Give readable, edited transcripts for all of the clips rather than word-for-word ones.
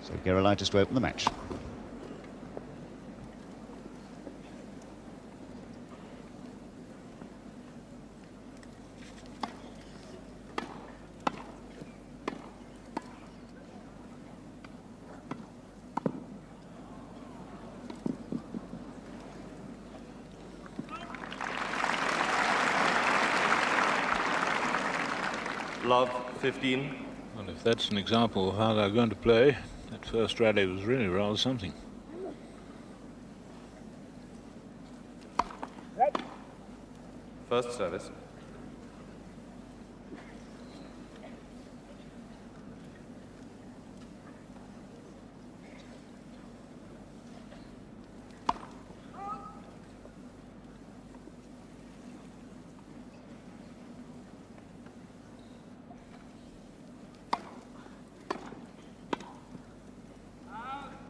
So Gerulaitis to open the match. Love, 15. Well, if that's an example of how they're going to play, that first rally was really rather something. First service.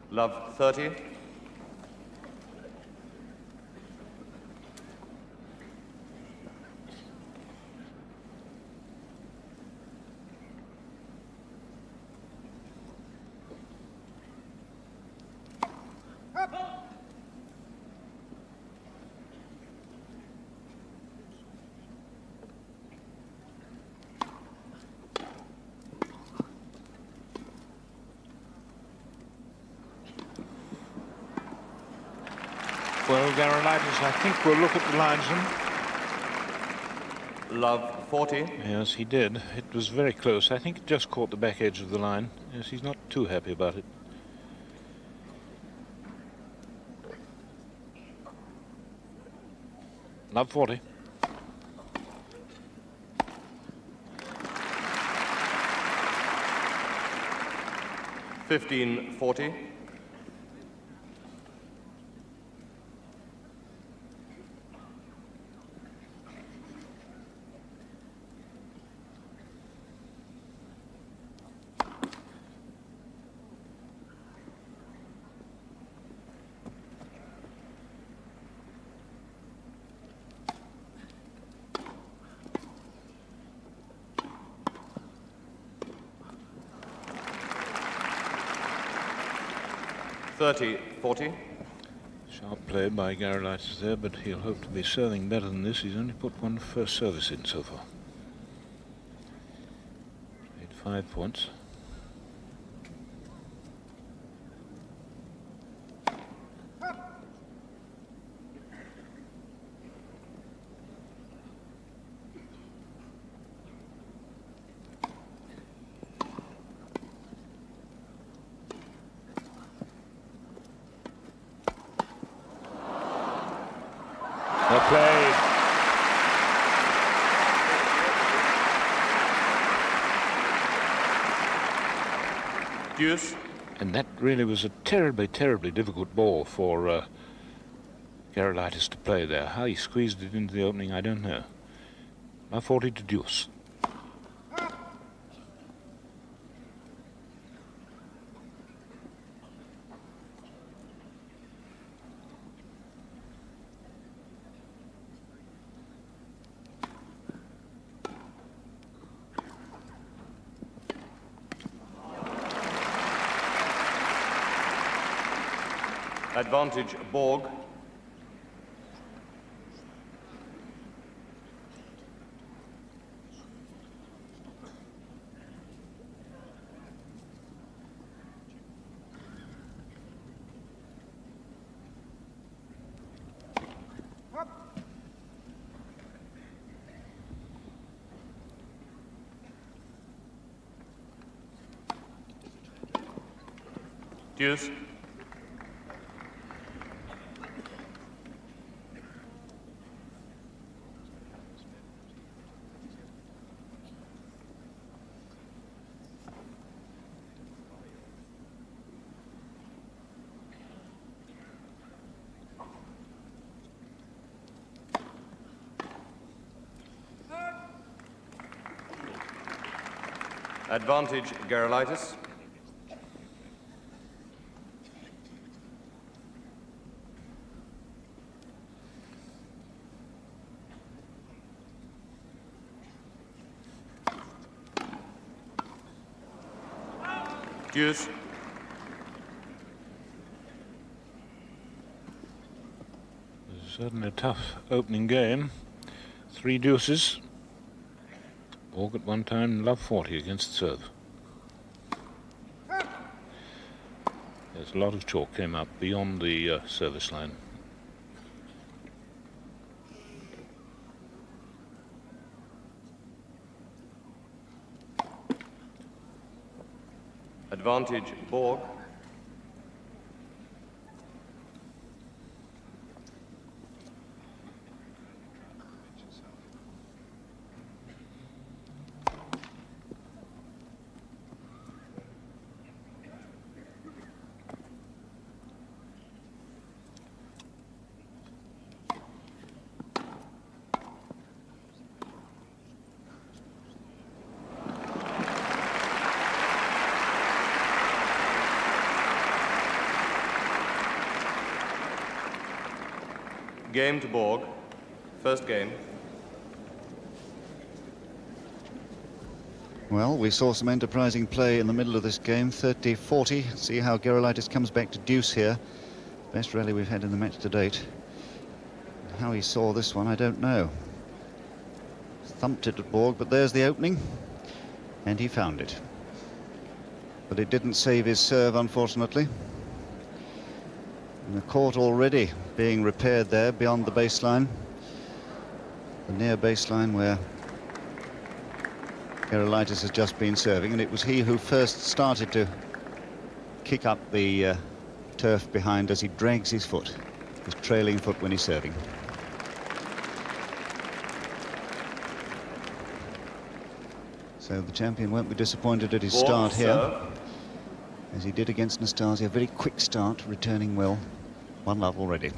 Love, 30. Well, Gerulaitis, I think we'll look at the linesman. Love, 40. Yes, he did. It was very close. I think it just caught the back edge of the line. Yes, he's not too happy about it. Love, 40. $15.40. $30.40. Sharp play by Gerulaitis there, but he'll hope to be serving better than this. He's only put one first service in so far. Made 5 points. Well played. Deuce. And that really was a terribly, terribly difficult ball for Gerulaitis to play there. How he squeezed it into the opening, I don't know. Now 40 to deuce. Advantage, Borg. Deuce. Advantage, Gerulaitis. Deuce. Certainly a tough opening game. 3 deuces. Borg at one time, love 40 against the serve. There's a lot of chalk came up beyond the service line. Advantage Borg. Game to Borg. First game. Well, we saw some enterprising play in the middle of this game, 30-40. See how Gerulaitis comes back to deuce here. Best rally we've had in the match to date. How he saw this one, I don't know. Thumped it at Borg, but there's the opening. And he found it. But it didn't save his serve, unfortunately. And the court already being repaired there beyond the baseline. The near baseline where Gerulaitis has just been serving, and it was he who first started to kick up the turf behind as he drags his foot, his trailing foot when he's serving. So the champion won't be disappointed at his Borg start here, serve. as he did against Nastasia. Very quick start, returning well. 1-love already.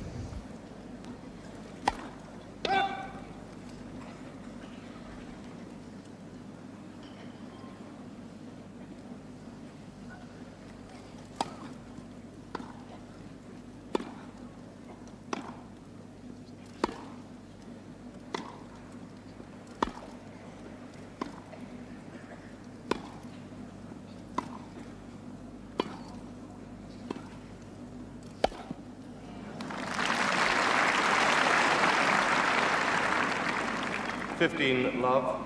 Love.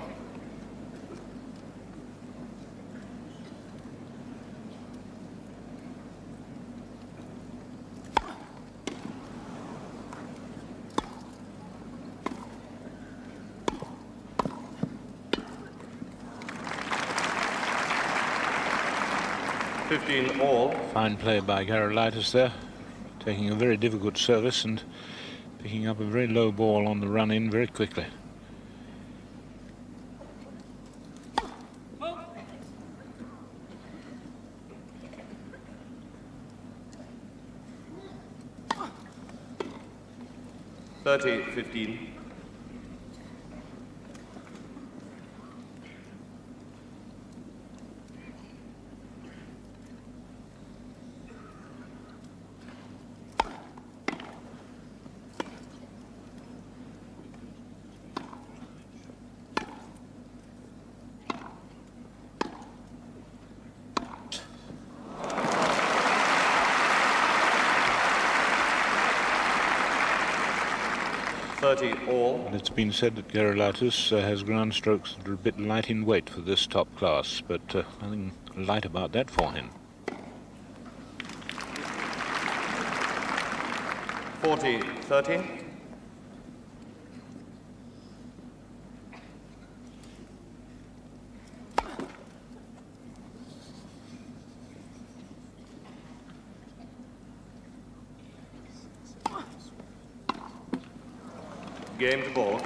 All. Fine play by Gerulaitis there, taking a very difficult service and picking up a very low ball on the run-in very quickly. $30-15. All. And it's been said that Gerulaitis has ground strokes that are a bit light in weight for this top class, but nothing light about that for him. 40-30. Game to Borg.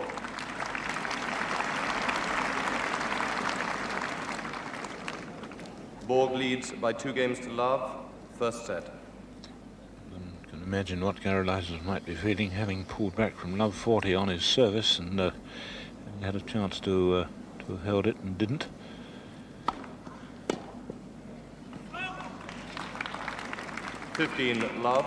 Borg leads by 2 games to love. First set. You can imagine what Gerulaitis might be feeling, having pulled back from love 40 on his service and having had a chance to have held it and didn't. Love.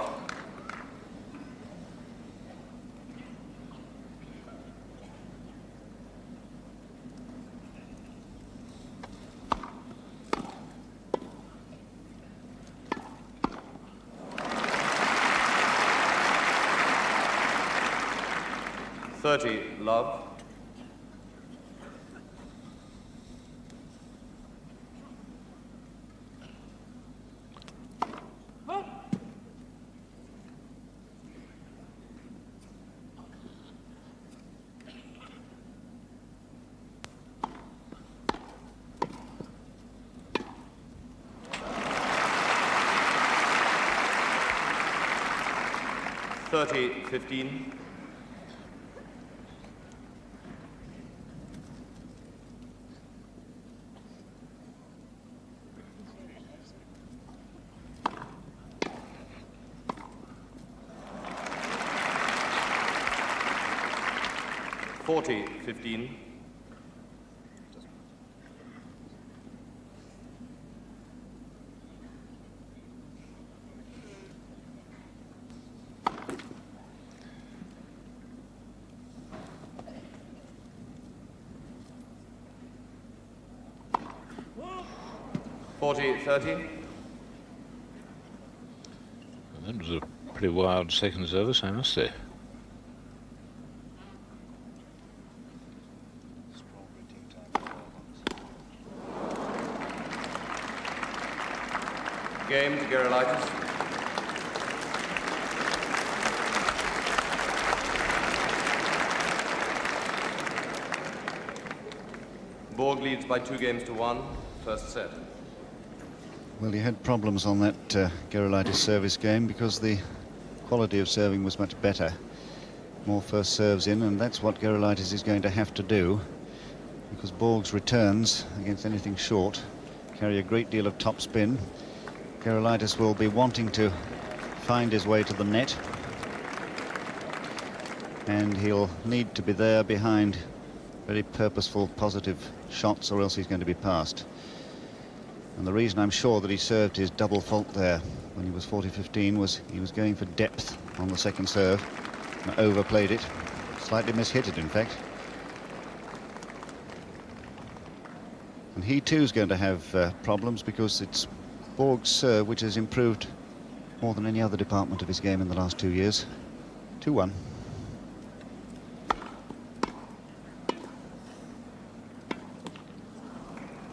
30, love. Thirty, 15. Forty, 15. Forty, 30. That was a pretty wild second service, I must say. Game to Gerulaitis. Borg leads by 2-1, first set. Well, he had problems on that Gerulaitis service game because the quality of serving was much better. More first serves in, and that's what Gerulaitis is going to have to do, because Borg's returns against anything short carry a great deal of top spin. Gerulaitis will be wanting to find his way to the net, and he'll need to be there behind very purposeful, positive shots, or else he's going to be passed. And the reason I'm sure that he served his double fault there when he was 40-15 was he was going for depth on the second serve and overplayed it, slightly mishit it, in fact. And he too is going to have problems, because it's Borg's serve which has improved more than any other department of his game in the last 2 years. 2-1.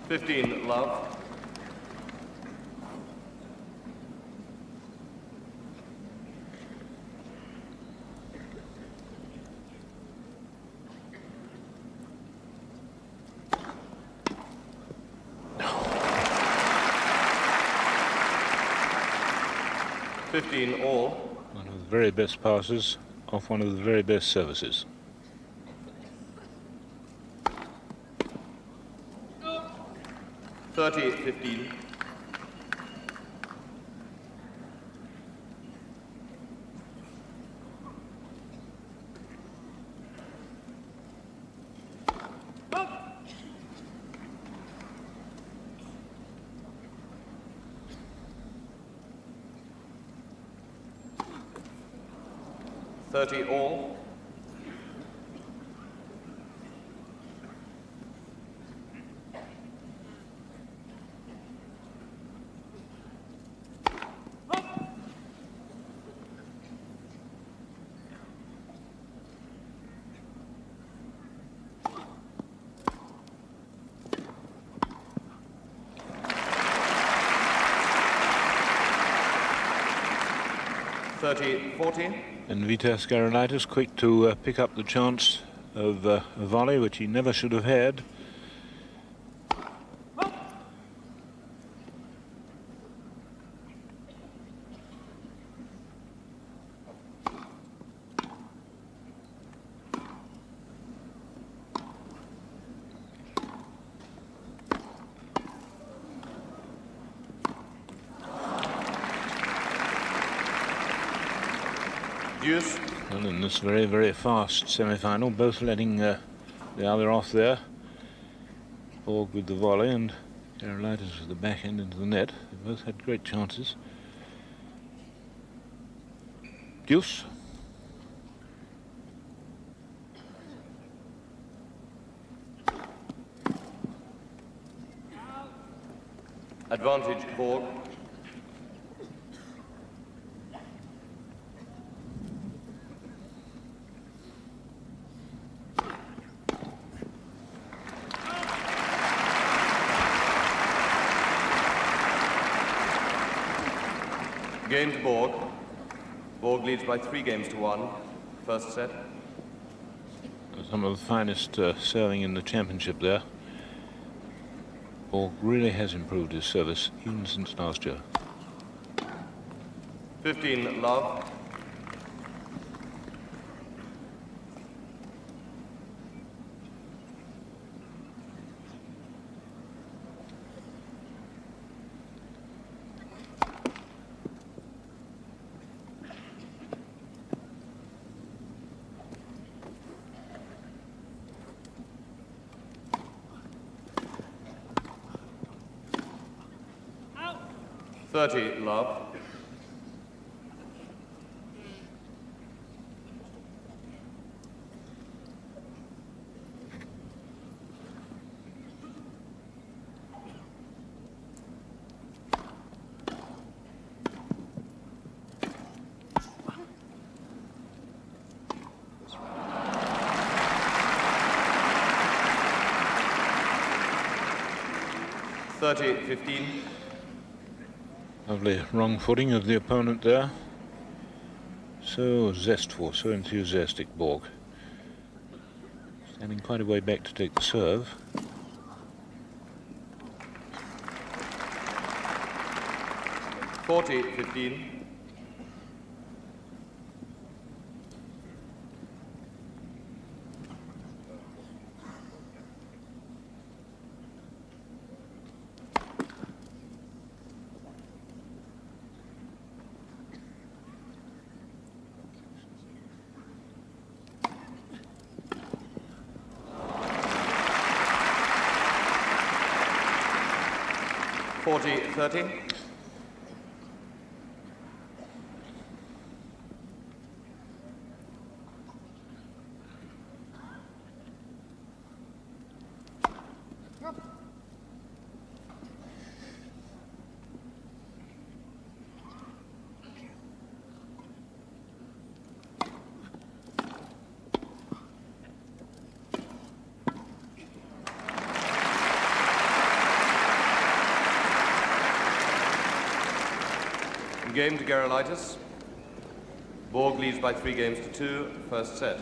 Fifteen, love. Fifteen, all. One of the very best passes off one of the very best services. Thirty, 15. All. Thirty, 40. And Vitas Gerulaitis quick to pick up the chance of a volley which he never should have had. Deuce. And in this very, very fast semi-final, both letting the other off there. Borg with the volley and Gerulaitis with the backhand into the net. They both had great chances. Deuce. Advantage, Borg. Game to Borg. Borg leads by 3 games to 1. First set. Some of the finest serving in the championship there. Borg really has improved his service even since last year. 15 love. Out. 30 love. $30-15. Lovely wrong footing of the opponent there. So zestful, so enthusiastic, Borg. Standing quite a way back to take the serve. $40-15. $40-30. Game to Gerulaitis. Borg leads by 3 games to 2, first set.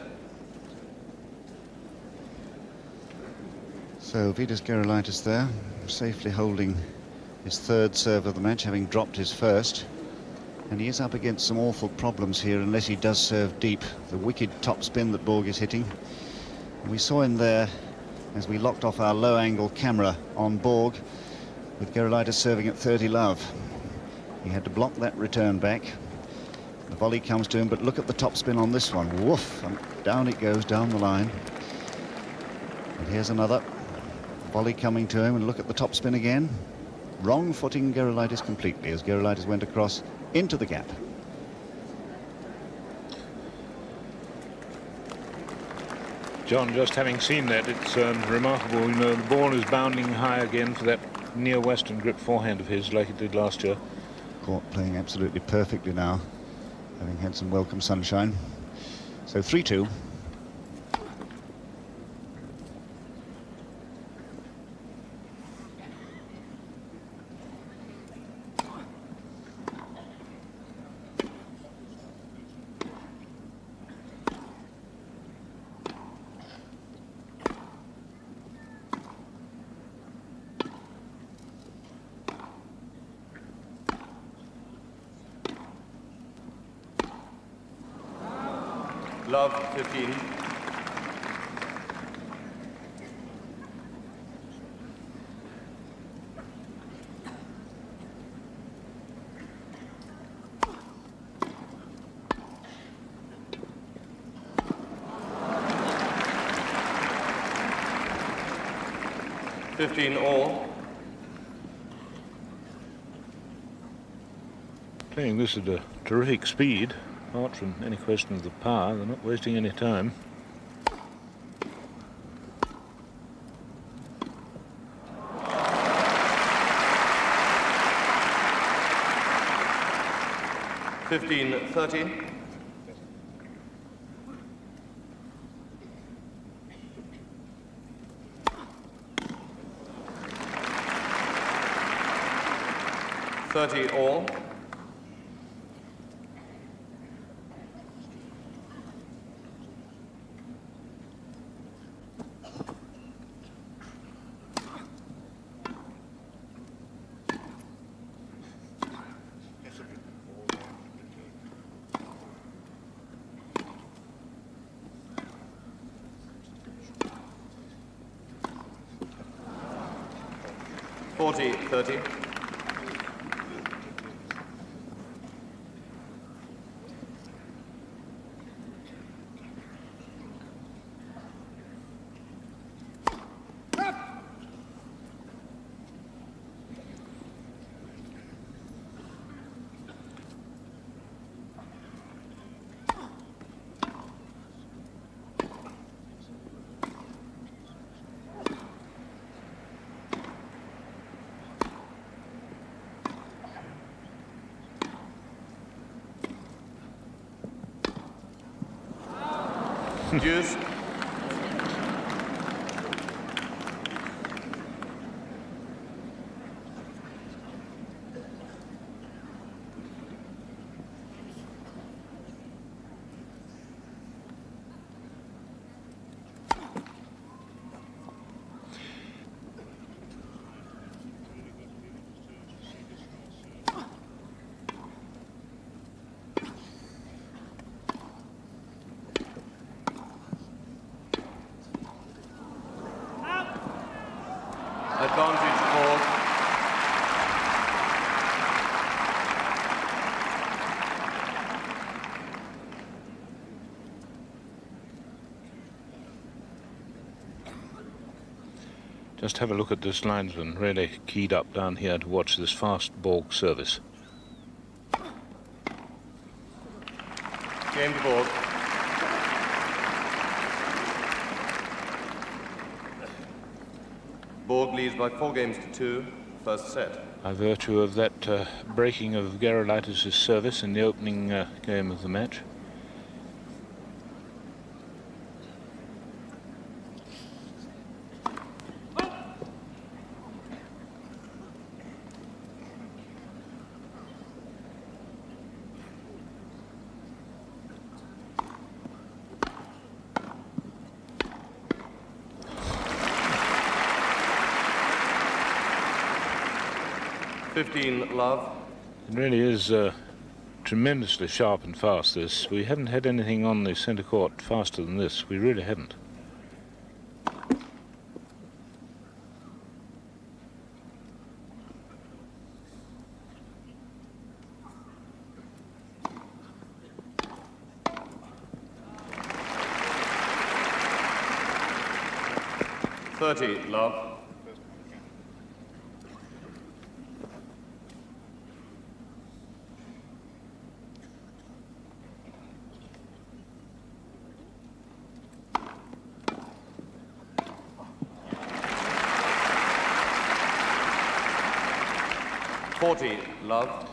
So Vitas Gerulaitis there, safely holding his 3rd serve of the match, having dropped his 1st. And he is up against some awful problems here unless he does serve deep. The wicked topspin that Borg is hitting. And we saw him there as we locked off our low-angle camera on Borg, with Gerulaitis serving at 30 love. He had to block that return back. The volley comes to him, but look at the topspin on this one. Woof! And down it goes, down the line. And here's another volley coming to him, and look at the topspin again. Wrong footing Gerulaitis completely as Gerulaitis went across into the gap. John, just having seen that, it's remarkable. You know, the ball is bounding high again for that near western grip forehand of his, like it did last year. Court playing absolutely perfectly now, having had some welcome sunshine. So 3-2. Love 15. $15 all. Playing this at a terrific speed. Apart from any question of the power, they're not wasting any time. $15-30. $30 all. 40-30. Deuce. Advantage Borg. Just have a look at this linesman, really keyed up down here to watch this fast Borg service. Game to Borg. Borg leads by 4-2, first set. By virtue of that breaking of Gerulaitis' service in the opening game of the match. Love. It really is tremendously sharp and fast, this. We haven't had anything on the centre court faster than this. We really haven't. Love. Love.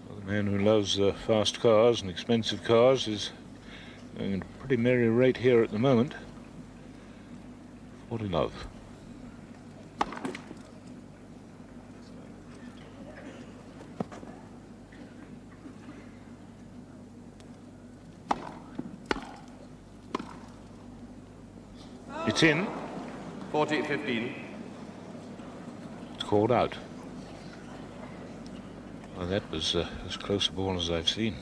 Well, the man who loves fast cars and expensive cars is going at a pretty merry rate here at the moment. 40 love. It's in. 40-15. It's called out. Well, that was as close a ball as I've seen.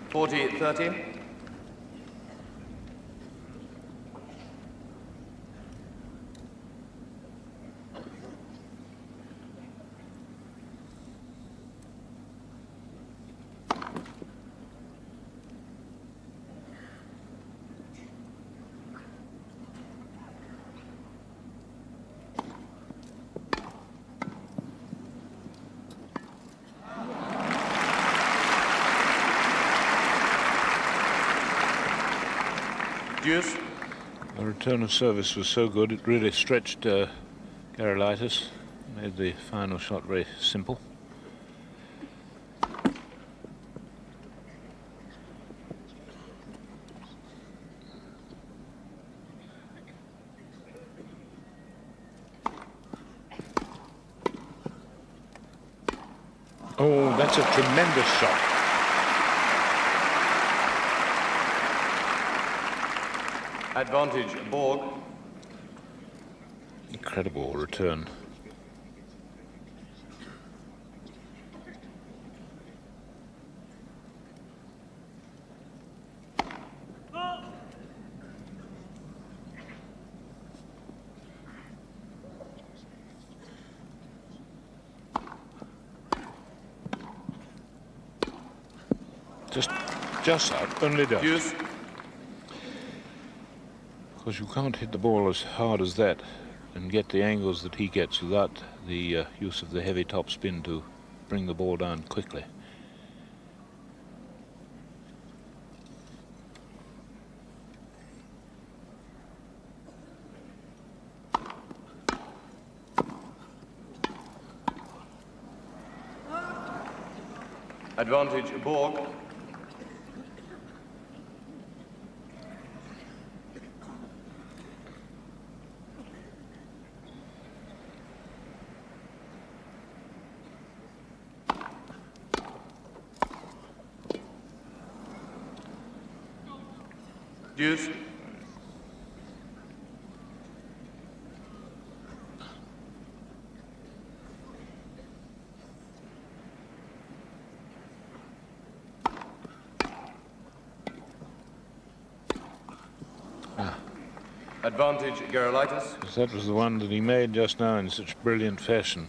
$40-30. Deuce. The return of service was so good, it really stretched Gerulaitis, made the final shot very simple. Oh, that's a tremendous shot. Advantage Borg. Incredible return. Just out, only just. Deuce. Because you can't hit the ball as hard as that and get the angles that he gets without the use of the heavy top spin to bring the ball down quickly. Advantage Borg. Deuce. Advantage Gerulaitis. Because that was the one that he made just now in such brilliant fashion.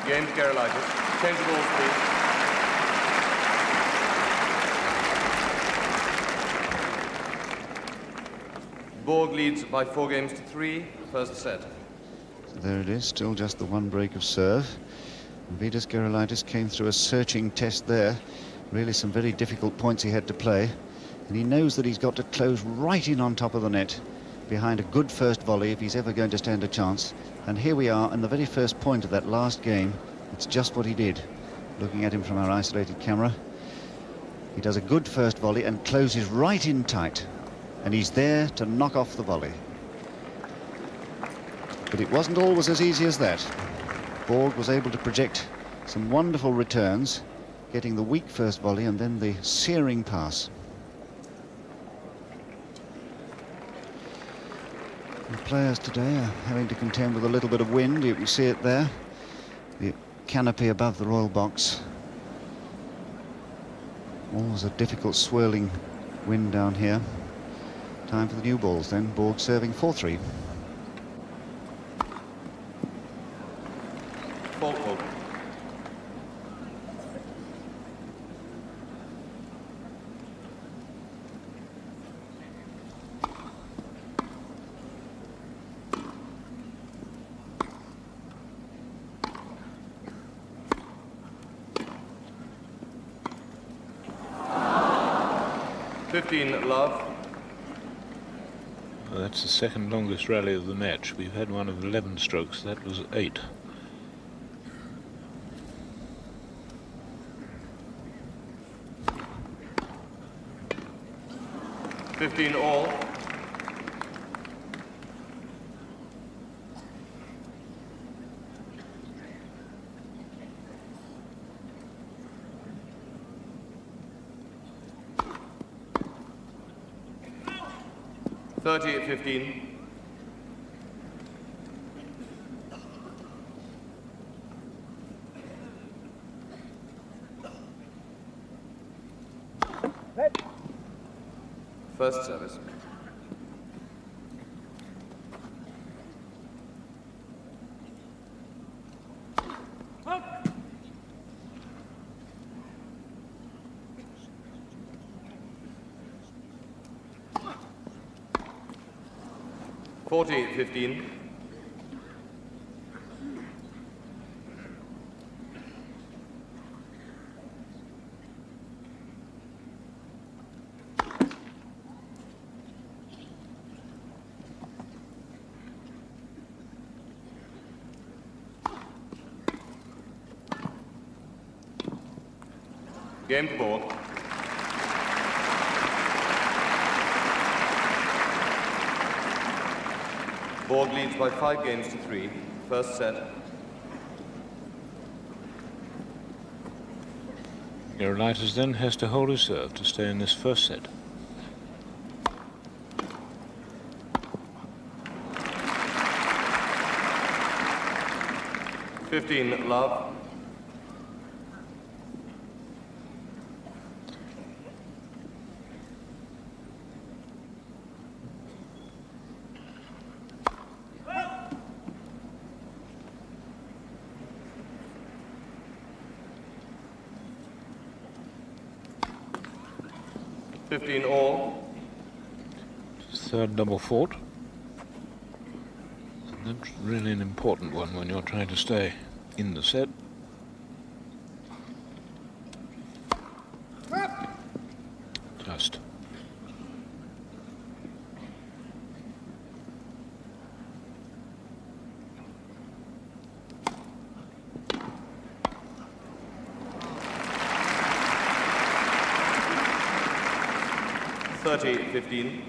Game to Gerulaitis. Change the balls, please. Borg leads by 4 games to 3. First set. So there it is, still just the one break of serve. And Vitas Gerulaitis came through a searching test there. Really some very difficult points he had to play. And he knows that he's got to close right in on top of the net behind a good first volley if he's ever going to stand a chance. And here we are in the very first point of that last game. It's just what he did. Looking at him from our isolated camera, he does a good first volley and closes right in tight, and he's there to knock off the volley. But it wasn't always as easy as that. Borg was able to project some wonderful returns, getting the weak first volley and then the searing pass. The players today are having to contend with a little bit of wind. You can see it there, the canopy above the royal box. Always a difficult swirling wind down here. Time for the new balls then. Borg serving 4-3. Fault hold. Love. Well, that's the second longest rally of the match. We've had one of 11 strokes. That was 8. All. At 15. First service. .40-15. Game to Borg. Borg leads by 5 games to 3. First set. Gerulaitis then has to hold his serve to stay in this first set. 15 love. All. Third double fault. That's really an important one when you're trying to stay in the set. Just. $30-15.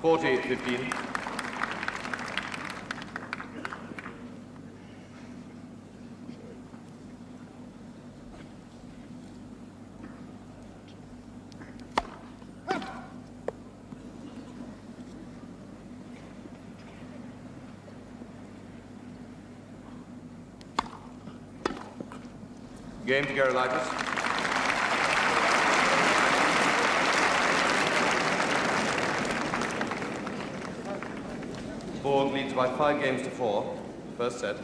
$40-15. Game to Gerulaitis. Borg leads by 5-4. First set.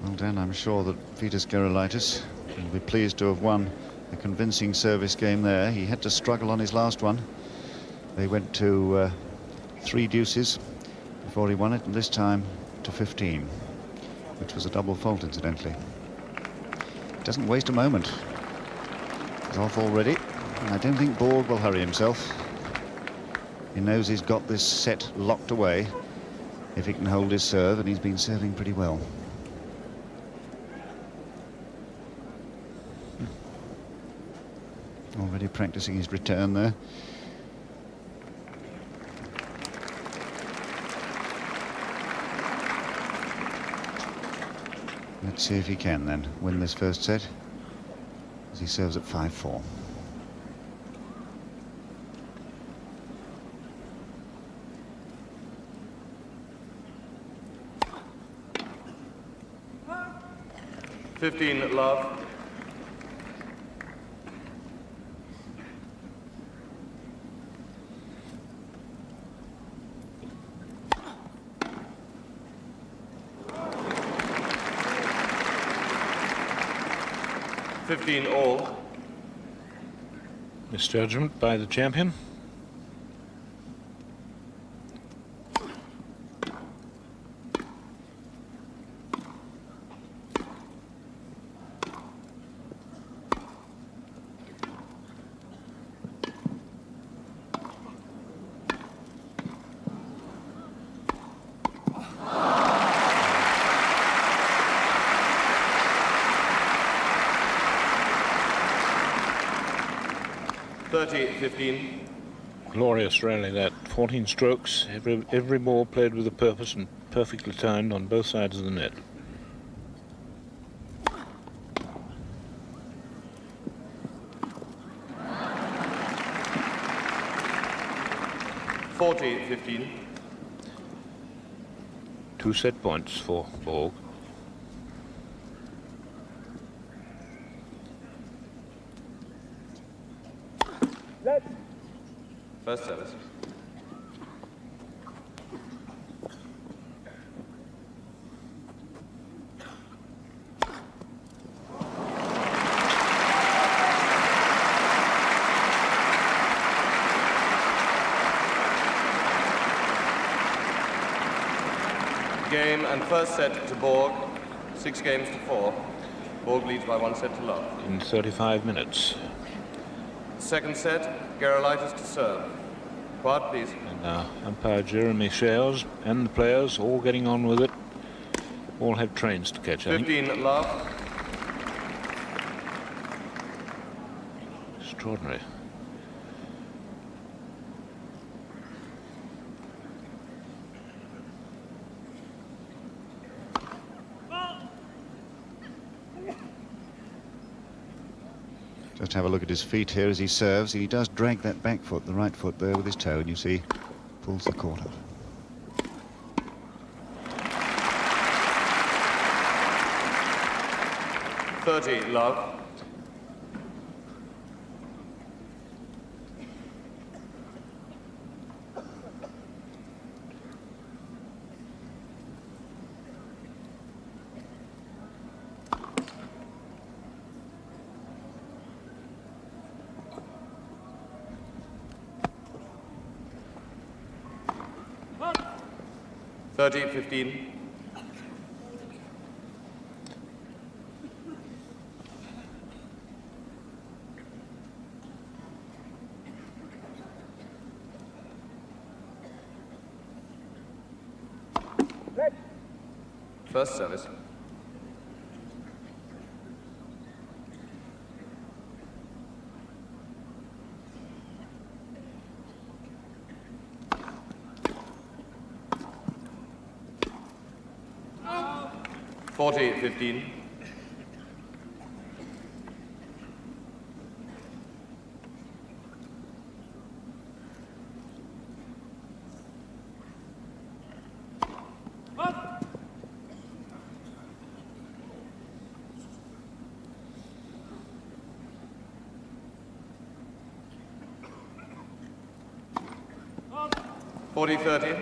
Well done. I'm sure that Vitas Gerulaitis will be pleased to have won a convincing service game there. He had to struggle on his last one. They went to 3 deuces before he won it, and this time to 15, which was a double fault, incidentally. Doesn't waste a moment. He's off already. And I don't think Borg will hurry himself. He knows he's got this set locked away if he can hold his serve, and he's been serving pretty well. Already practicing his return there. Let's see if he can then win this first set, as he serves at 5-4. $15 love. $15 Misjudgment by the champion. $30-15. Glorious rally that. 14 strokes. Every ball played with a purpose and perfectly timed on both sides of the net. $40-15. 2 set points for Borg. First service. Game and first set to Borg, 6-4. Borg leads by 1 set to love. In 35 minutes. Second set, Gerulaitis to serve. Quiet, please. And umpire Jeremy Shales and the players all getting on with it. All have trains to catch, I think. 15 love. Extraordinary. Just have a look at his feet here as he serves. He does drag that back foot, the right foot there with his toe, and you see, pulls the court up. Love. Thirty, 15. First service. Oh. 40, 15. Forty, 30.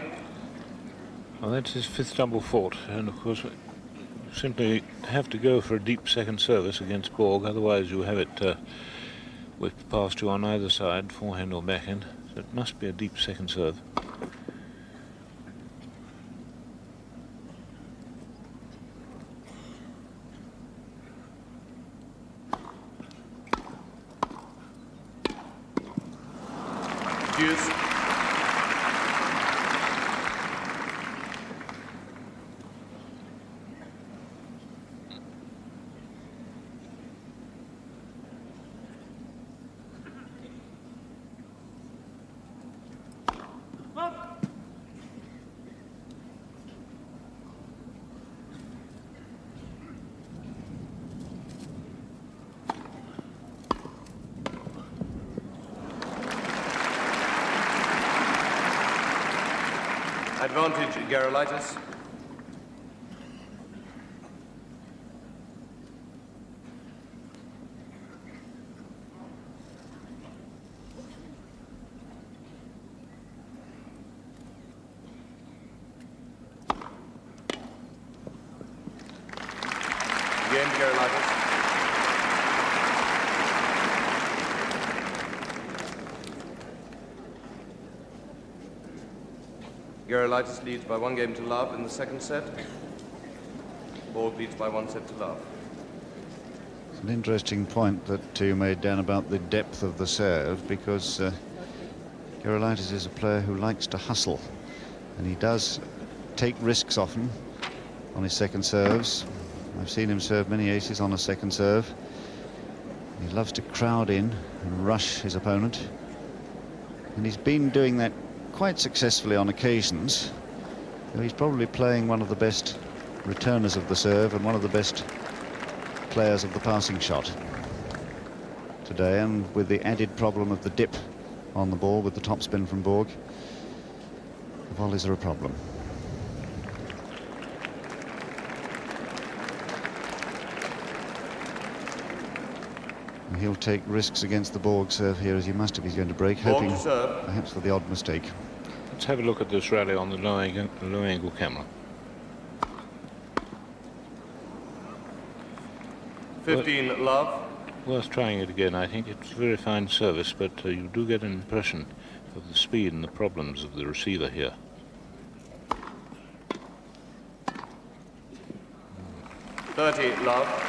Well, that's his fifth double fault, and of course we simply have to go for a deep second service against Borg, otherwise you have it with pass to on either side, forehand or backhand, so it must be a deep second serve. Deuce. Advantage, Gerulaitis. Game, Gerulaitis. Gerulaitis leads by 1 game to love in the second set. Borg leads by 1 set to love. It's an interesting point that you made, Dan, about the depth of the serve, because Gerulaitis is a player who likes to hustle, and he does take risks often on his second serves. I've seen him serve many aces on a second serve. He loves to crowd in and rush his opponent, and he's been doing that quite successfully on occasions. So he's probably playing one of the best returners of the serve and one of the best players of the passing shot today, and with the added problem of the dip on the ball with the topspin from Borg, the volleys are a problem. And he'll take risks against the Borg serve here, as he must if he's going to break, hoping perhaps for the odd mistake. Let's have a look at this rally on the low angle camera. 15, love. Worth trying it again. I think it's a very fine service, but you do get an impression of the speed and the problems of the receiver here. Love.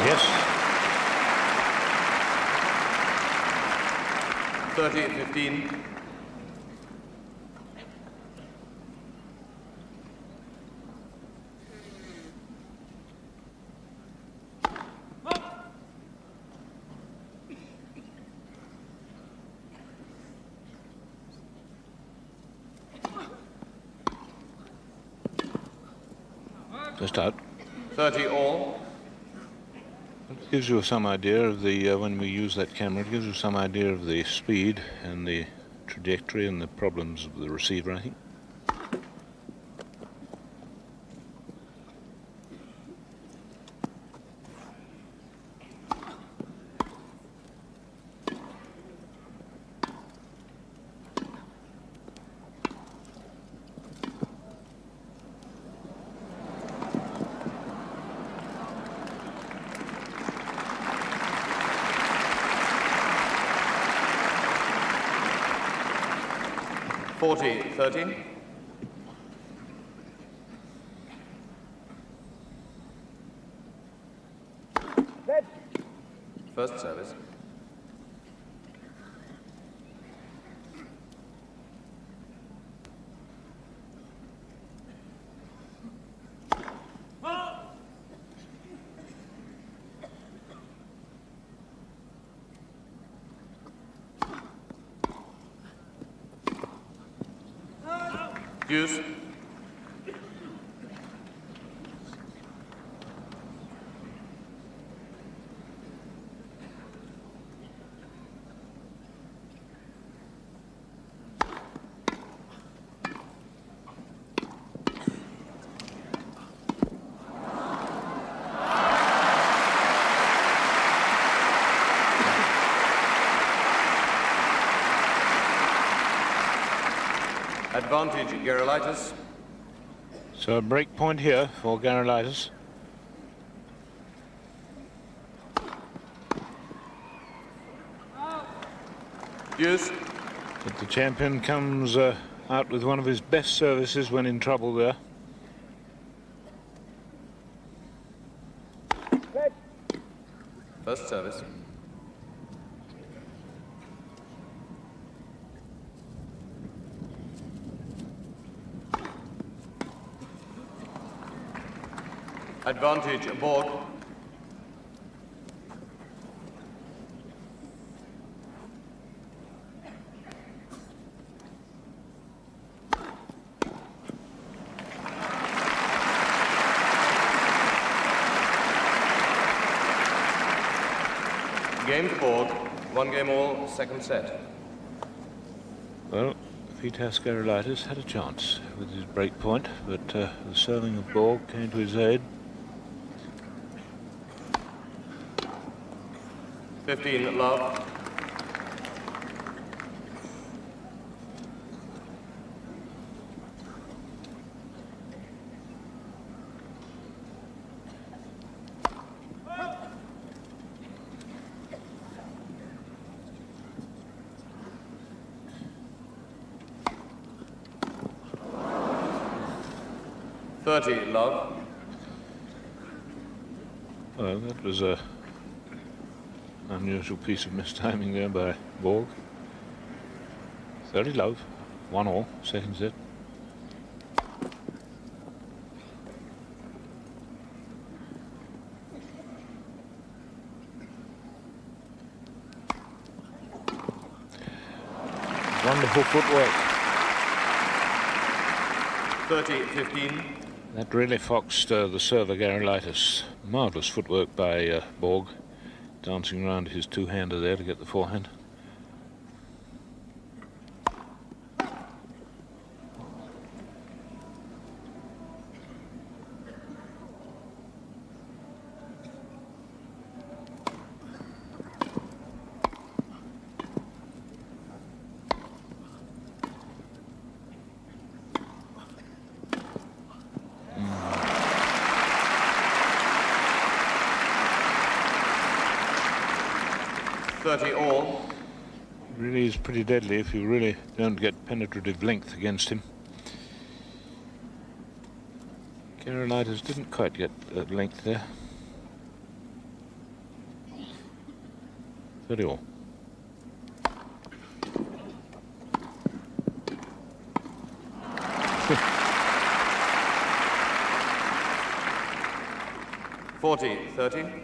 Yes. 30, 15. Just out. 30 all. It gives you some idea of the, when we use that camera, it gives you some idea of the speed and the trajectory and the problems of the receiver, I think. Forty, 30. First service. Deuce. Advantage, Gerulaitis. So a break point here for Gerulaitis. Deuce. But the champion comes out with one of his best services when in trouble there. First service. Advantage, Borg. Game to Borg. 1 game all, second set. Well, Vitas Gerulaitis had a chance with his break point, but the serving of Borg came to his aid. 15 love. Love. Well, that was a unusual piece of mistiming there by Borg. 30 love, 1 all, second set. Wonderful footwork. 30-15. That really foxed the server Gerulaitis. Marvellous footwork by Borg, dancing around his two-hander there to get the forehand. All. Really is pretty deadly if you really don't get penetrative length against him. Gerulaitis didn't quite get length there. 30 all. $40-30.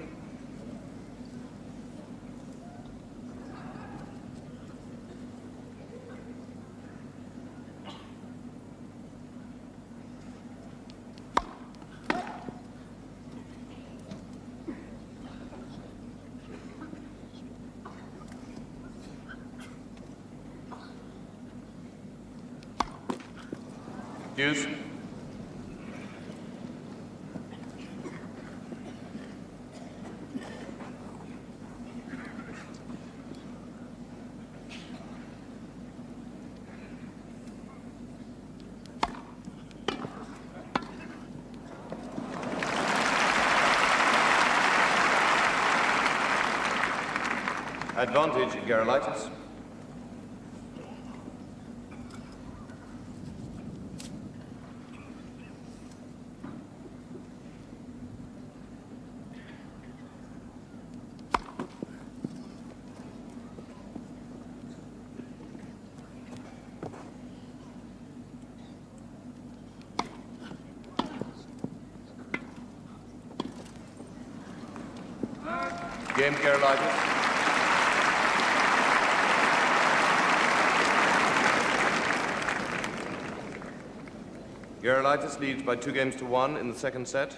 Deuce. Advantage, Gerulaitis. Game, Gerulaitis. Gerulaitis leads by 2-1 in the second set.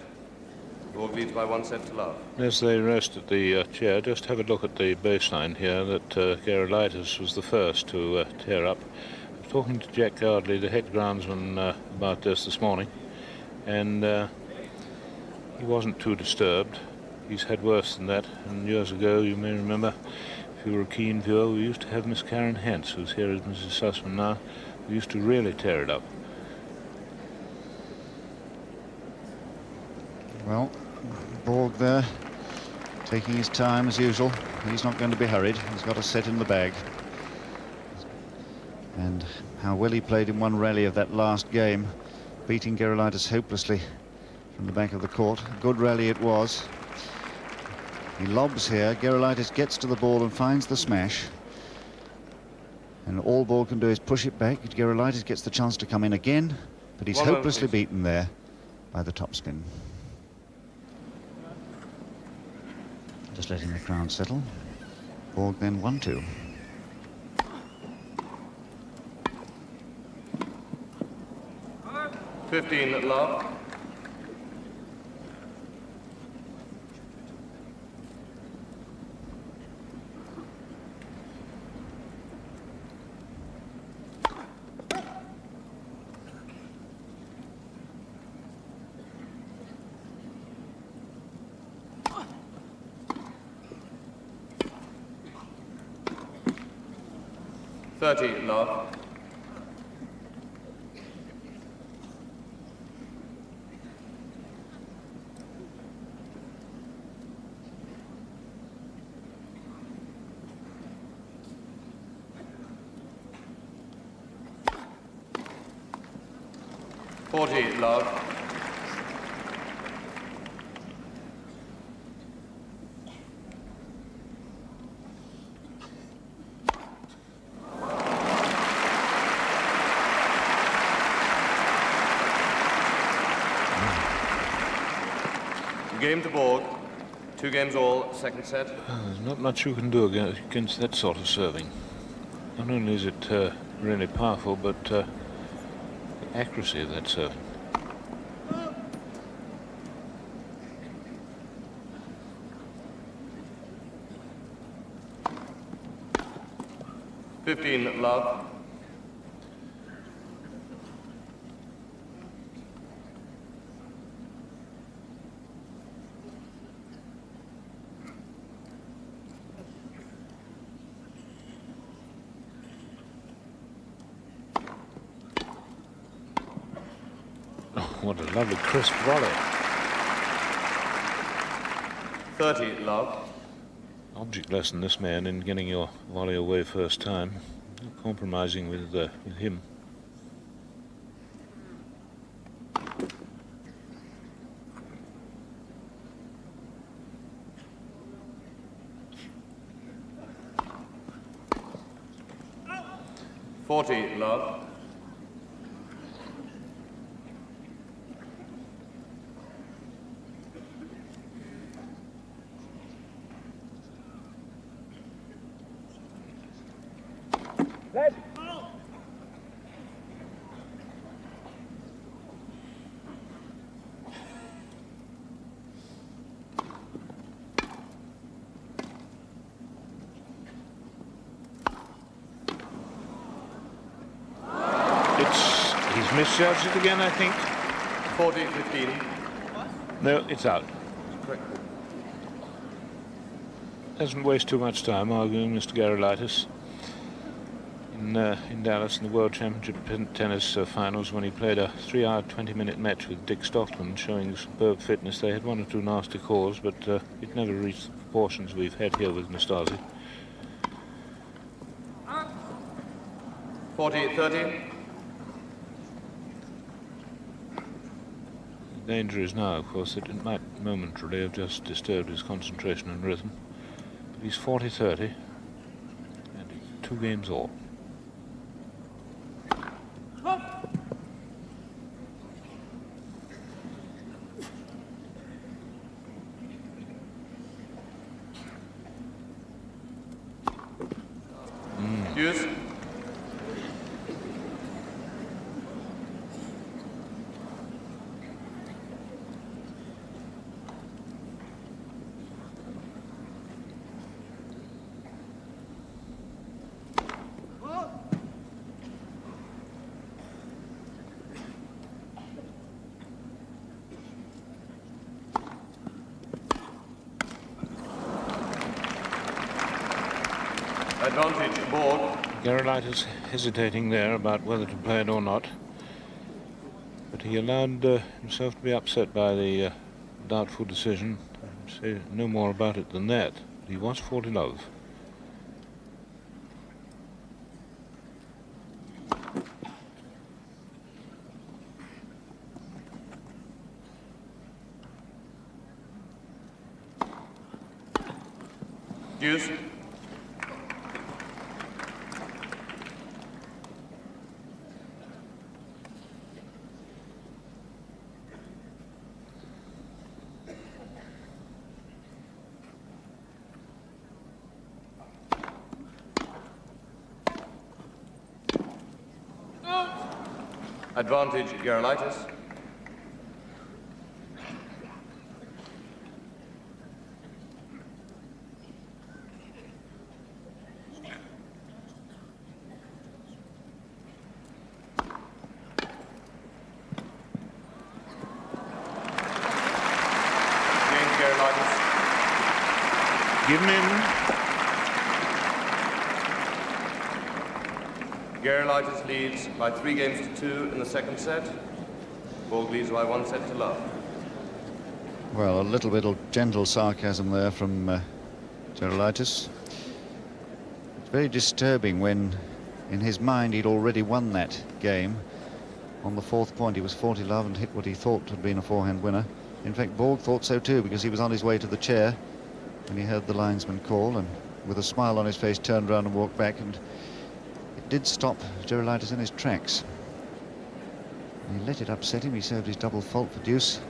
Borg leads by 1 set to love. As they rest at the chair, just have a look at the baseline here that Gerulaitis was the first to tear up. I was talking to Jack Gardley, the head groundsman, about this morning, and he wasn't too disturbed. He's had worse than that, and years ago, you may remember, if you were a keen viewer, we used to have Miss Karen Hance, who's here as Mrs. Sussman now, who used to really tear it up. Well, Borg there, taking his time as usual. He's not going to be hurried. He's got a set in the bag. And how well he played in one rally of that last game, beating Gerulaitis hopelessly from the back of the court. A good rally it was. He lobs here. Gerulaitis gets to the ball and finds the smash. And all Borg can do is push it back. Gerulaitis gets the chance to come in again, but he's hopelessly beaten there by the topspin. Just letting the crowd settle. Borg then 1-2. $15 love. $30 love. $40 love. Game to Borg. 2 games all, second set. There's not much you can do against that sort of serving. Not only is it really powerful, but the accuracy of that serving. $15 love. What a lovely crisp volley. 30 love. Object lesson, this man, in getting your volley away first time. No compromising with him. $40 love. He's misjudged it again, I think. 40-15. No, it's out. Correct. Doesn't waste too much time arguing, Mr. Gerulaitis. In Dallas in the World Championship tennis finals, when he played a 3-hour, 20-minute match with Dick Stockman, showing superb fitness. They had one or two nasty calls, but it never reached the proportions we've had here with Nastasi. 40-30. The danger is now, of course, that it might momentarily have just disturbed his concentration and rhythm. But he's 40-30, and it's 2 games all. Use. Advantage, Borg. Gerulaitis hesitating there about whether to play it or not. But he allowed himself to be upset by the doubtful decision. Say no more about it than that. He was 40 love. Use. Advantage, Gerulaitis. Against Gerulaitis. Give him in. Gerulaitis leads by 3 games to 2 in the second set. Borg leads by 1 set to love. Well, a little bit of gentle sarcasm there from Gerulaitis. It's very disturbing when, in his mind, he'd already won that game. On the 4th point, he was 40 love and hit what he thought had been a forehand winner. In fact, Borg thought so too, because he was on his way to the chair when he heard the linesman call, and with a smile on his face turned round and walked back, and it did stop Gerulaitis in his tracks. He let it upset him. He served his double fault for deuce,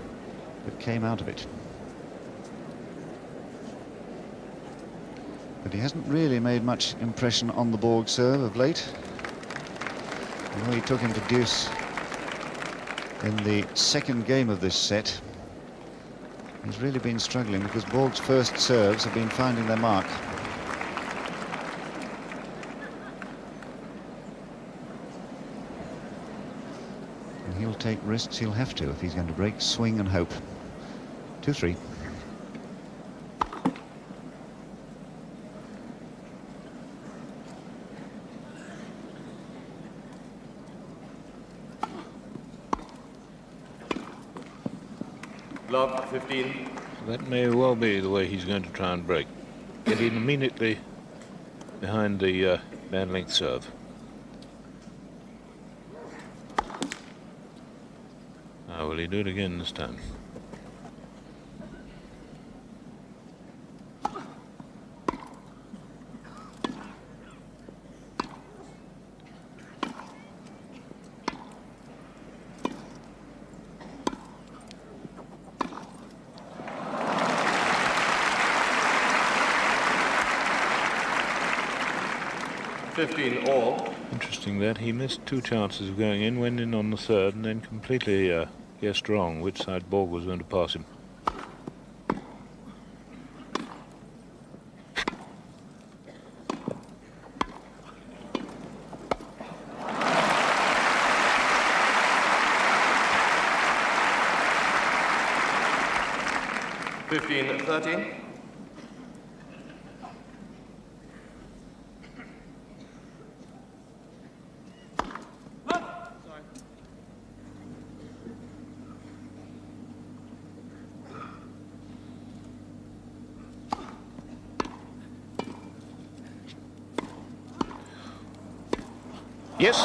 but came out of it. But he hasn't really made much impression on the Borg serve of late. Although he took him to deuce in the second game of this set, he's really been struggling, because Borg's first serves have been finding their mark. And he'll take risks. He'll have to if he's going to break, swing and hope. 2-3. Love, 15. That may well be the way he's going to try and break. Get in immediately behind the bad length serve. Will he do it again this time? All. Interesting that he missed 2 chances of going in, went in on the 3rd, and then completely guessed wrong which side Borg was going to pass him. 15-30. Yes.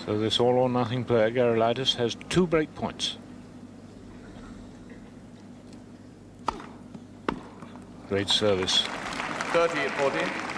So this all or nothing player, Gerulaitis, has 2 break points. Great service. 30-40.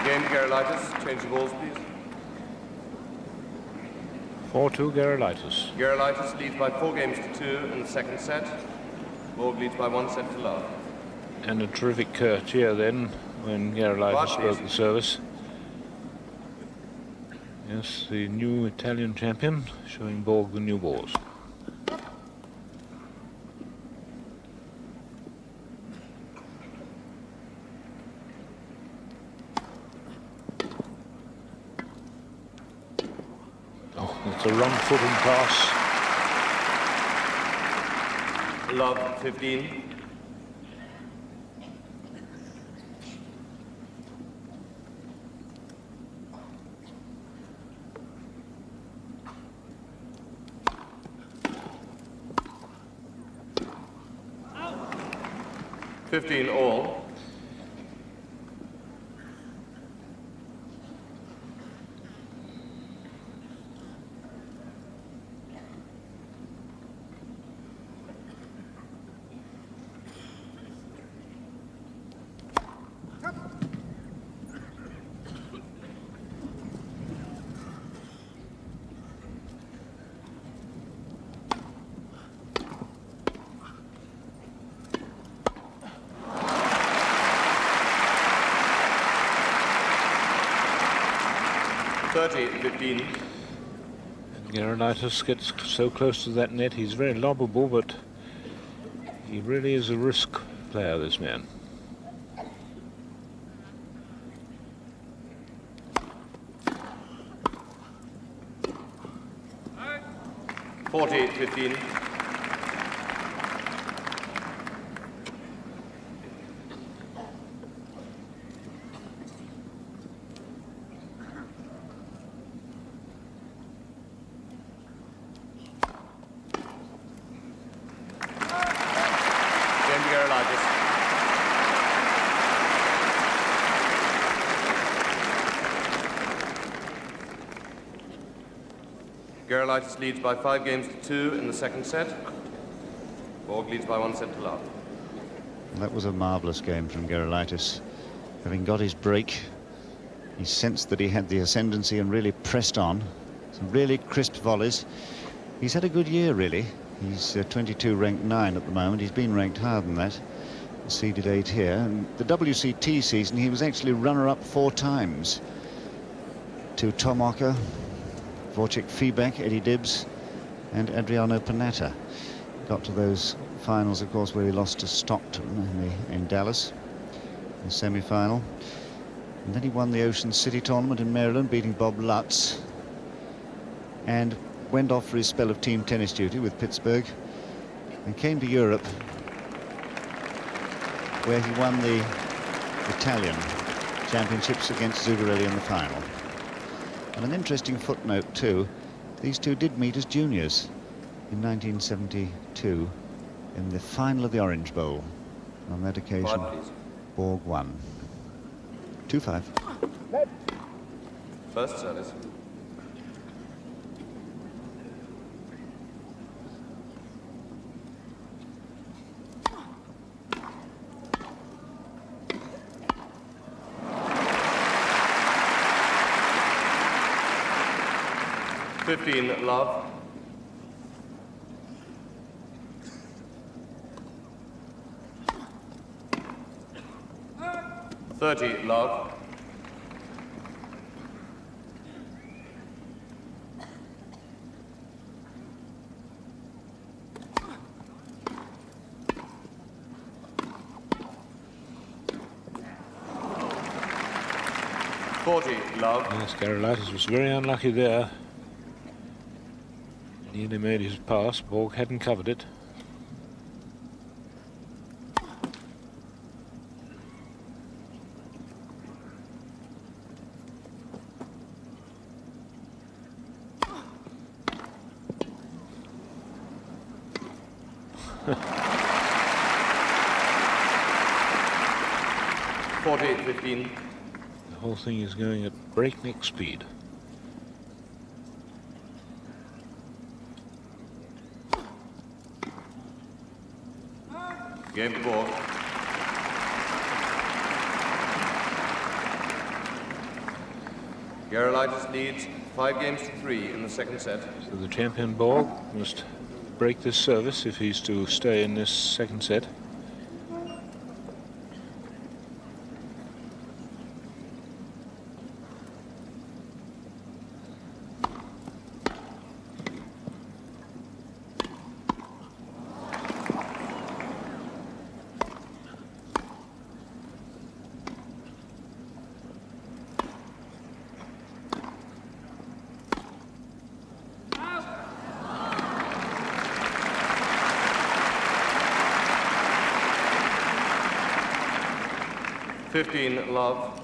Game, Gerulaitis. Change the balls, please. 4-2 Gerulaitis. Gerulaitis leads by 4 games to 2 in the second set. Borg leads by 1 set to love. And a terrific cheer then when Gerulaitis broke the service. Yes, the new Italian champion showing Borg the new balls. It's a wrong footing pass. Love 15. Out. 15 all. Gerulaitis gets so close to that net, he's very lobbable, but he really is a risk player, this man. Forty 15. Gerulaitis leads by 5 games to 2 in the second set. Borg leads by 1 set to love. That was a marvellous game from Gerulaitis. Having got his break, he sensed that he had the ascendancy and really pressed on. Some really crisp volleys. He's had a good year, really. He's 22, ranked 9 at the moment. He's been ranked higher than that. Seeded 8 here. And the WCT season, he was actually runner-up 4 times. To Tom Ocker, Wojciech Fibek, Eddie Dibbs and Adriano Panetta. Got to those finals, of course, where he lost to Stockton in Dallas in the semi-final. And then he won the Ocean City tournament in Maryland, beating Bob Lutz, and went off for his spell of team tennis duty with Pittsburgh and came to Europe, where he won the Italian championships against Zuccarelli in the final. And an interesting footnote too, these two did meet as juniors in 1972 in the final of the Orange Bowl. On that occasion, 5, please. Borg won. 2-5. First service. Love. 30, love. 40, love. Yes, Gerulaitis was very unlucky there. Nearly made his pass. Borg hadn't covered it. $15. The whole thing is going at breakneck speed. Game to Borg. Gerulaitis leads 5-3 in the second set. So the champion Borg must break this service if he's to stay in this second set. Love.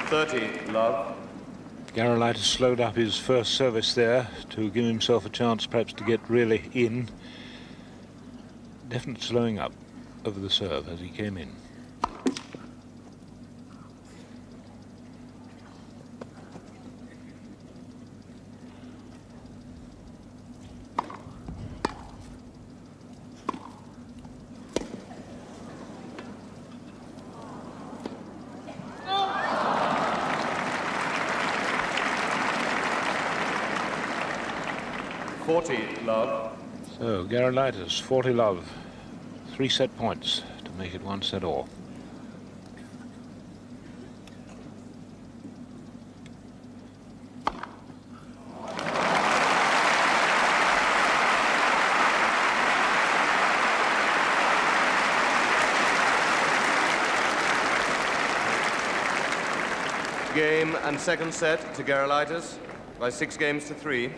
30, love. Gerulaitis slowed up his first service there to give himself a chance perhaps to get really in. Definite slowing up over the serve as he came in. Love. So Gerulaitis, 40 love. 3 set points to make it 1 set all. Game and second set to Gerulaitis by 6-3.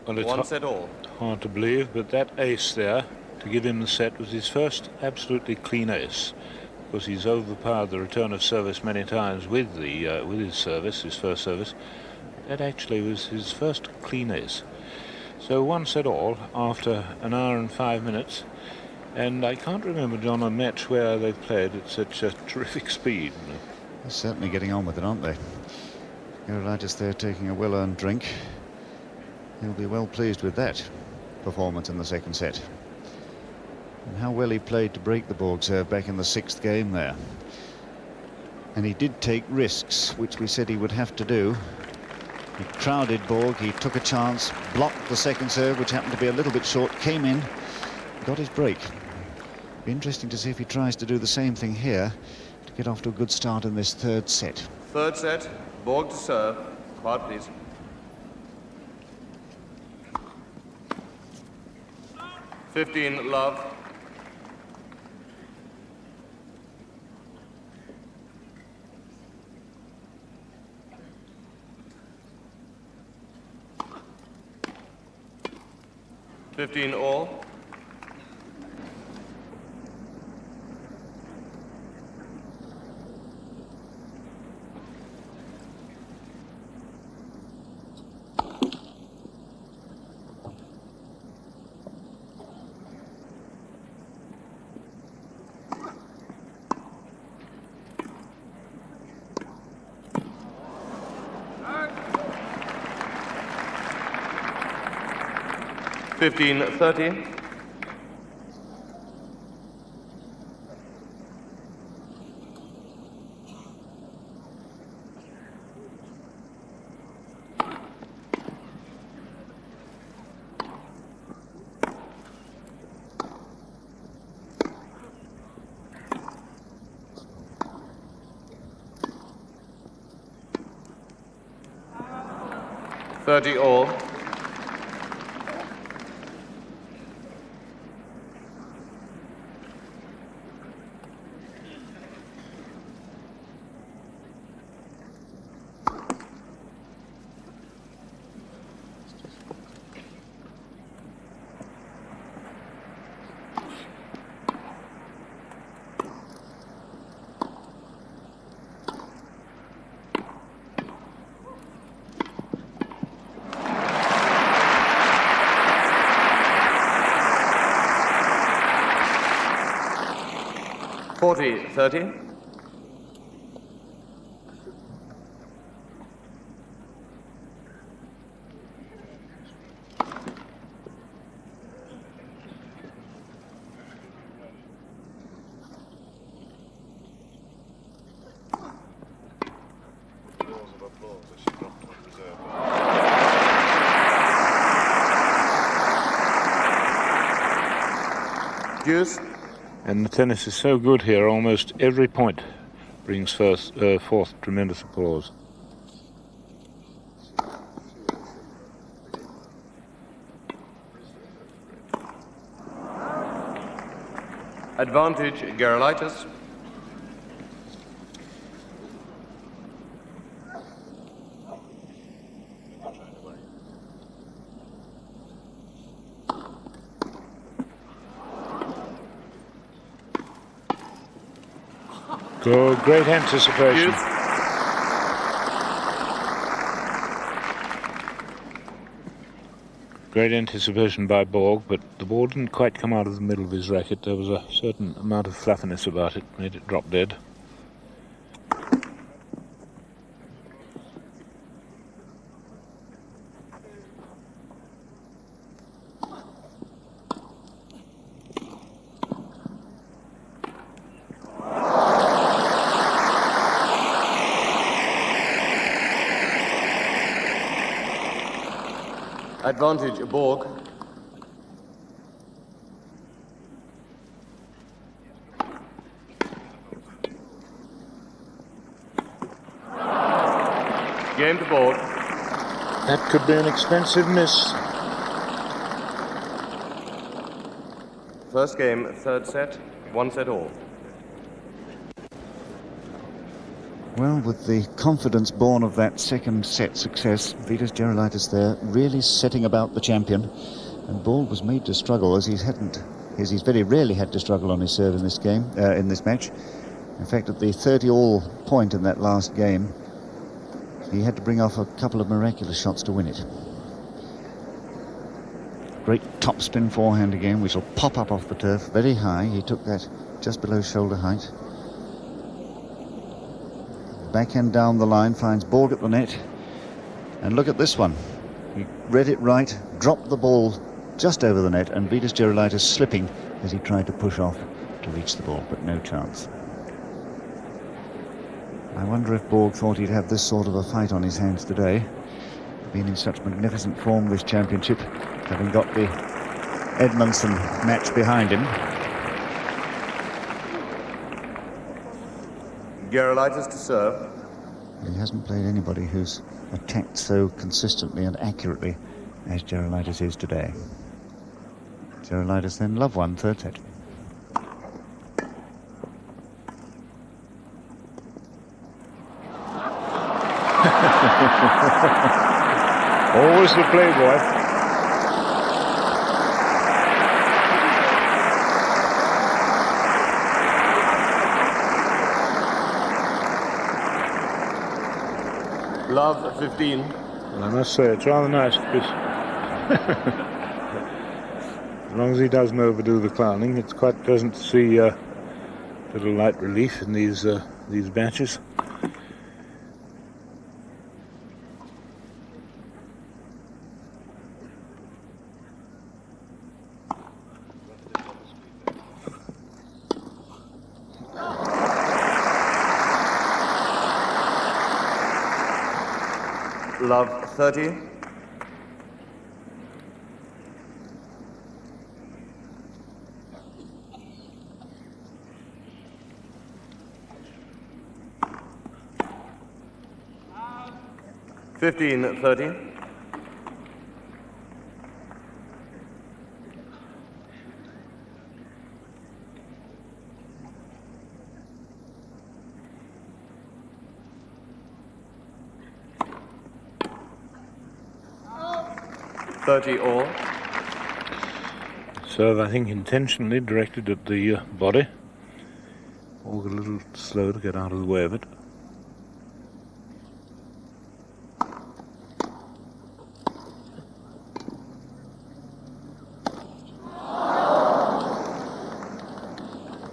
Well, it's 1 set all. hard to believe, but that ace there to give him the set was his first absolutely clean ace. Because he's overpowered the return of service many times with his service, his first service. That actually was his first clean ace. So 1 set all after an hour and 5 minutes. And I can't remember, John, a match where they played at such a terrific speed. They're certainly getting on with it, aren't they? Gerulaitis there taking a well-earned drink. He'll be well pleased with that performance in the second set. And how well he played to break the Borg serve back in the 6th game there. And he did take risks, which we said he would have to do. He crowded Borg, he took a chance, blocked the second serve, which happened to be a little bit short, came in, got his break. Be interesting to see if he tries to do the same thing here to get off to a good start in this 3rd set. Third set, Borg to serve. Quiet, please. 15, love. 15 all. 15-30. All. $40-30. Deuce. And the tennis is so good here, almost every point brings forth tremendous applause. Advantage, Gerulaitis. Good, great anticipation. Yes. Great anticipation by Borg, but the ball didn't quite come out of the middle of his racket. There was a certain amount of fluffiness about it, made it drop dead. Advantage, Borg. Game to Borg. That could be an expensive miss. First game, third set, 1-all. Well, with the confidence born of that second set success, Vitas Gerulaitis there really setting about the champion, and Borg was made to struggle as he's very rarely had to struggle on his serve in this game, in this match. In fact, at the 30-all point in that last game, he had to bring off a couple of miraculous shots to win it. Great topspin forehand again, which will pop up off the turf very high. He took that just below shoulder height. Backhand down the line, finds Borg at the net. And look at this one. He read it right, dropped the ball just over the net, and Vitas Gerulaitis slipping as he tried to push off to reach the ball, but no chance. I wonder if Borg thought he'd have this sort of a fight on his hands today. Been in such magnificent form this championship, having got the Edmondson match behind him. Gerulaitis to serve. He hasn't played anybody who's attacked so consistently and accurately as Gerulaitis is today. Gerulaitis then love one, third set. Always the playboy. Love, 15. Well, I must say, it's rather nice because as long as he doesn't overdo the clowning, it's quite pleasant to see a little light relief in these matches. love 30. Fifteen 30. All. Serve, I think, intentionally directed at the body. Borg a little slow to get out of the way of it.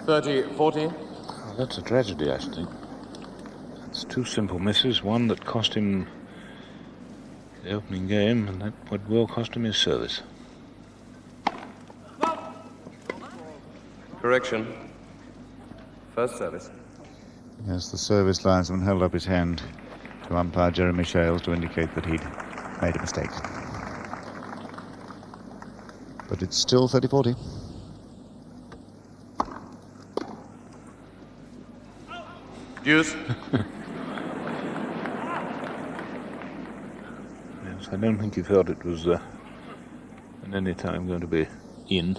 $40. Oh, that's a tragedy, I think. It's two simple misses, one that cost him the opening game, and that would well cost him his service. Correction. First service. Yes, the service linesman held up his hand to umpire Jeremy Shales to indicate that he'd made a mistake. But it's still 30-40. Deuce. Yes, I don't think he felt it was at any time going to be in.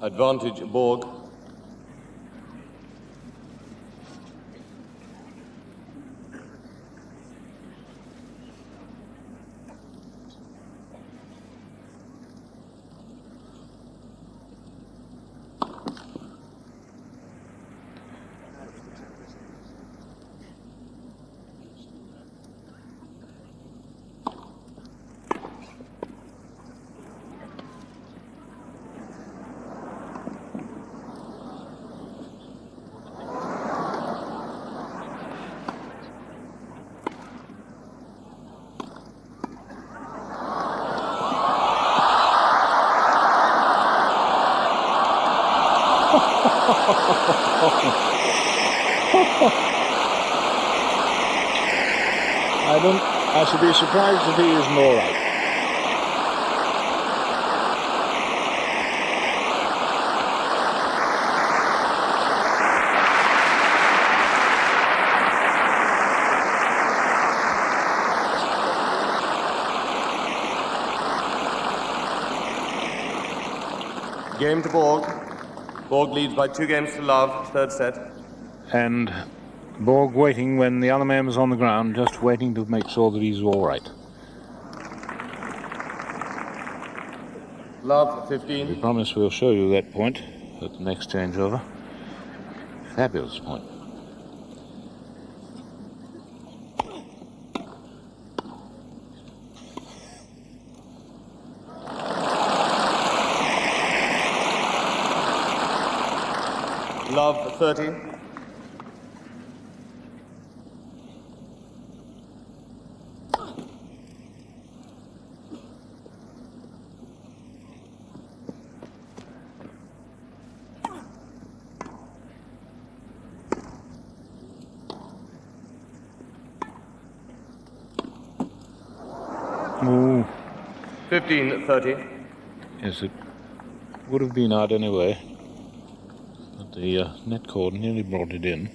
Advantage Borg. I should be surprised if he isn't all right. Game to Borg. Borg leads by 2 games to love, third set. And Borg waiting when the other man was on the ground, just waiting to make sure that he's all right. Love 15. We promise we'll show you that point at the next changeover. Fabulous point. Love 30. Ooh. 15-30. Yes, it would have been out anyway. But the net cord nearly brought it in.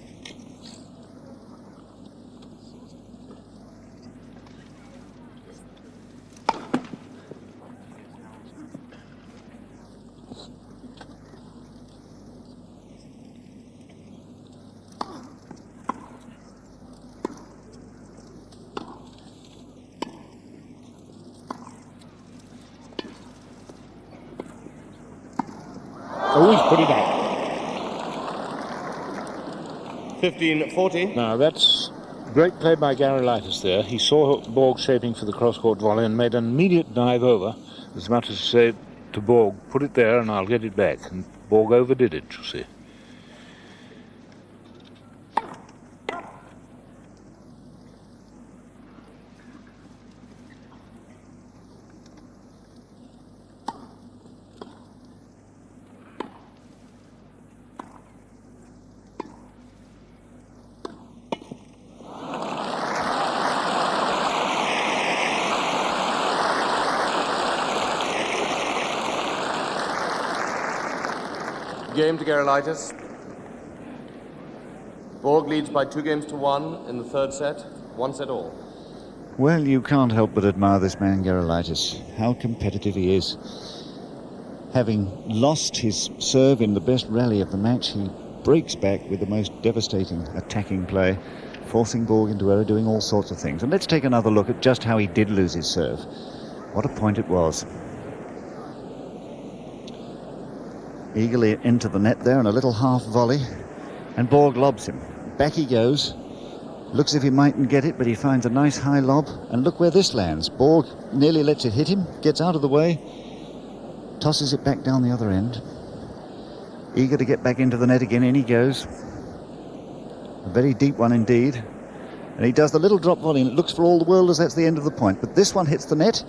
Oh, he's put it out. 15-40. Now, that's great play by Gerulaitis there. He saw Borg shaping for the cross-court volley and made an immediate dive over, as much as to say to Borg, put it there and I'll get it back. And Borg overdid it, you see. Game to Gerulaitis. Borg leads by 2-1 in the third set. 1 set all. Well, you can't help but admire this man, Gerulaitis. How competitive he is. Having lost his serve in the best rally of the match, he breaks back with the most devastating attacking play, forcing Borg into error, doing all sorts of things. And let's take another look at just how he did lose his serve. What a point it was. Eagerly into the net there, and a little half volley, and Borg lobs him. Back he goes. Looks as if he mightn't get it, but he finds a nice high lob, and look where this lands. Borg nearly lets it hit him, gets out of the way, tosses it back down the other end. Eager to get back into the net again, in he goes. A very deep one indeed. And he does the little drop volley, and it looks for all the world as that's the end of the point. But this one hits the net.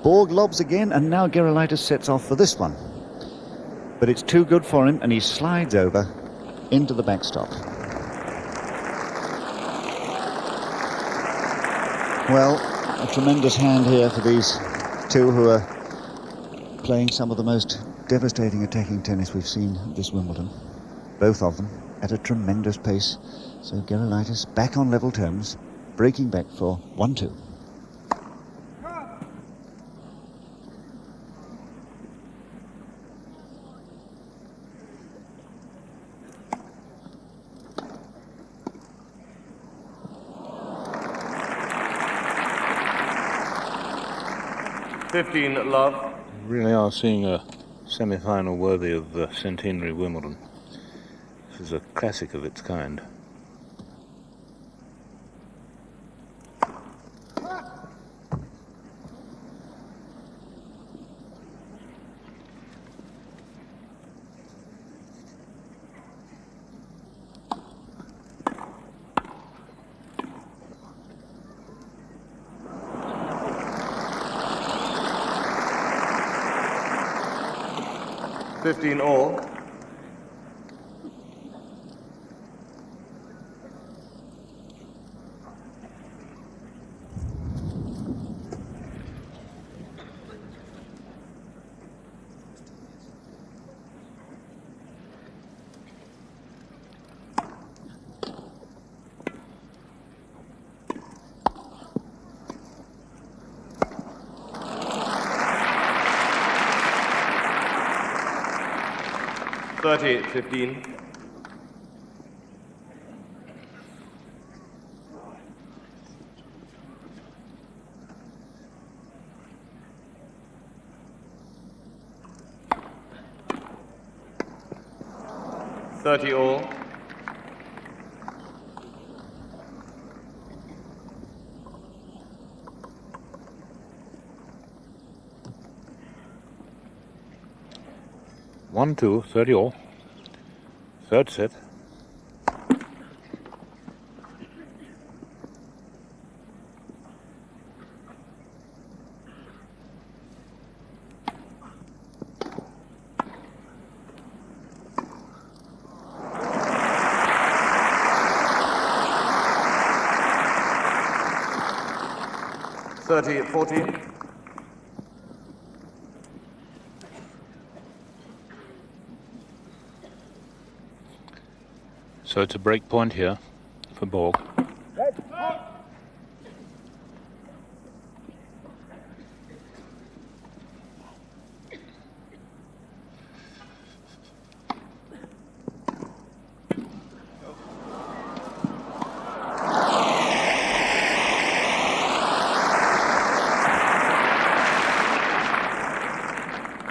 Borg lobs again, and now Gerulaitis sets off for this one. But it's too good for him, and he slides over into the backstop. Well, a tremendous hand here for these two who are playing some of the most devastating attacking tennis we've seen at this Wimbledon. Both of them at a tremendous pace. So Gerulaitis back on level terms, breaking back for 1-2. Love. We really are seeing a semi-final worthy of the centenary Wimbledon. This is a classic of its kind. All. $30-15. All. One, 2, 30 all. Third set. $30-14. So it's a break point here for Borg.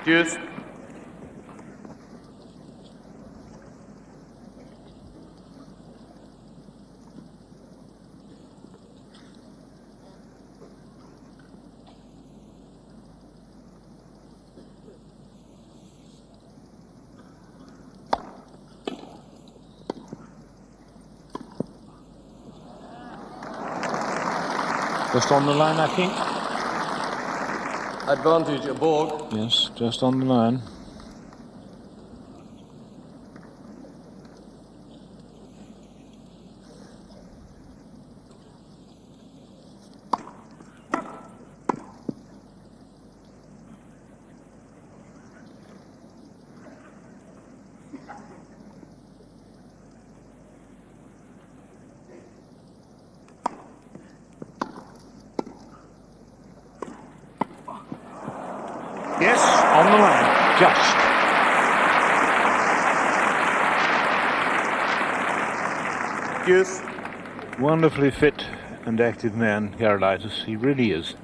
Deuce. Just on the line, I think. Advantage of Borg. Yes, just on the line. the line. Just. Deuce. Wonderfully fit and active man, Gerulaitis. He really is.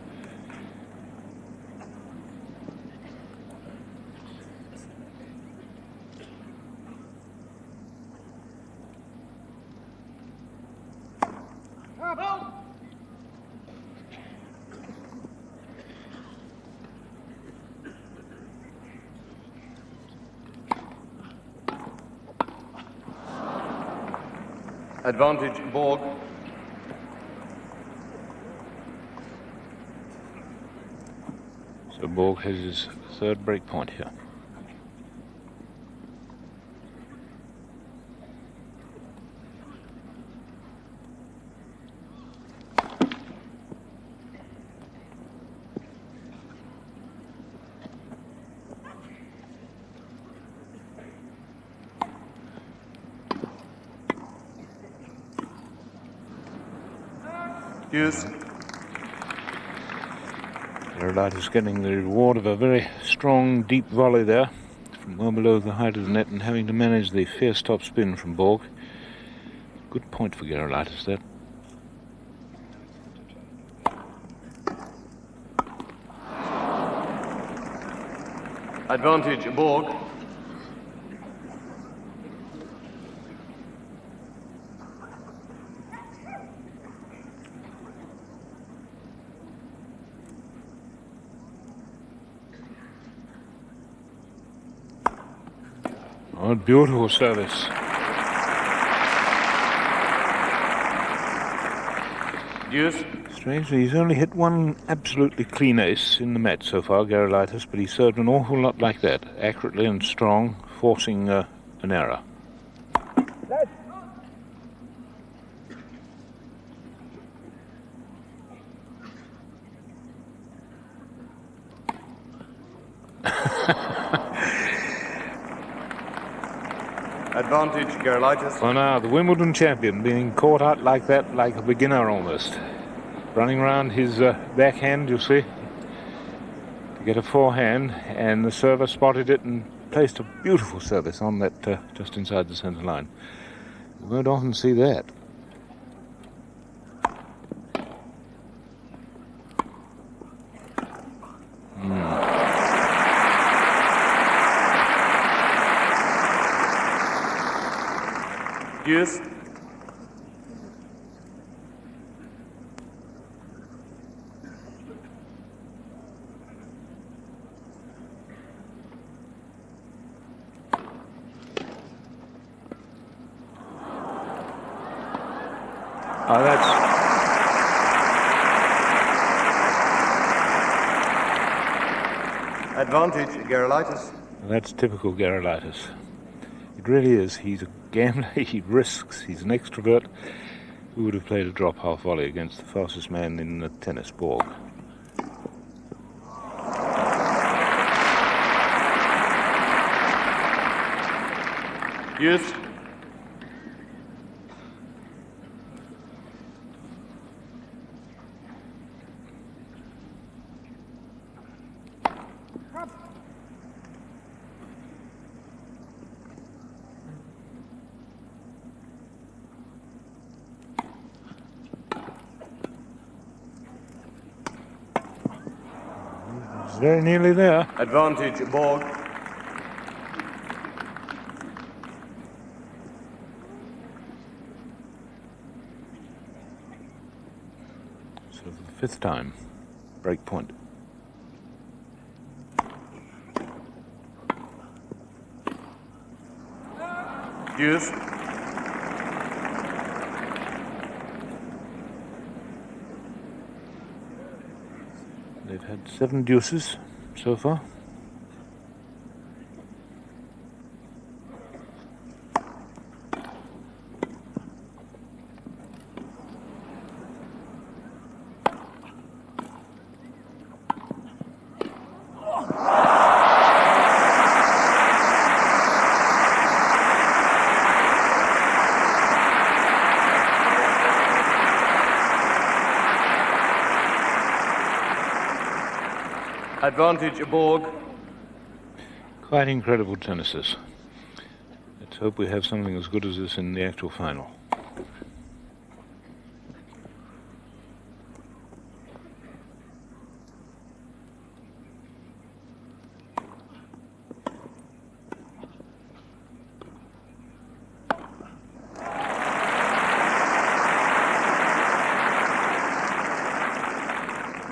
Advantage, Borg. So Borg has his third break point here. Deuce. Gerulaitis getting the reward of a very strong, deep volley there from well below the height of the net and having to manage the fierce top spin from Borg. Good point for Gerulaitis there. Advantage, Borg. Oh, beautiful service. Deuce. Strangely, he's only hit one absolutely clean ace in the match so far, Gerulaitis, but he served an awful lot like that, accurately and strong, forcing an error. Advantage, Gerulaitis. Well, now, the Wimbledon champion being caught out like that, like a beginner almost. Running around his backhand, you see, to get a forehand, and the server spotted it and placed a beautiful service on that just inside the centre line. You won't often see that. Deuce. Oh, that's... Advantage, Gerulaitis. That's typical Gerulaitis. It really is. He's a gambler, he risks, he's an extrovert. Who would have played a drop half volley against the fastest man in the tennis, Borg? Deuce. It's very nearly there. Advantage, Borg. So for the fifth time, break point. Deuce. They've had 7 deuces so far. Advantage, Borg. Quite incredible tennises. Let's hope we have something as good as this in the actual final.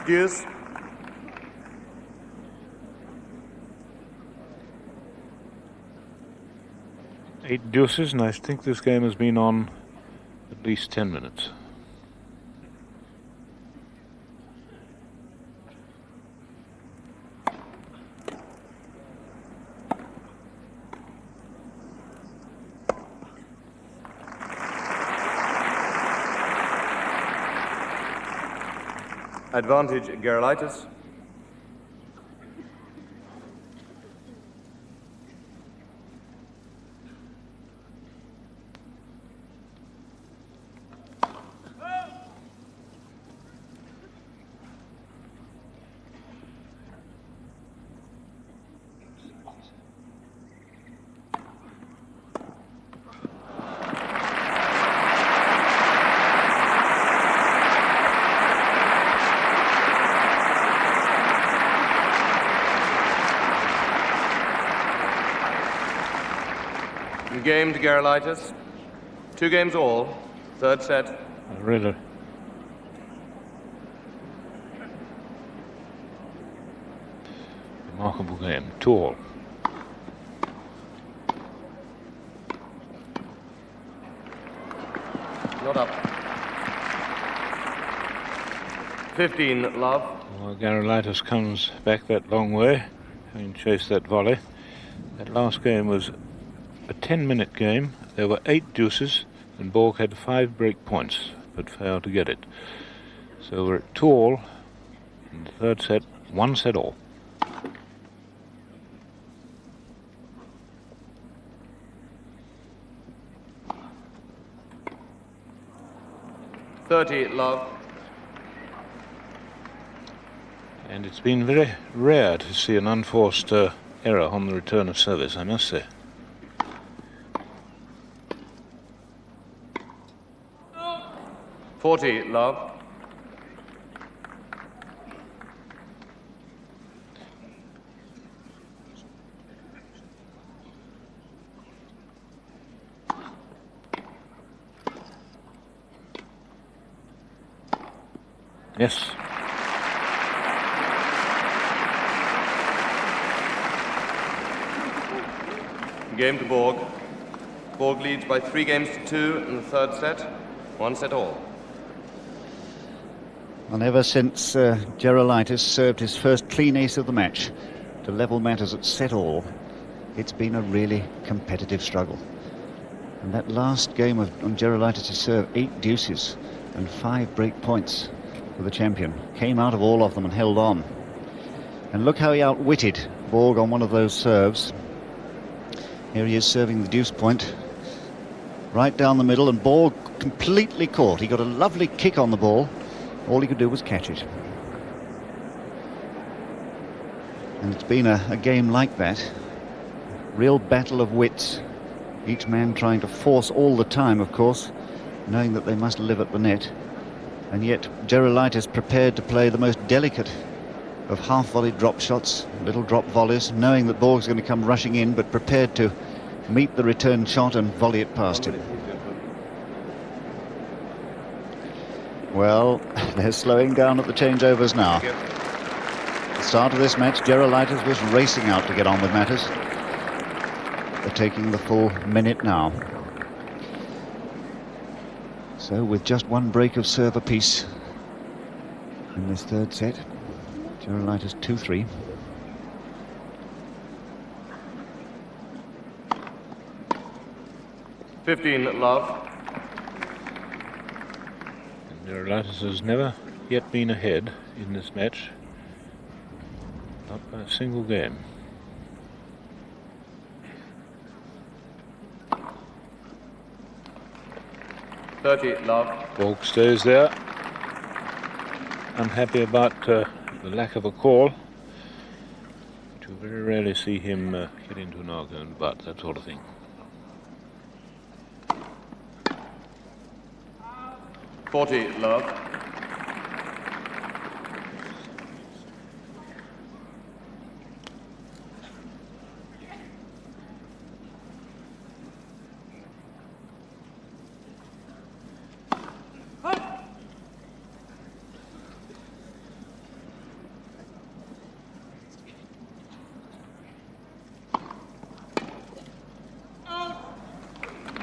Deuce. Eight deuces, and I think this game has been on at least 10 minutes. Advantage Gerulaitis. Game to Gerulaitis. 2 games all. Third set. Really remarkable game. 2-all. Not up. 15 love. Well, Gerulaitis comes back that long way, having chased that volley. That last game was a 10-minute game. There were 8 deuces, and Borg had 5 break points, but failed to get it. So we're at 2-all in the third set, 1 set all. $30 love. And it's been very rare to see an unforced error on the return of service, I must say. $40 love. Yes. Game to Borg. Borg leads by 3 games to 2 in the third set. 1 set all. And ever since Gerulaitis served his first clean ace of the match to level matters at set all, it's been a really competitive struggle. And that last game on Gerulaitis' serve, 8 deuces and 5 break points for the champion. Came out of all of them and held on. And look how he outwitted Borg on one of those serves. Here he is serving the deuce point right down the middle, and Borg completely caught. He got a lovely kick on the ball. All he could do was catch it. And it's been a game like that. Real battle of wits. Each man trying to force all the time, of course, knowing that they must live at the net. And yet Gerulaitis prepared to play the most delicate of half-volleyed drop shots, little drop volleys, knowing that Borg's going to come rushing in, but prepared to meet the return shot and volley it past him. Well, they're slowing down at the changeovers now. At the start of this match, Gerulaitis was racing out to get on with matters. They're taking the full minute now. So with just 1 break of serve apiece in this third set, Gerulaitis 2-3. $15 love. Gerulaitis has never yet been ahead in this match, not by a single game. $30 love. Borg stays there, unhappy about the lack of a call You very rarely see him get into an argument, but that sort of thing. Love.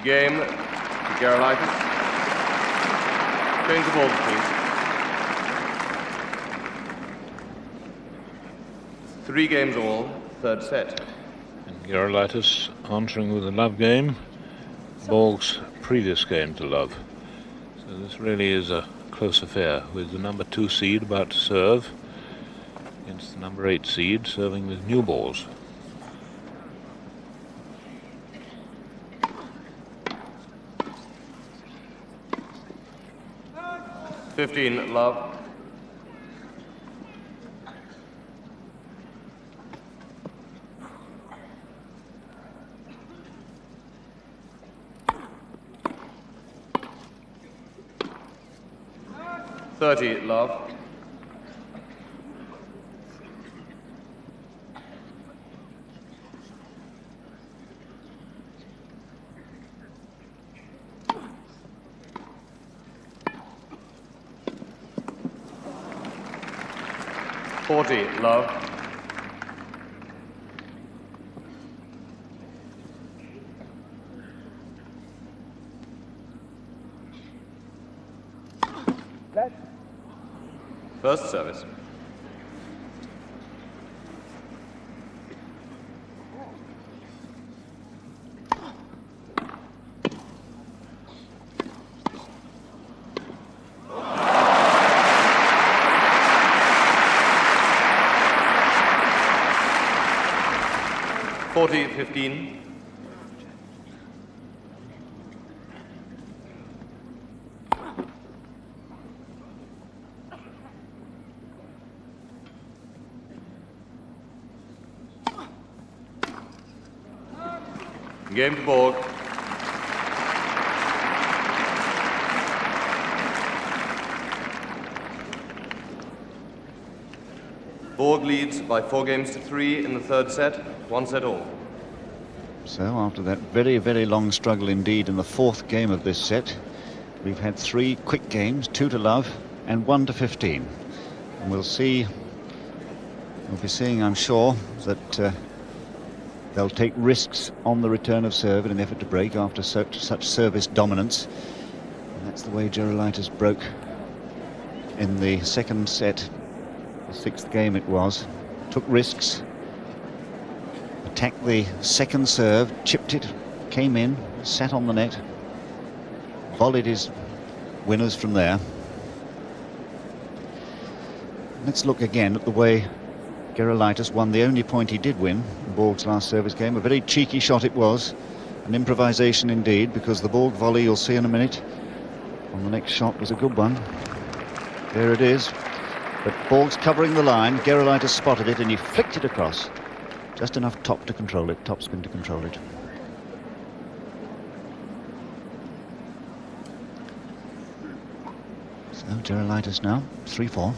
Game to Gerulaitis. Change the ball, please. 3 games all, third set. And Gerulaitis answering with a love game. Borg's previous game to love. So this really is a close affair, with the number 2 seed about to serve against the number 8 seed serving with new balls. Love. Love. Love. First service. Forty, 15. Game to Borg. Borg leads by 4 games to 3 in the third set, 1 set all. So after that very, very long struggle indeed in the 4th game of this set, we've had 3 quick games, 2 to love and 1 to 15. And we'll be seeing, I'm sure, that they'll take risks on the return of serve in an effort to break after such service dominance. And that's the way Gerulaitis broke in the 2nd set, the 6th game it was. Took risks, attacked the 2nd serve, chipped it, came in, sat on the net, volleyed his winners from there. Let's look again at the way Gerulaitis won the only point he did win in Borg's last service game. A very cheeky shot it was, an improvisation indeed, because the Borg volley you'll see in a minute on the next shot was a good one. There it is, but Borg's covering the line. Gerulaitis spotted it and he flicked it across, just enough top to control it, topspin to control it. So Gerulaitis now 3-4.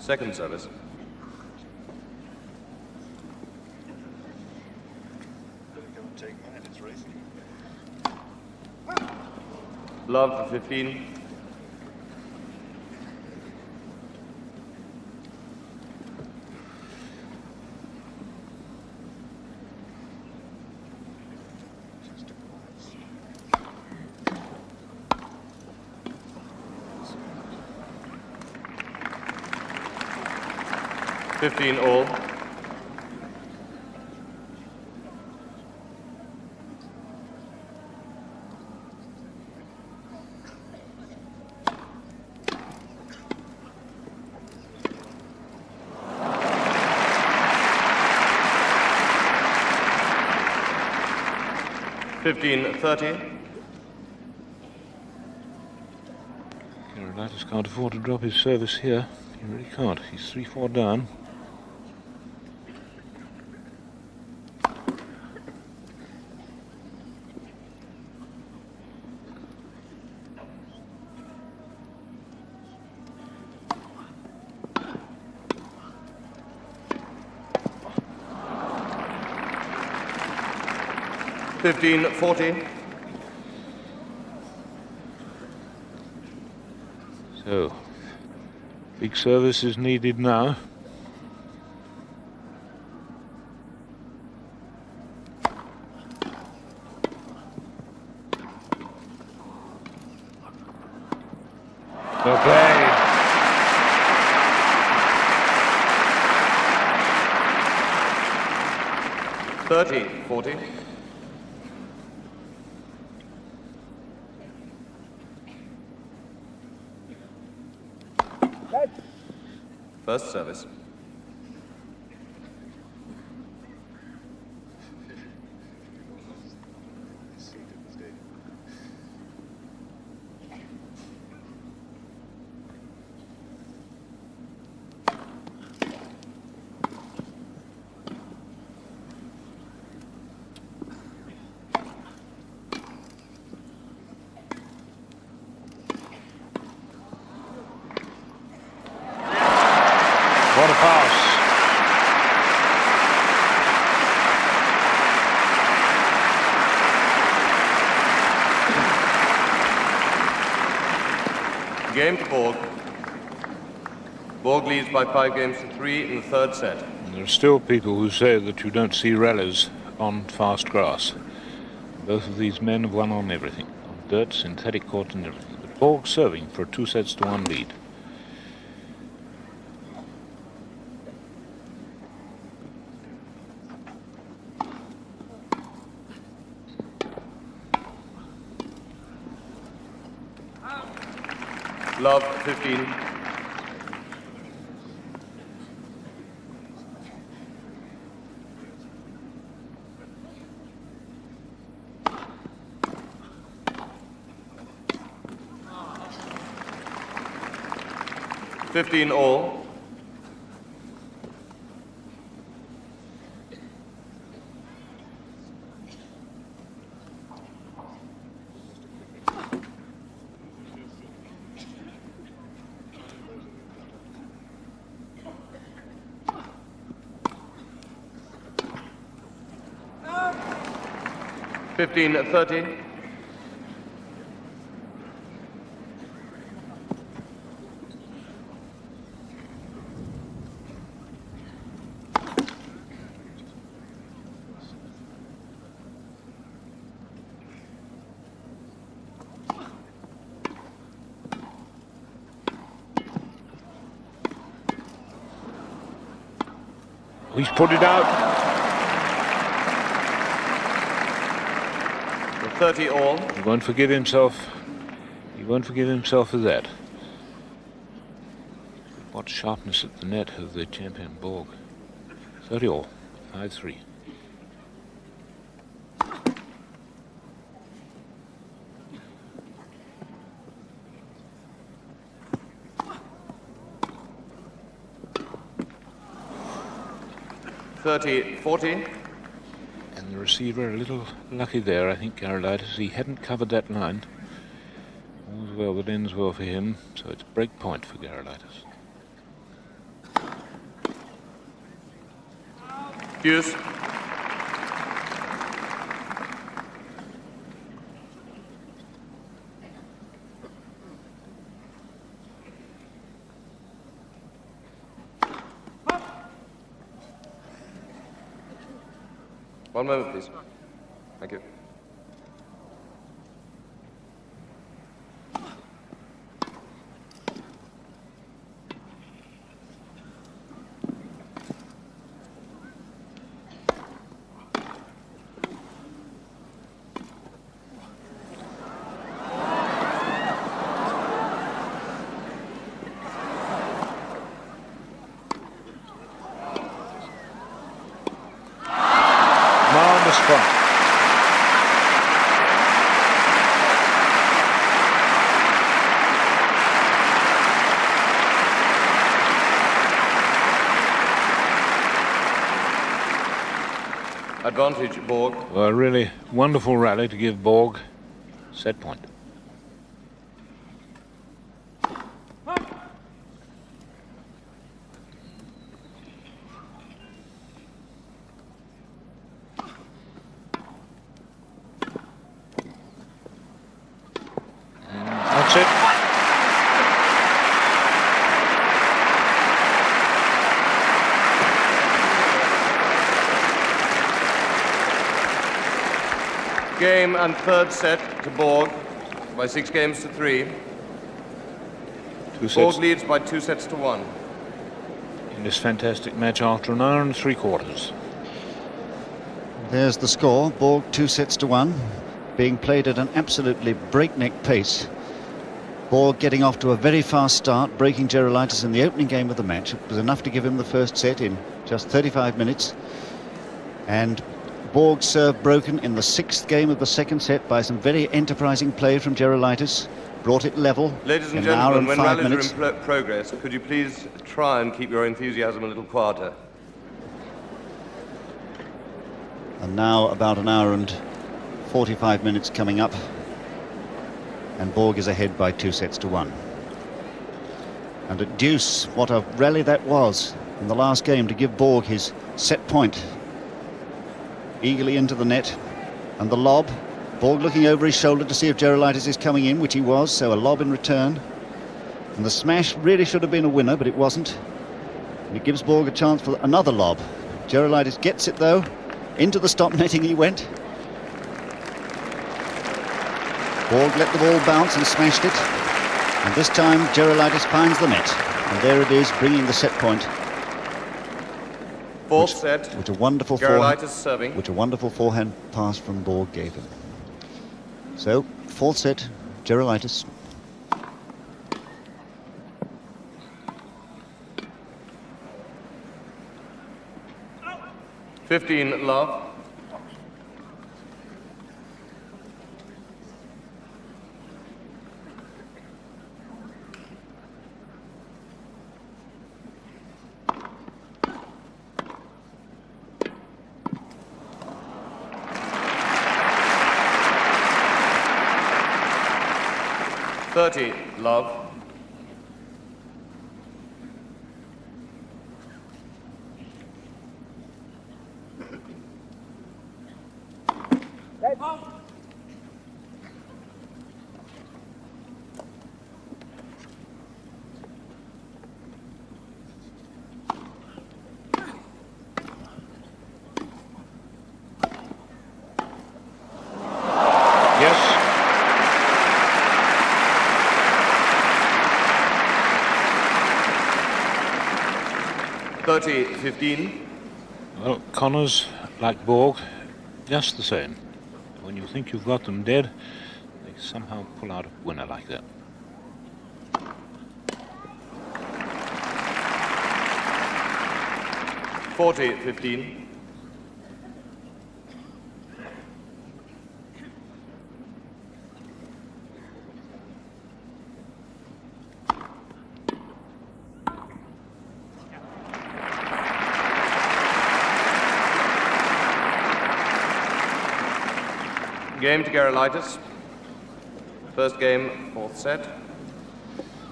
Second service. Love for 15. All. 15-30. Gerulaitis can't afford to drop his service here. He really can't. He's 3-4 down. So, big service is needed now. Well played. $30-40. First service. What a pass. Game to Borg. Borg leads by 5-3 in the third set. And there are still people who say that you don't see rallies on fast grass. Both of these men have won on everything. On dirt, synthetic court and everything. But Borg serving for a 2-1 lead. Love 15. $15 all. $15-30. He's put it out. 30 all. He won't forgive himself. He won't forgive himself for that. What sharpness at the net of the champion Borg. 30 all. 5-3. $30-40. And the receiver a little lucky there, I think, Gerulaitis. He hadn't covered that line. All's well that ends well for him, so it's break point for Gerulaitis. Deuce. One moment, please. Thank you. Marvelous point. Advantage, Borg. Well, a really wonderful rally to give Borg set point. That's it. Game and third set to Borg by 6 games to 3. Two sets Borg leads by 2 sets to 1. in this fantastic match after an hour and 3/4. There's the score. Borg 2-1, being played at an absolutely breakneck pace. Borg getting off to a very fast start, breaking Gerulaitis in the opening game of the match. It was enough to give him the first set in just 35 minutes. And Borg's serve broken in the 6th game of the second set by some very enterprising play from Gerulaitis. Brought it level. Ladies and in an hour gentlemen, and when 5 rallies minutes. are in progress, could you please try and keep your enthusiasm a little quieter? And now about an hour and 45 minutes coming up. And Borg is ahead by 2-1. And at deuce, what a rally that was in the last game to give Borg his set point. Eagerly into the net, and the lob. Borg looking over his shoulder to see if Gerulaitis is coming in, which he was, so a lob in return. And the smash really should have been a winner, but it wasn't. And it gives Borg a chance for another lob. Gerulaitis gets it though. Into the stop netting he went. Borg let the ball bounce and smashed it. And this time Gerulaitis finds the net. And there it is, bringing the set point. Fourth set, Which a wonderful Gerulaitis serving. which a wonderful forehand pass from Borg gave him. So, fourth set, Gerulaitis. $15 love. $30 love. Yes. $30-15. Well, Connors, like Borg, just the same. When you think you've got them dead, they somehow pull out a winner like that. $40-15. Game to Gerulaitis. First game, fourth set.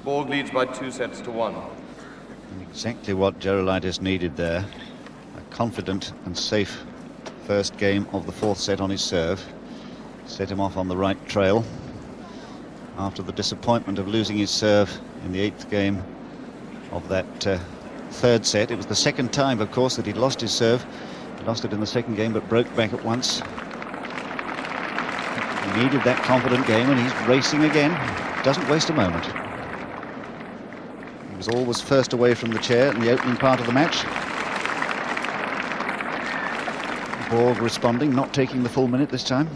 Borg leads by 2-1. Exactly what Gerulaitis needed there. A confident and safe first game of the fourth set on his serve. Set him off on the right trail. After the disappointment of losing his serve in the 8th game of that third set. It was the second time, of course, that he'd lost his serve. He lost it in the second game, but broke back at once. He needed that confident game, and he's racing again. Doesn't waste a moment. He was always first away from the chair in the opening part of the match. Borg responding, not taking the full minute this time.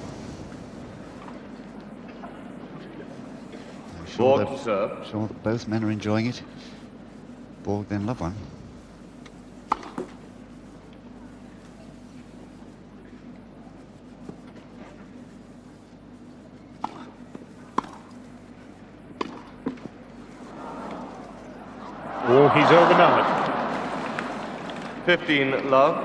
I'm Borg to serve. sure that both men are enjoying it. Borg then love one. Oh, he's over now. 15 love.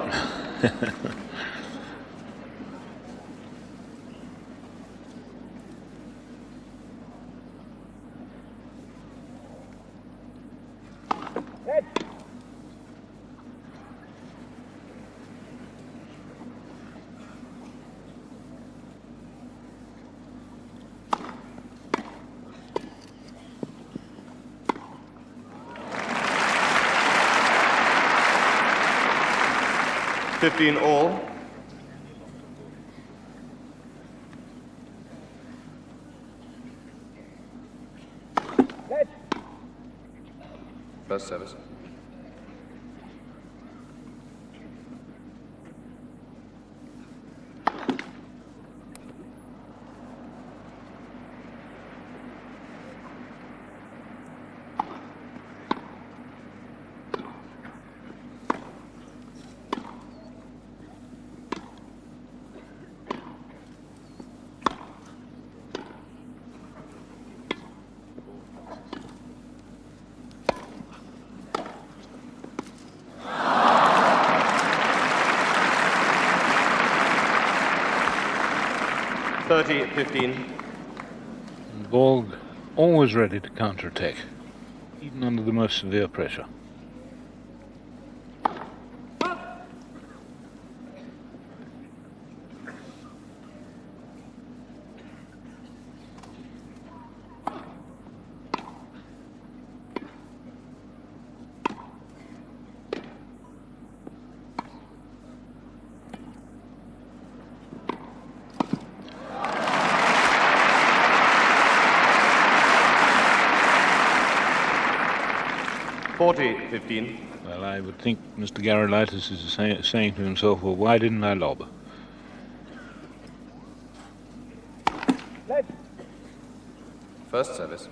15 all. First service. $30-15. Borg always ready to counterattack, even under the most severe pressure. $40-15. Well, I would think Mr. Gerulaitis is saying to himself, well, why didn't I lob? First service.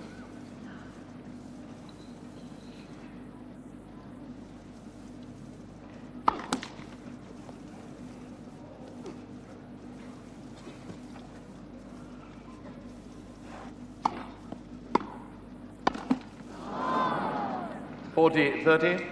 $40-30.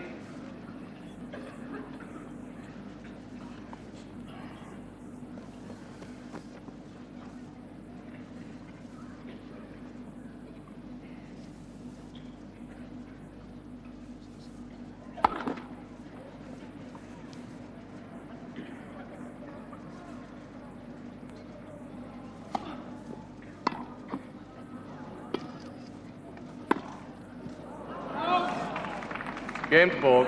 Game to Borg.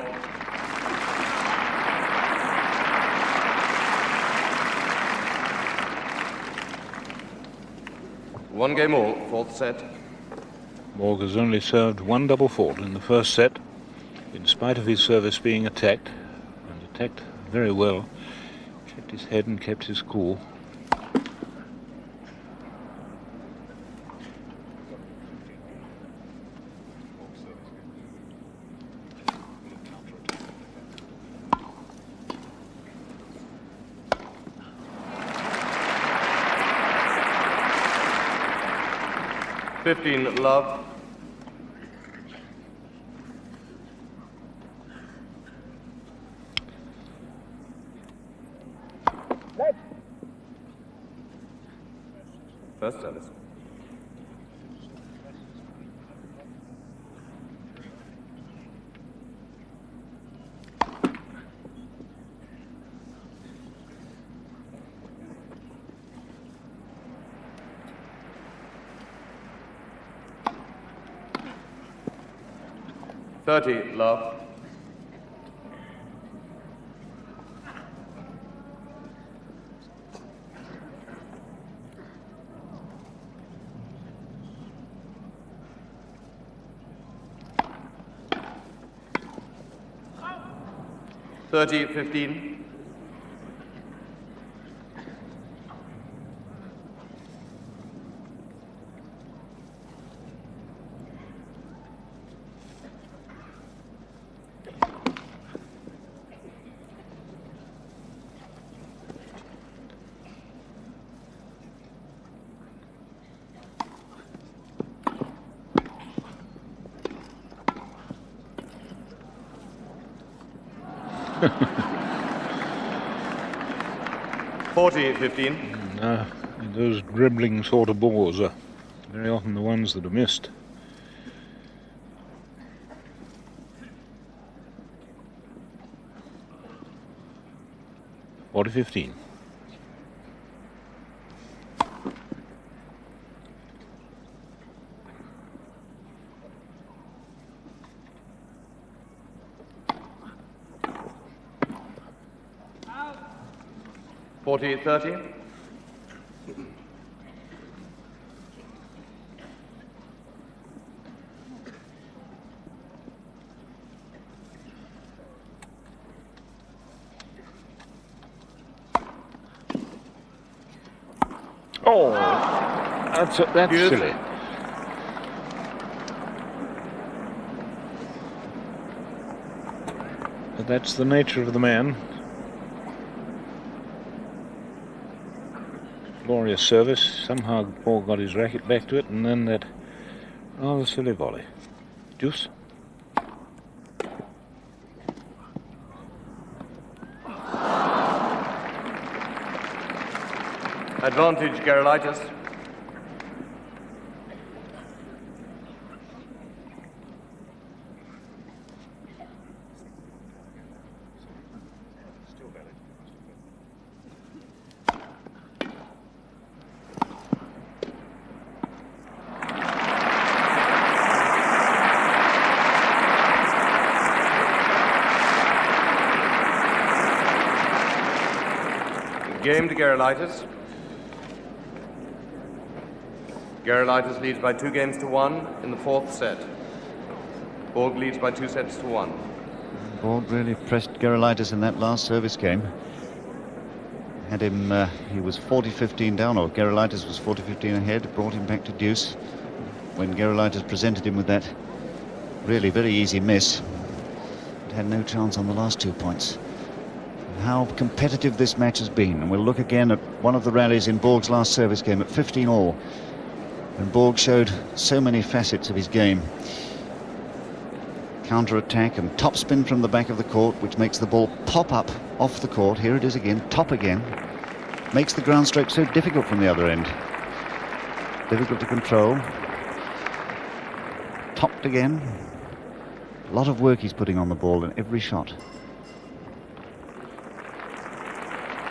One game all, fourth set. Borg has only served one double fault in the first set, in spite of his service being attacked, and attacked very well. Kept his head and kept his cool. $15 love. First service. $30 love. $30-15. $40-15. Those dribbling sort of balls are very often the ones that are missed. $40-15. 40-30. Oh, that's Yes. silly. But that's the nature of the man. Glorious service. Somehow Borg got his racket back to it, and then that rather silly volley. Deuce. Advantage, Gerulaitis. Game to Gerulaitis. Gerulaitis leads by 2-1 in the fourth set. Borg leads by 2-1. Borg really pressed Gerulaitis in that last service game. Had him, he was 40-15 down, or Gerulaitis was 40-15 ahead, brought him back to deuce. When Gerulaitis presented him with that really very easy miss, it had no chance on the last 2 points. How competitive this match has been, and we'll look again at one of the rallies in Borg's last service game at 15-all, when Borg showed so many facets of his game. Counter-attack and topspin from the back of the court, which makes the ball pop up off the court. Here it is again, top again. Makes the ground stroke so difficult from the other end. Difficult to control. Topped again. A lot of work he's putting on the ball in every shot.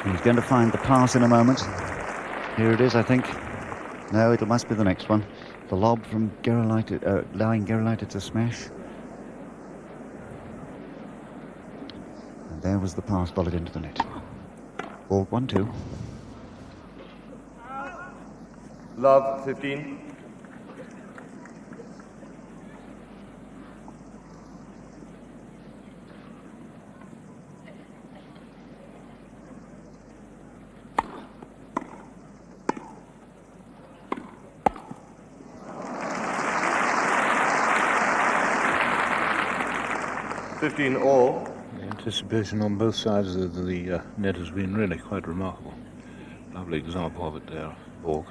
He's going to find the pass in a moment. Here it is, I think. No, it must be the next one. The lob from Gerulaitis, allowing Gerulaitis to smash. And there was the pass volleyed into the net. Borg 1-2. Love, 15. All. The anticipation on both sides of the net has been really quite remarkable. Lovely example of it there, Borg.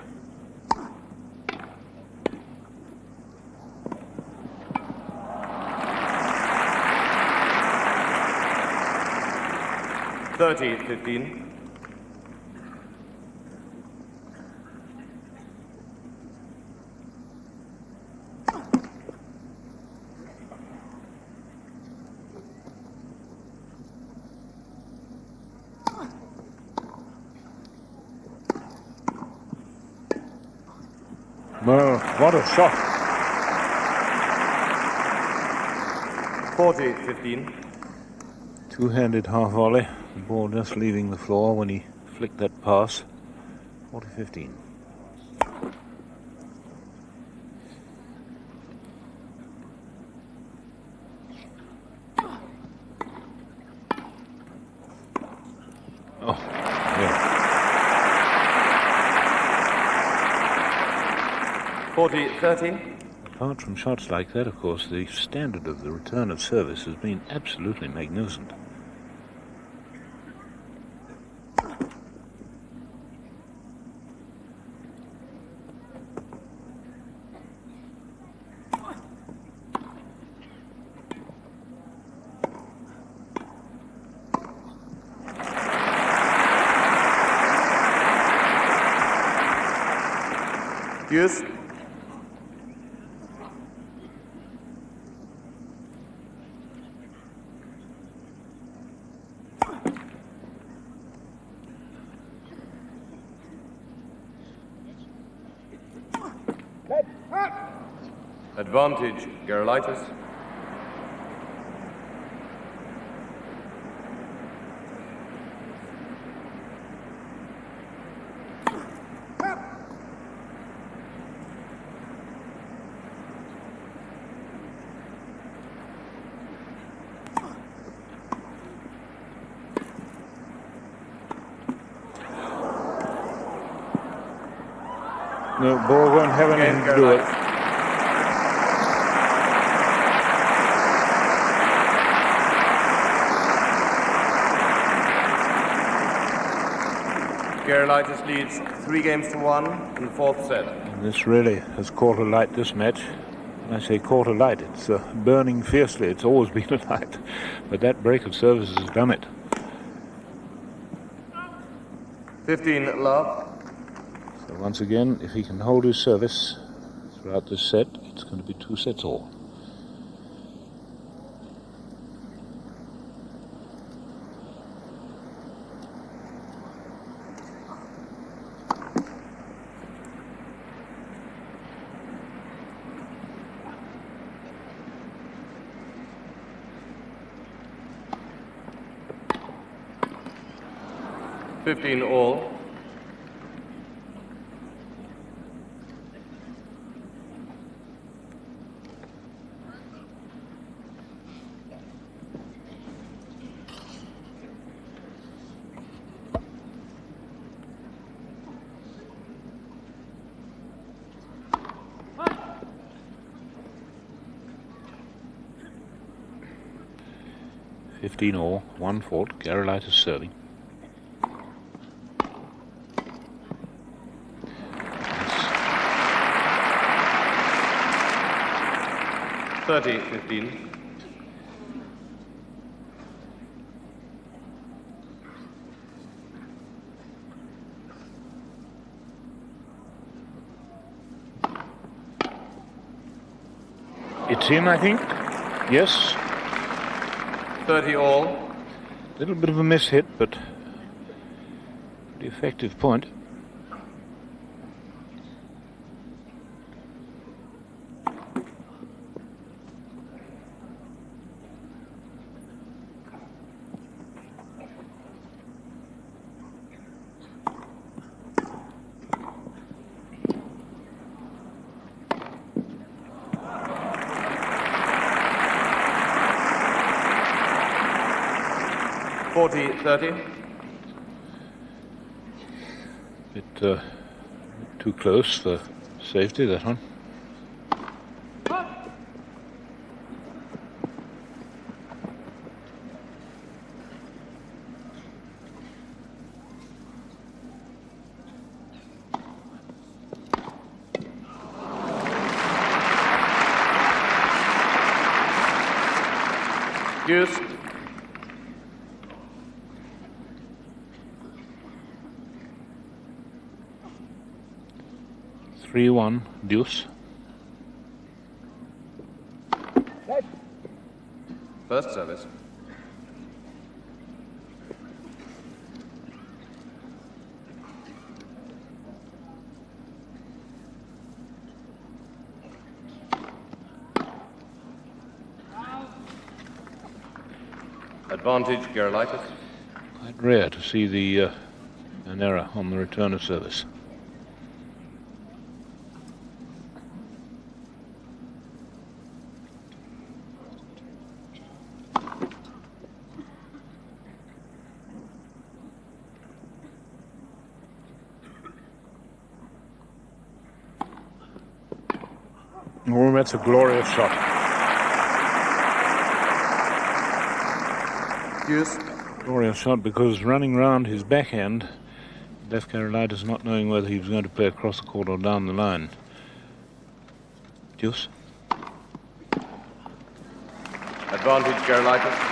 $30-15. Well, what a shot. 40-15. Two-handed half volley. The ball just leaving the floor when he flicked that pass. 40-15. Oh, yeah. 40-30. Apart from shots like that, of course, the standard of the return of service has been absolutely magnificent. Yes. Advantage, Gerulaitis. No, Borg won't have anything to do with it. Gerulaitis leads 3 games to 1 in the fourth set. And this really has caught a light, this match. When I say caught a light, it's burning fiercely. It's always been a light. But that break of services has done it. 15 love. So once again, if he can hold his service throughout this set, it's going to be 2 sets all. $15 all. $15 all, 1 fault, Gerulaitis serving. 30-15. It's him, I think. Yes. 30 all. A little bit of a miss hit, but the effective point. Bit too close for safety, that one. Deuce. $3-1 deuce. First service. Advantage, Gerulaitis. Quite rare to see an error on the return of service. Oh, that's a glorious shot. Deuce. Glorious shot, because running round his backhand, left Gerulaitis not knowing whether he was going to play across the court or down the line. Deuce. Advantage, Gerulaitis.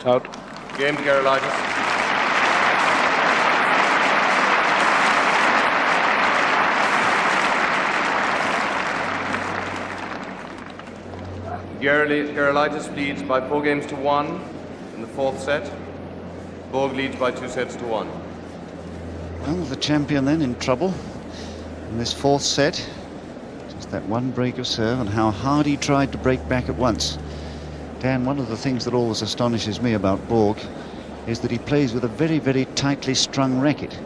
Out. Game, Gerulaitis. Gerulaitis leads by 4 games to 1 in the fourth set. Borg leads by 2 sets to 1. Well, the champion then in trouble in this fourth set. Just that one break of serve, and how hard he tried to break back at once. Dan, one of the things that always astonishes me about Borg is that he plays with a very, very tightly strung racket.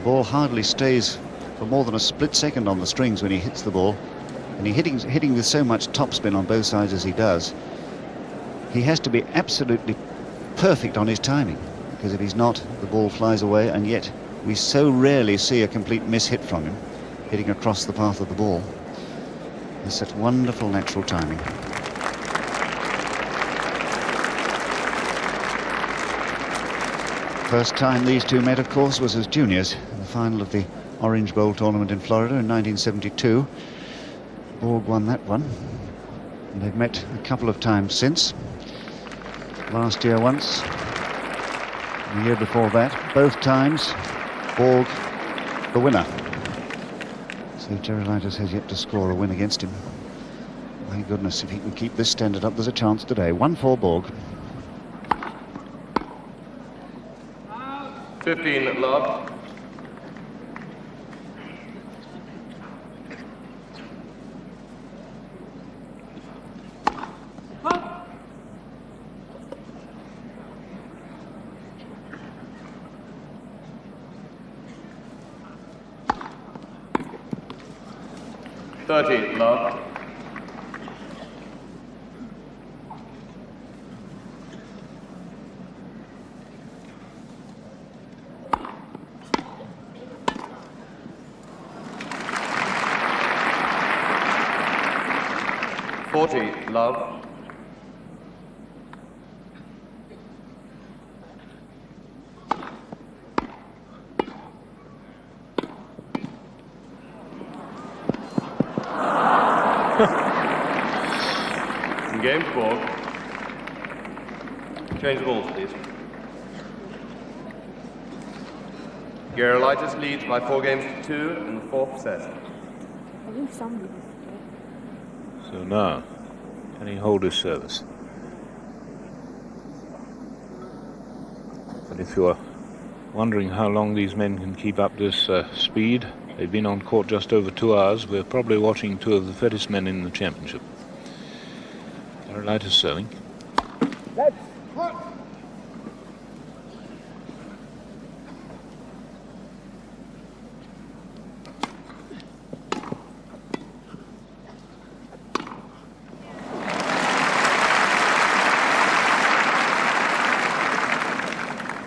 ball hardly stays for more than a split second on the strings when he hits the ball, and hitting with so much topspin on both sides as he does. He has to be absolutely perfect on his timing, because if he's not, the ball flies away, and yet we so rarely see a complete miss hit from him, hitting across the path of the ball. There's such wonderful natural timing. First time these two met, of course, was as juniors in the final of the Orange Bowl tournament in Florida in 1972. Borg won that one, and they've met a couple of times since. Last year once, the year before that. Both times, Borg the winner. So Gerulaitis has yet to score a win against him. My goodness, if he can keep this standard up, there's a chance today. 1-4 Borg. 15 love. Love. Love. Game Borg. Change the balls, please. Gerulaitis leads by 4 games to 2 in the 4th set. I think somebody. So now, can he hold his service? But if you're wondering how long these men can keep up this speed, they've been on court just over 2 hours. We're probably watching 2 of the fittest men in the championship. Gerulaitis serving. Let's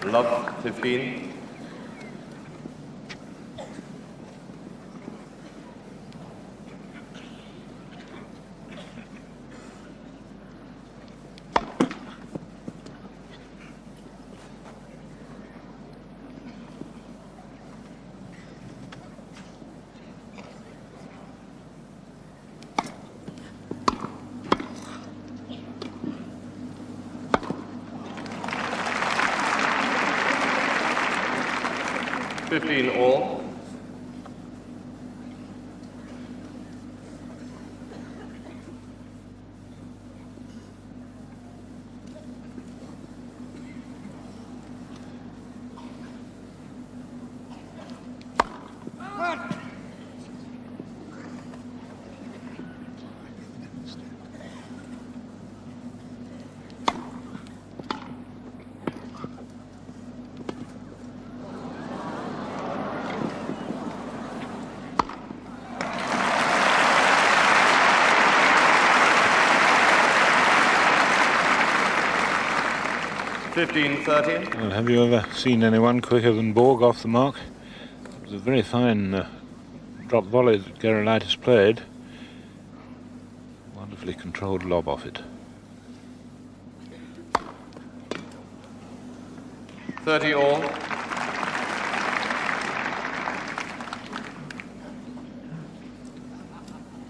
Love 15. All. Well, have you ever seen anyone quicker than Borg off the mark? It was a very fine drop volley that Gerulaitis played. Wonderfully controlled lob off it. 30 all.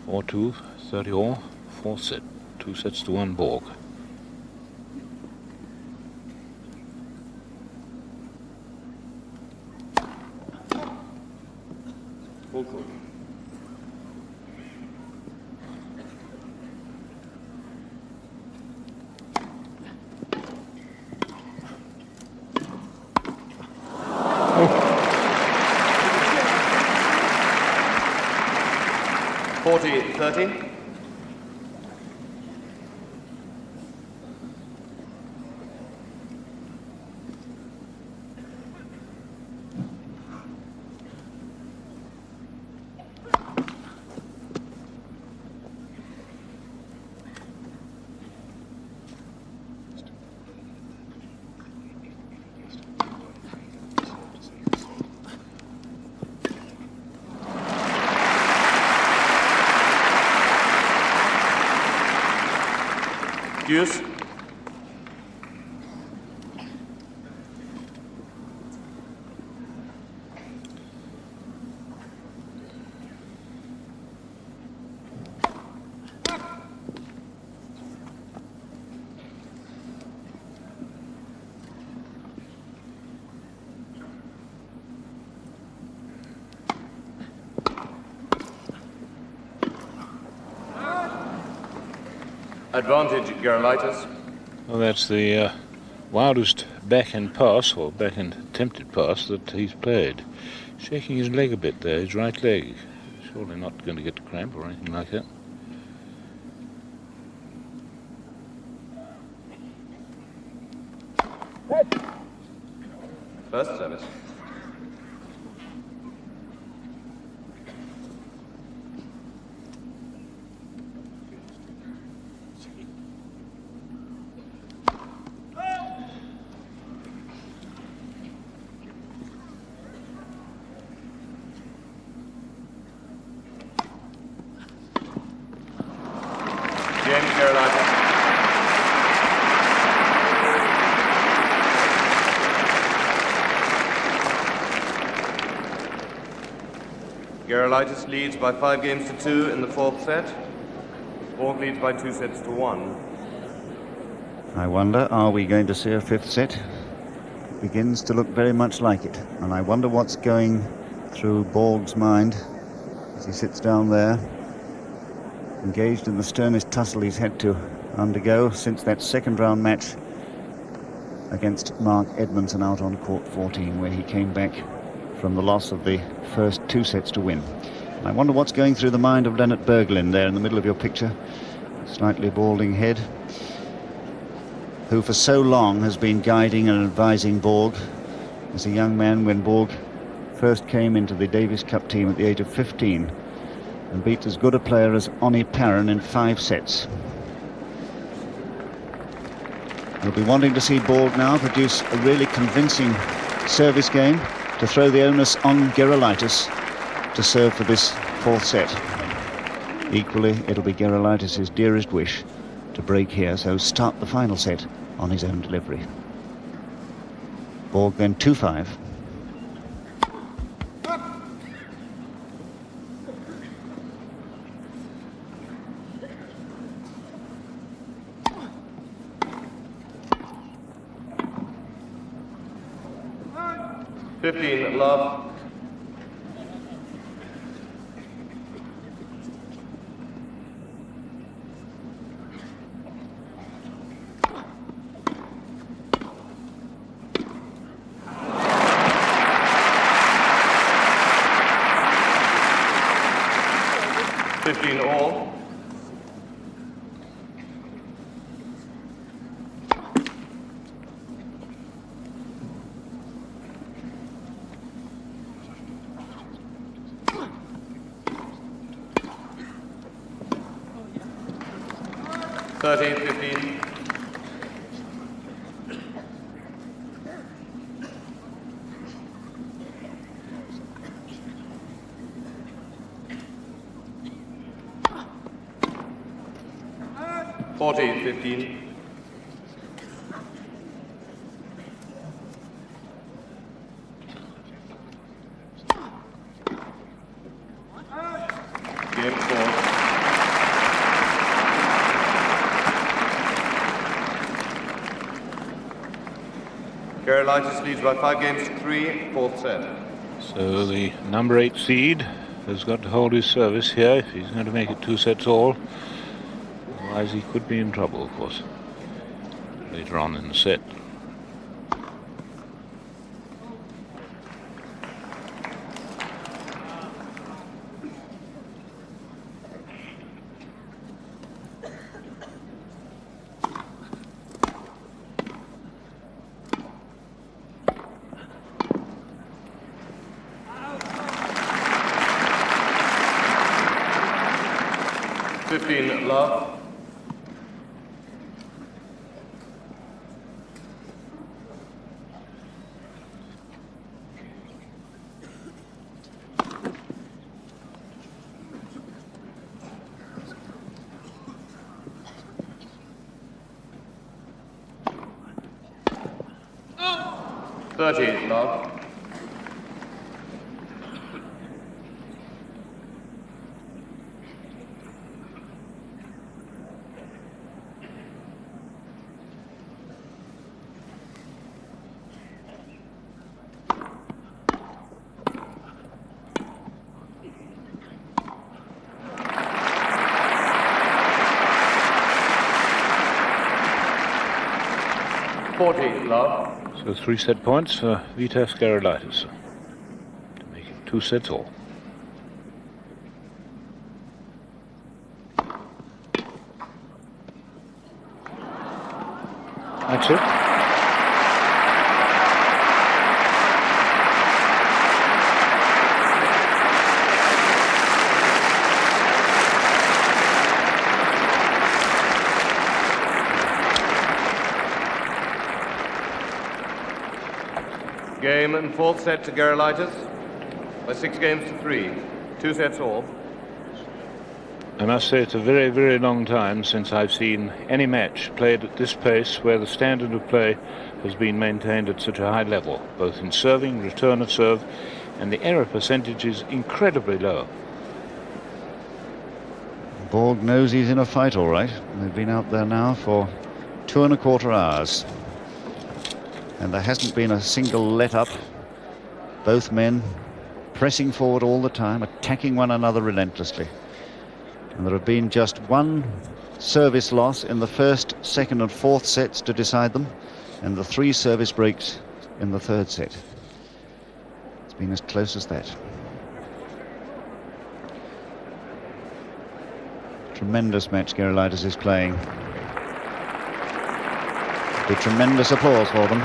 Or 2, 30 all, 4th set. 2 sets to 1 Borg. Oh. 40-30. Deuce. Advantage, Gerulaitis. Well, that's the wildest backhand pass, or backhand attempted pass, that he's played. Shaking his leg a bit there, his right leg. Surely not going to get a cramp or anything like that. First service. James Gerulaitis. Gerulaitis leads by 5 games to 2 in the 4th set. Borg leads by 2 sets to 1. I wonder, are we going to see a 5th set? It begins to look very much like it, and I wonder what's going through Borg's mind as he sits down there, engaged in the sternest tussle he's had to undergo since that second round match against Mark Edmondson out on court 14, where he came back from the loss of the first 2 sets to win. And I wonder what's going through the mind of Leonard Berglund there in the middle of your picture, slightly balding head, who for so long has been guiding and advising Borg. As a young man, when Borg first came into the Davis Cup team at the age of 15 and beat as good a player as Oni Parron in 5 sets. We'll be wanting to see Borg now produce a really convincing service game to throw the onus on Gerulaitis to serve for this 4th set. Equally, it'll be Gerulaitis' dearest wish to break here, so start the final set on his own delivery. Borg then 2-5. Love. All. $30, 15. $40, 15. Game 4. Gerulaitis leads by 5 games to 3, 4th set. So the number 8 seed has got to hold his service here if he's going to make it 2 sets all. Otherwise he could be in trouble, of course, later on in the set. Love. 30, love. Love. So 3 set points for Vitas Gerulaitis to make it 2 sets all. That's it. Game and fourth set to Gerulaitis by 6 games to 3. 2 sets all. I must say it's a very, very long time since I've seen any match played at this pace where the standard of play has been maintained at such a high level, both in serving, return of serve, and the error percentage is incredibly low. Borg knows he's in a fight, all right. They've been out there now for 2¼ hours. And there hasn't been a single let-up. Both men pressing forward all the time, attacking one another relentlessly. And there have been just 1 service loss in the first, second and fourth sets to decide them, and the 3 service breaks in the third set. It's been as close as that. Tremendous match Gerulaitis is playing. Be tremendous applause for them.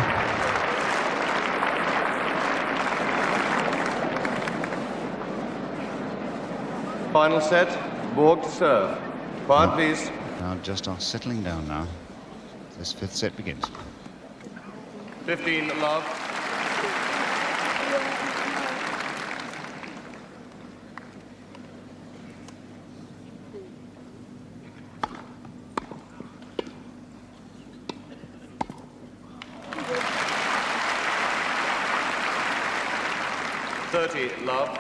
Final set, Borg to serve. Quiet, please. Now just are settling down now. This 5th set begins. 15, love. Love.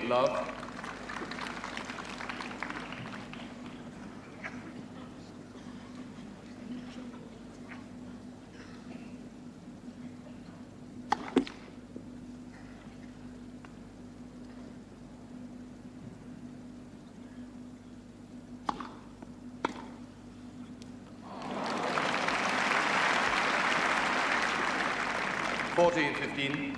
Love. Fourteen, 15.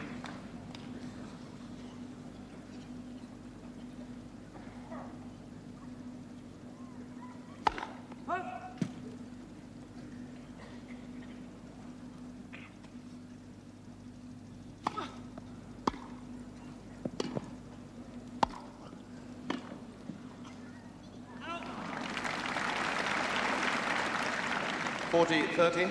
Forty, 30.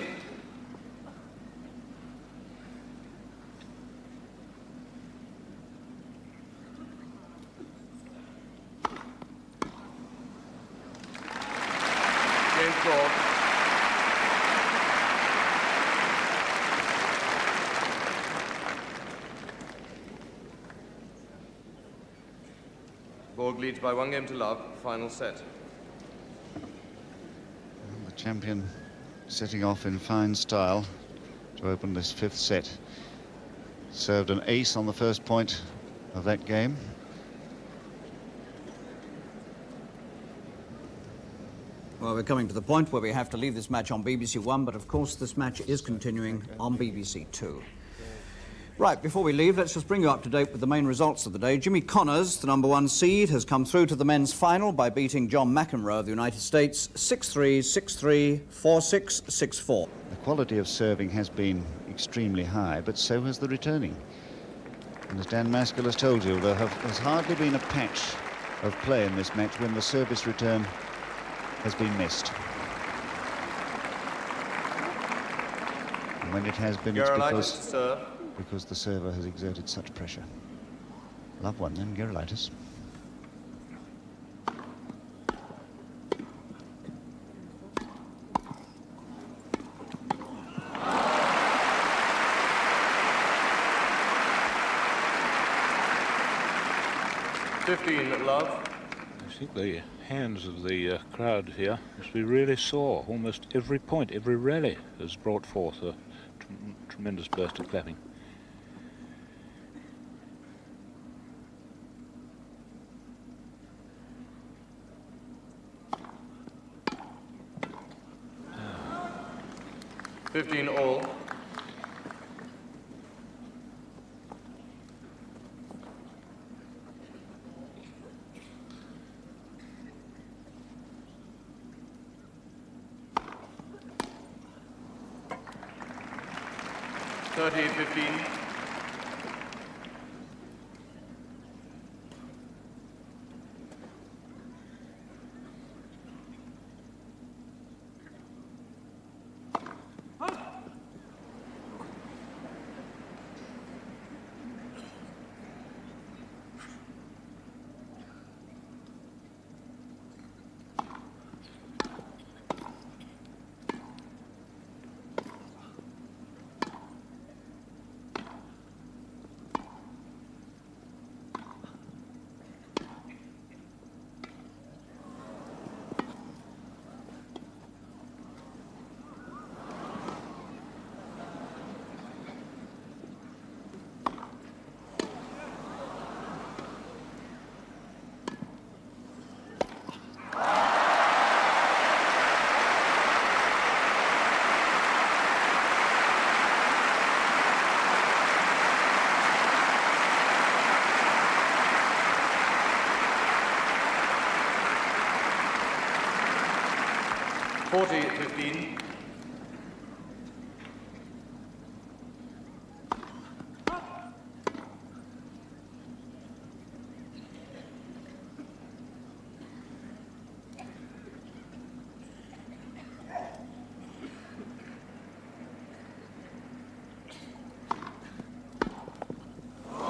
Borg leads by 1 game to love, final set. The champion setting off in fine style to open this 5th set. Served an ace on the first point of that game. Well, we're coming to the point where we have to leave this match on BBC One, but of course this match is continuing on BBC Two. Right, before we leave, let's just bring you up to date with the main results of the day. Jimmy Connors, the #1 seed, has come through to the men's final by beating John McEnroe of the United States 6-3, 6-3, 4-6, 6-4. The quality of serving has been extremely high, but so has the returning. And as Dan Maskell has told you, there's hardly been a patch of play in this match when the service return has been missed. when it has been, it's Gerulaitis to serve. because the server has exerted such pressure. Love one then, Gerulaitis. Love. I think the hands of the crowd here must be really sore. Almost every point, every rally has brought forth a tremendous burst of clapping. Ah. 15 all. $40-15.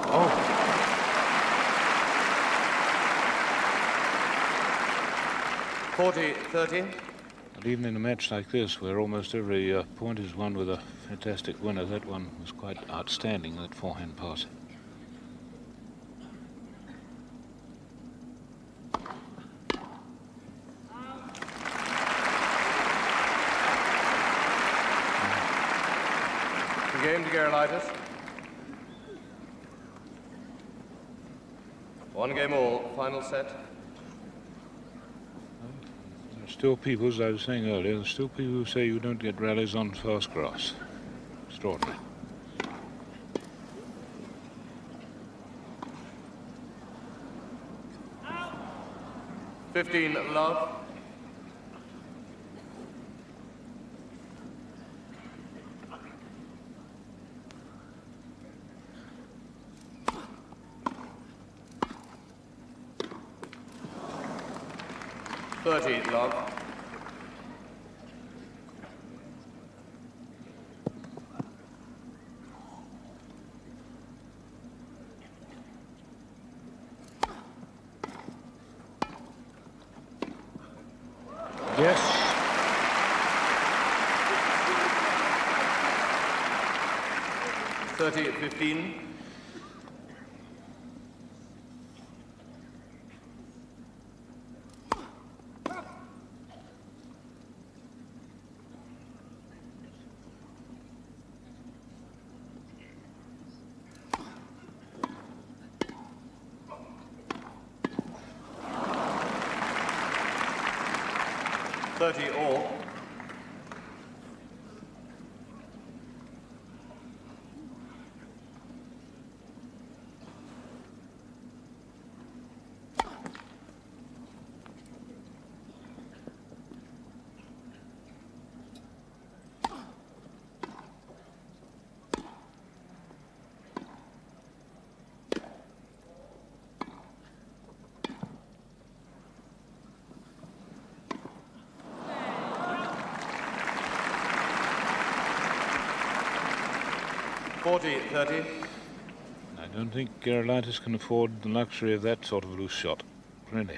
Oh. 40-30. And even in a match like this, where almost every point is won with a fantastic winner, that one was quite outstanding, that forehand pass. The game to Gerulaitis. 1 game all, final set. Still people, as I was saying earlier, there's still people who say you don't get rallies on fast grass. Extraordinary. $15 love. $30 love. Yes. 30-15. All. 40-30. I don't think Gerulaitis can afford the luxury of that sort of loose shot. Really.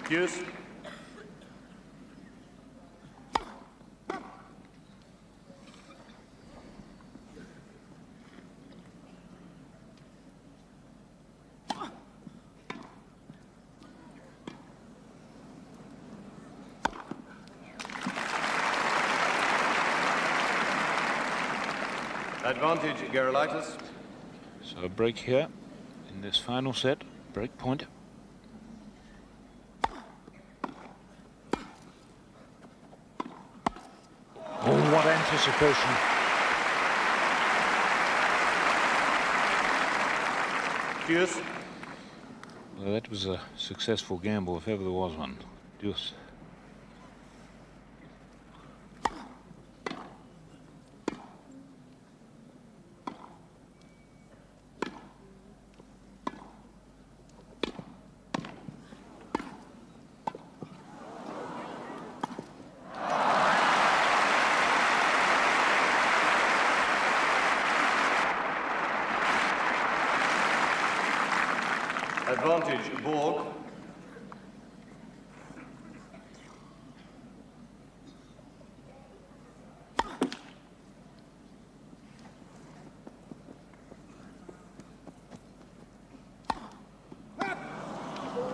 Hughes. Advantage, Gerulaitis. So a break here in this final set. Break point. Oh, what anticipation. Deuce. Well, that was a successful gamble if ever there was one. Deuce. Advantage, Borg.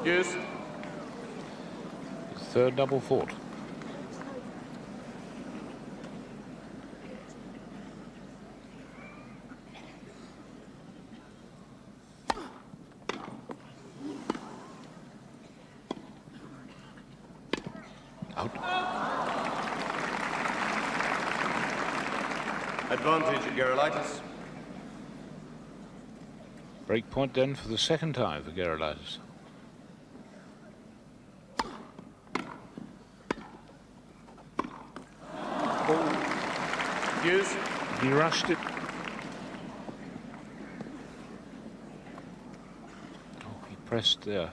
Deuce. Third double fault. Out. Advantage, Gerulaitis. Break point then for the second time for Gerulaitis. Deuce. He rushed it. Oh, he pressed there.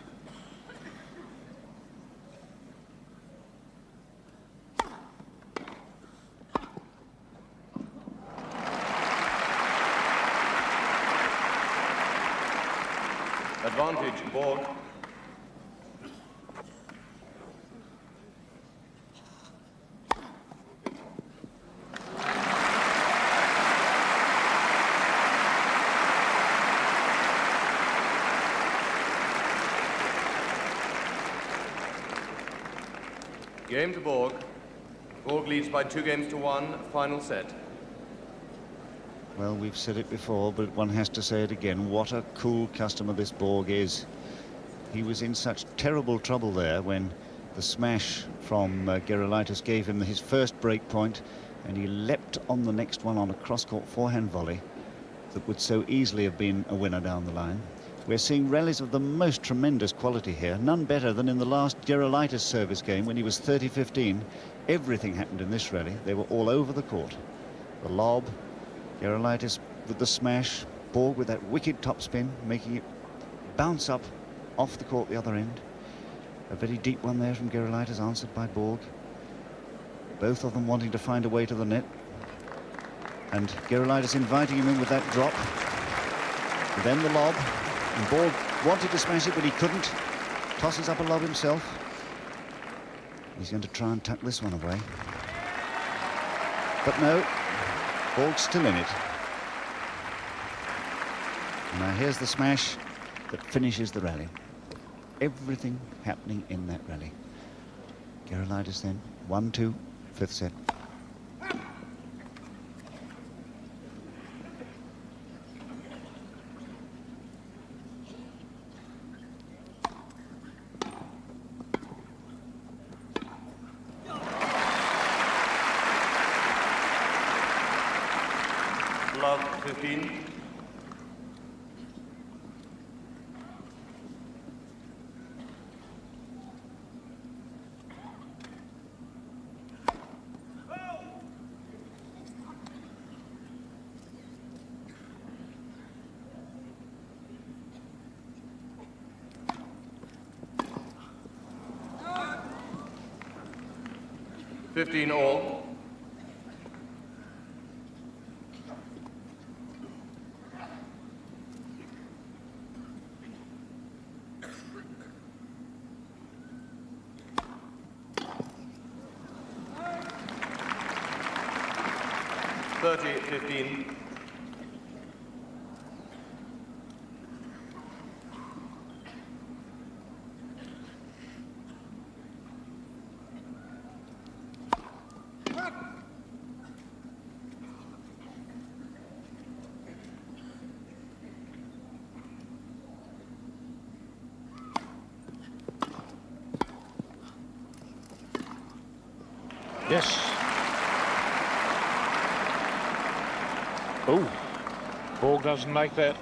Advantage, Borg. Game to Borg. Borg leads by 2-1, final set. Well, we've said it before, but one has to say it again. What a cool customer this Borg is. He was in such terrible trouble there when the smash from Gerulaitis gave him his first break point, and he leapt on the next one on a cross-court forehand volley that would so easily have been a winner down the line. We're seeing rallies of the most tremendous quality here, none better than in the last Gerulaitis service game when he was 30-15. Everything happened in this rally. They were all over the court. The lob, Gerulaitis with the smash, Borg with that wicked topspin, making it bounce up off the court the other end. A very deep one there from Gerulaitis, answered by Borg. Both of them wanting to find a way to the net. And Gerulaitis inviting him in with that drop. And then the lob. And Borg wanted to smash it, but he couldn't. Tosses up a lob himself. He's going to try and tuck this one away. But no, Borg's still in it. Now here's the smash that finishes the rally. Everything happening in that rally. Gerulaitis then, 1-2, fifth set. Love 15. 15 all. $30-15. Yes. Oh, Borg doesn't like that.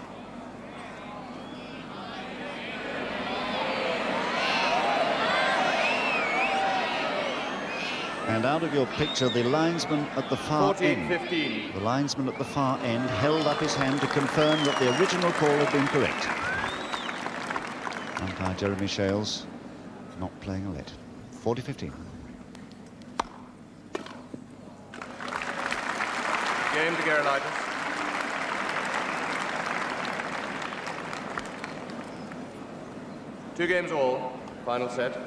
And out of your picture, the linesman at the far end. 14-15. The linesman at the far end held up his hand to confirm that the original call had been correct. Umpire Jeremy Shales not playing a let. 40-15. Game to Gerulaitis. Two games all. Final set.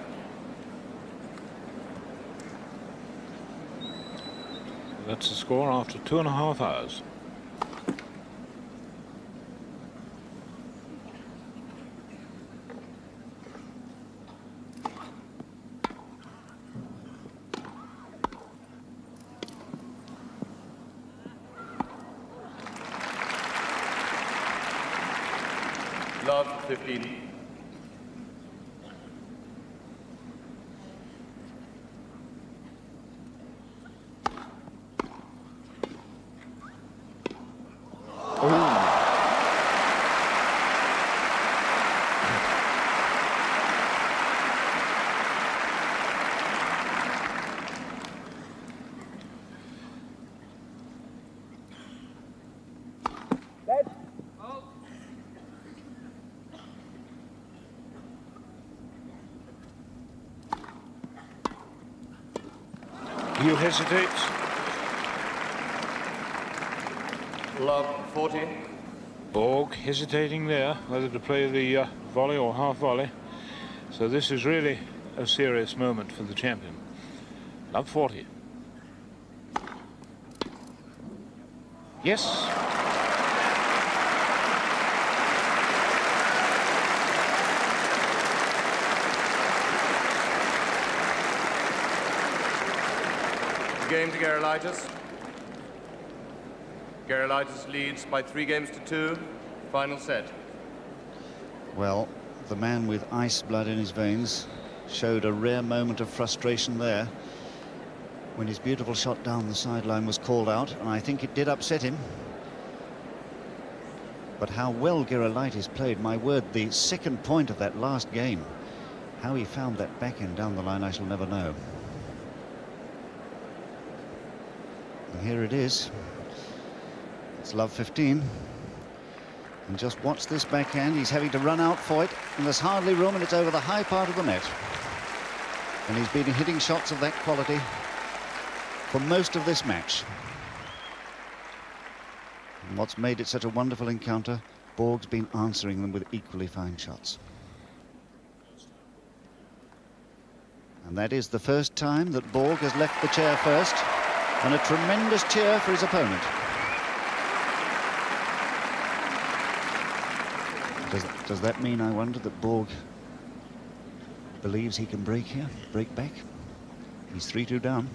That's the score after 2.5 hours. Love 15. You hesitate. Love 40. Borg hesitating there whether to play the volley or half volley. So this is really a serious moment for the champion. Love 40. Yes. Game to Gerulaitis. Gerulaitis leads by 3 games to 2. Final set. Well, the man with ice blood in his veins showed a rare moment of frustration there when his beautiful shot down the sideline was called out, and I think it did upset him. But how well Gerulaitis played, my word, the second point of that last game. How he found that backhand down the line, I shall never know. And here it is. It's love 15. And just watch this backhand. He's having to run out for it, and there's hardly room, and it's over the high part of the net. And he's been hitting shots of that quality for most of this match. And what's made it such a wonderful encounter, Borg's been answering them with equally fine shots. And that is the first time that Borg has left the chair first, and a tremendous cheer for his opponent. Does that mean, I wonder, that Borg believes he can break here, break back? He's 3-2 down.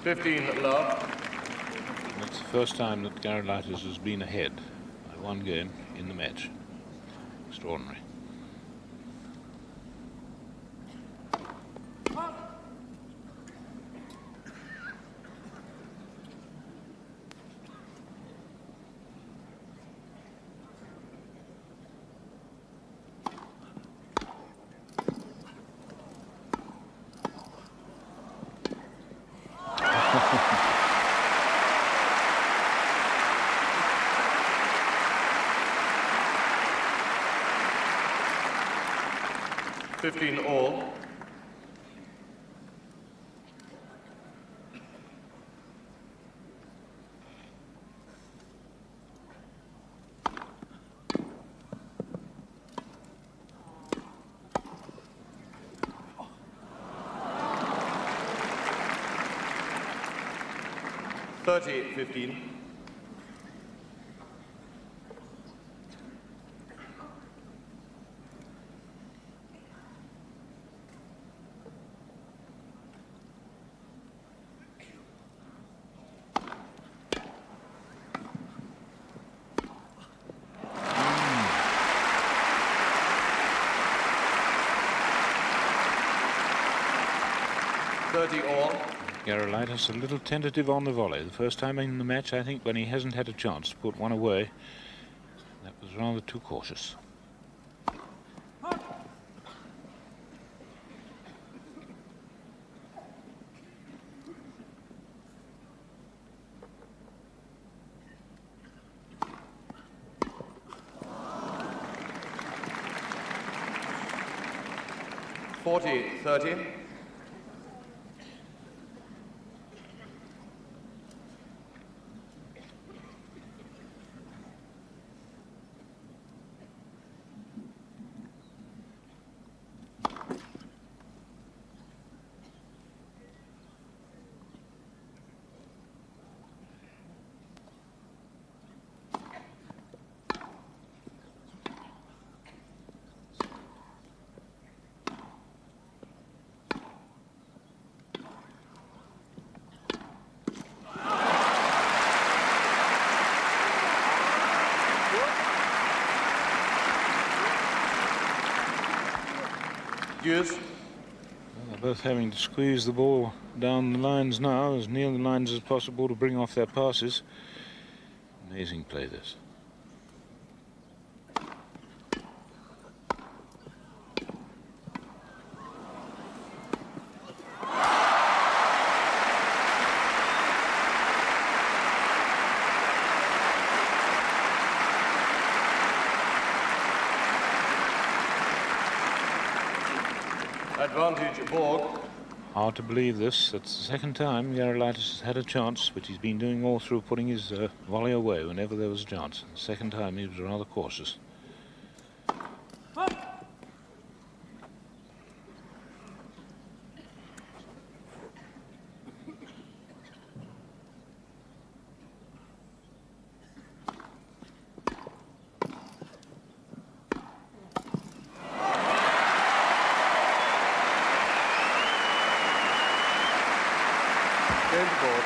Love. That's the first time that Gerulaitis has been ahead by 1 game in the match. Extraordinary. 15 all. $30-15. $30 all. Gerulaitis a little tentative on the volley. The first time in the match, I think, when he hasn't had a chance to put one away. That was rather too cautious. $40-30. Deuce. Well, they're both having to squeeze the ball down the lines now, as near the lines as possible to bring off their passes. Amazing play, this. Advantage Borg. Hard to believe this. That's the second time Gerulaitis has had a chance, which he's been doing all through, putting his volley away whenever there was a chance. The second time he was rather cautious. Game to Borg.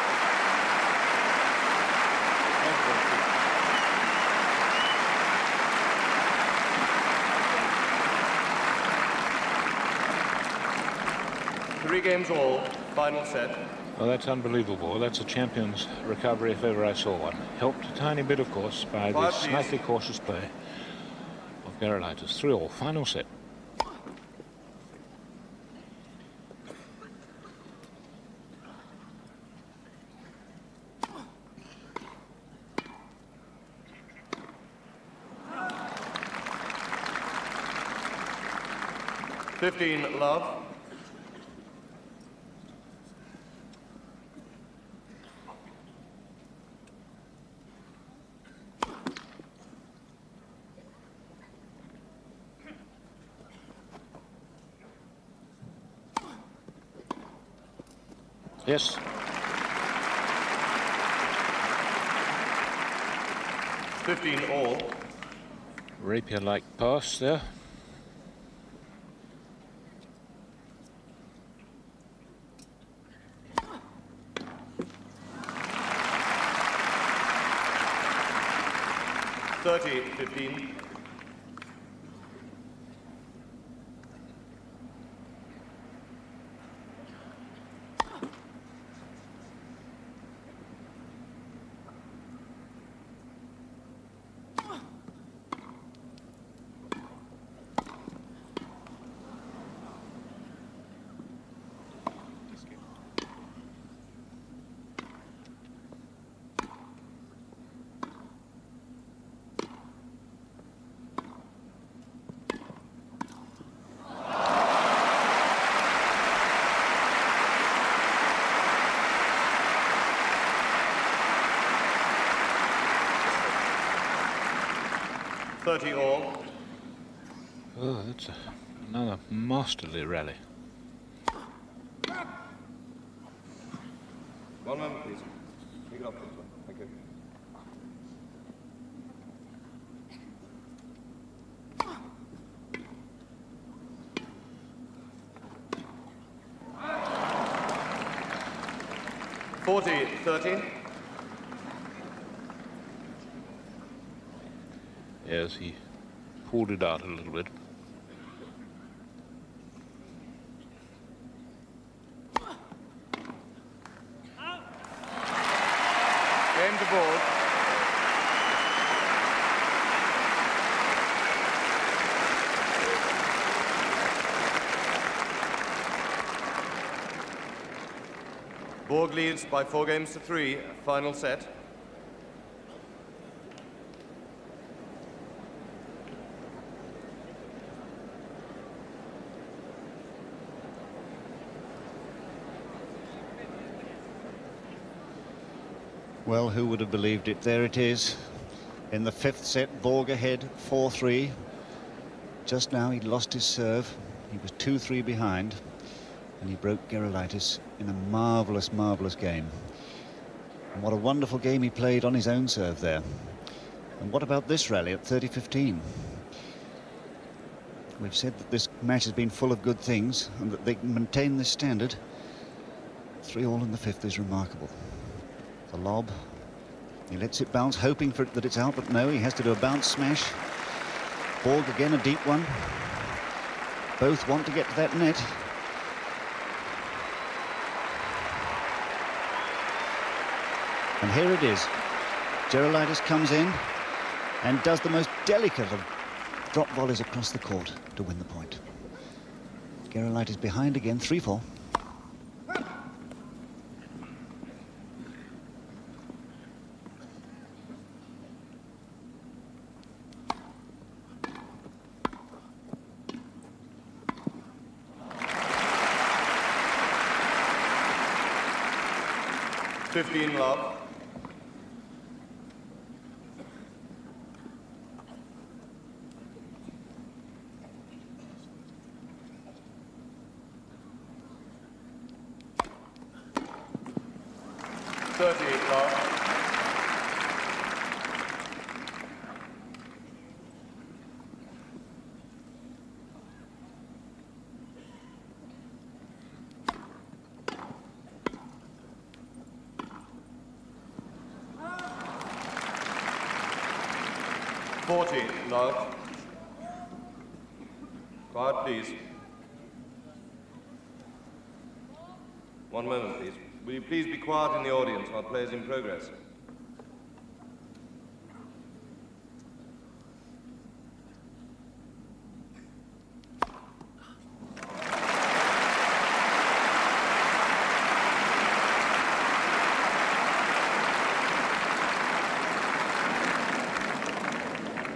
Three games all, final set. Well, that's unbelievable. That's a champion's recovery if ever I saw one. Helped a tiny bit, of course, by the slightly cautious play of Gerulaitis. 3-all, final set. $15 love. Yes. 15 all. Rapier-like pass there. $30-15. 30 all. Oh, that's another masterly rally. 1 moment, please. Take it off, please. Thank you. .40-30. Yes, he pulled it out a little bit. Game to Borg. Borg leads by 4-3, final set. Well, who would have believed it? There it is. In the fifth set, Borg ahead, 4-3. Just now he'd lost his serve. He was 2-3 behind, and he broke Gerulaitis in a marvellous, marvellous game. And what a wonderful game he played on his own serve there. And what about this rally at 30-15? We've said that this match has been full of good things, and that they can maintain this standard. 3 all in the fifth is remarkable. The lob, he lets it bounce, hoping for it that it's out, but no, he has to do a bounce smash. Borg again, a deep one. Both want to get to that net. And here it is. Gerulaitis comes in and does the most delicate of drop volleys across the court to win the point. Gerulaitis behind again, 3-4. Love. Love. Love. Quiet, please. 1 moment, please. Will you please be quiet in the audience while play is in progress?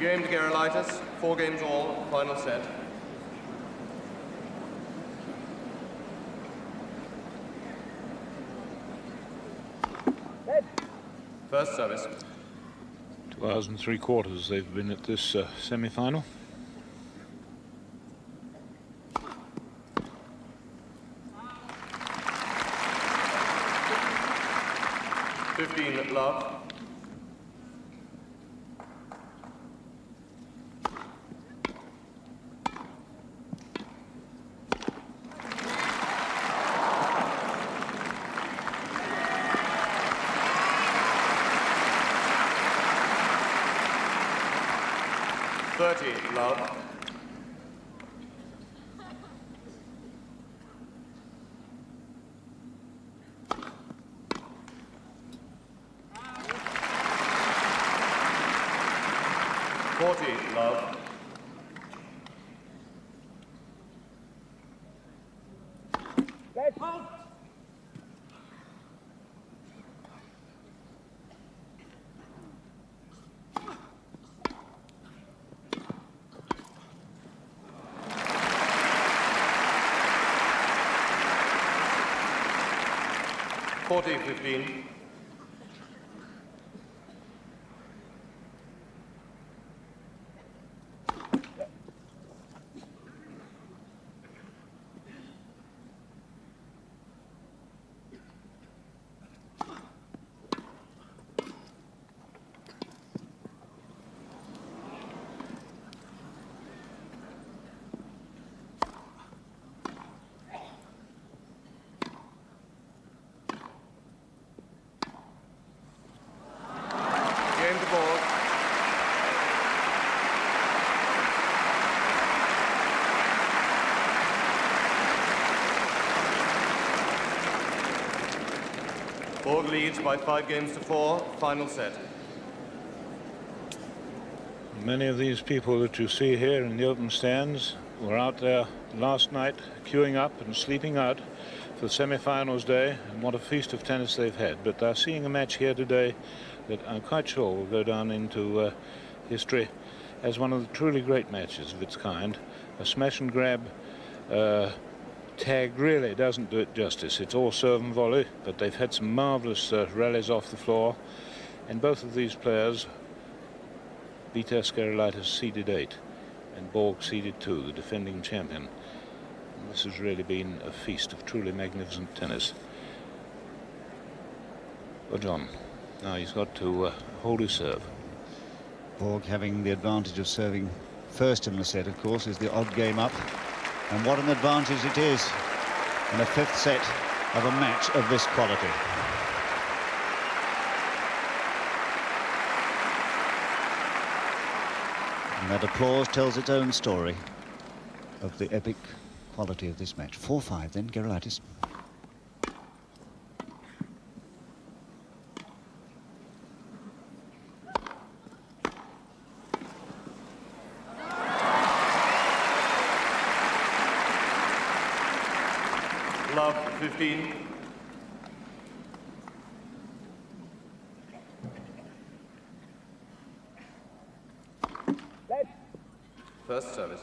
Game to Gerulaitis, 4 games all, final set. First service. 2 hours and 3/4 they've been at this semi-final. Love. Love. Love. .40-15. Borg leads by 5 games to 4, final set. Many of these people that you see here in the open stands were out there last night queuing up and sleeping out for the semi-finals day, and what a feast of tennis they've had. But they're seeing a match here today that I'm quite sure will go down into history as one of the truly great matches of its kind. A smash and grab tag really doesn't do it justice. It's all serve and volley, but they've had some marvellous rallies off the floor, and both of these players, Vitas Gerulaitis seeded 8 and Borg seeded 2, the defending champion. And this has really been a feast of truly magnificent tennis. Bjorn, now he's got to hold his serve. Borg having the advantage of serving first in the set, of course, is the odd game up. And what an advantage it is in a 5th set of a match of this quality. And that applause tells its own story of the epic quality of this match. 4-5 then, Gerulaitis. Love 15. First service.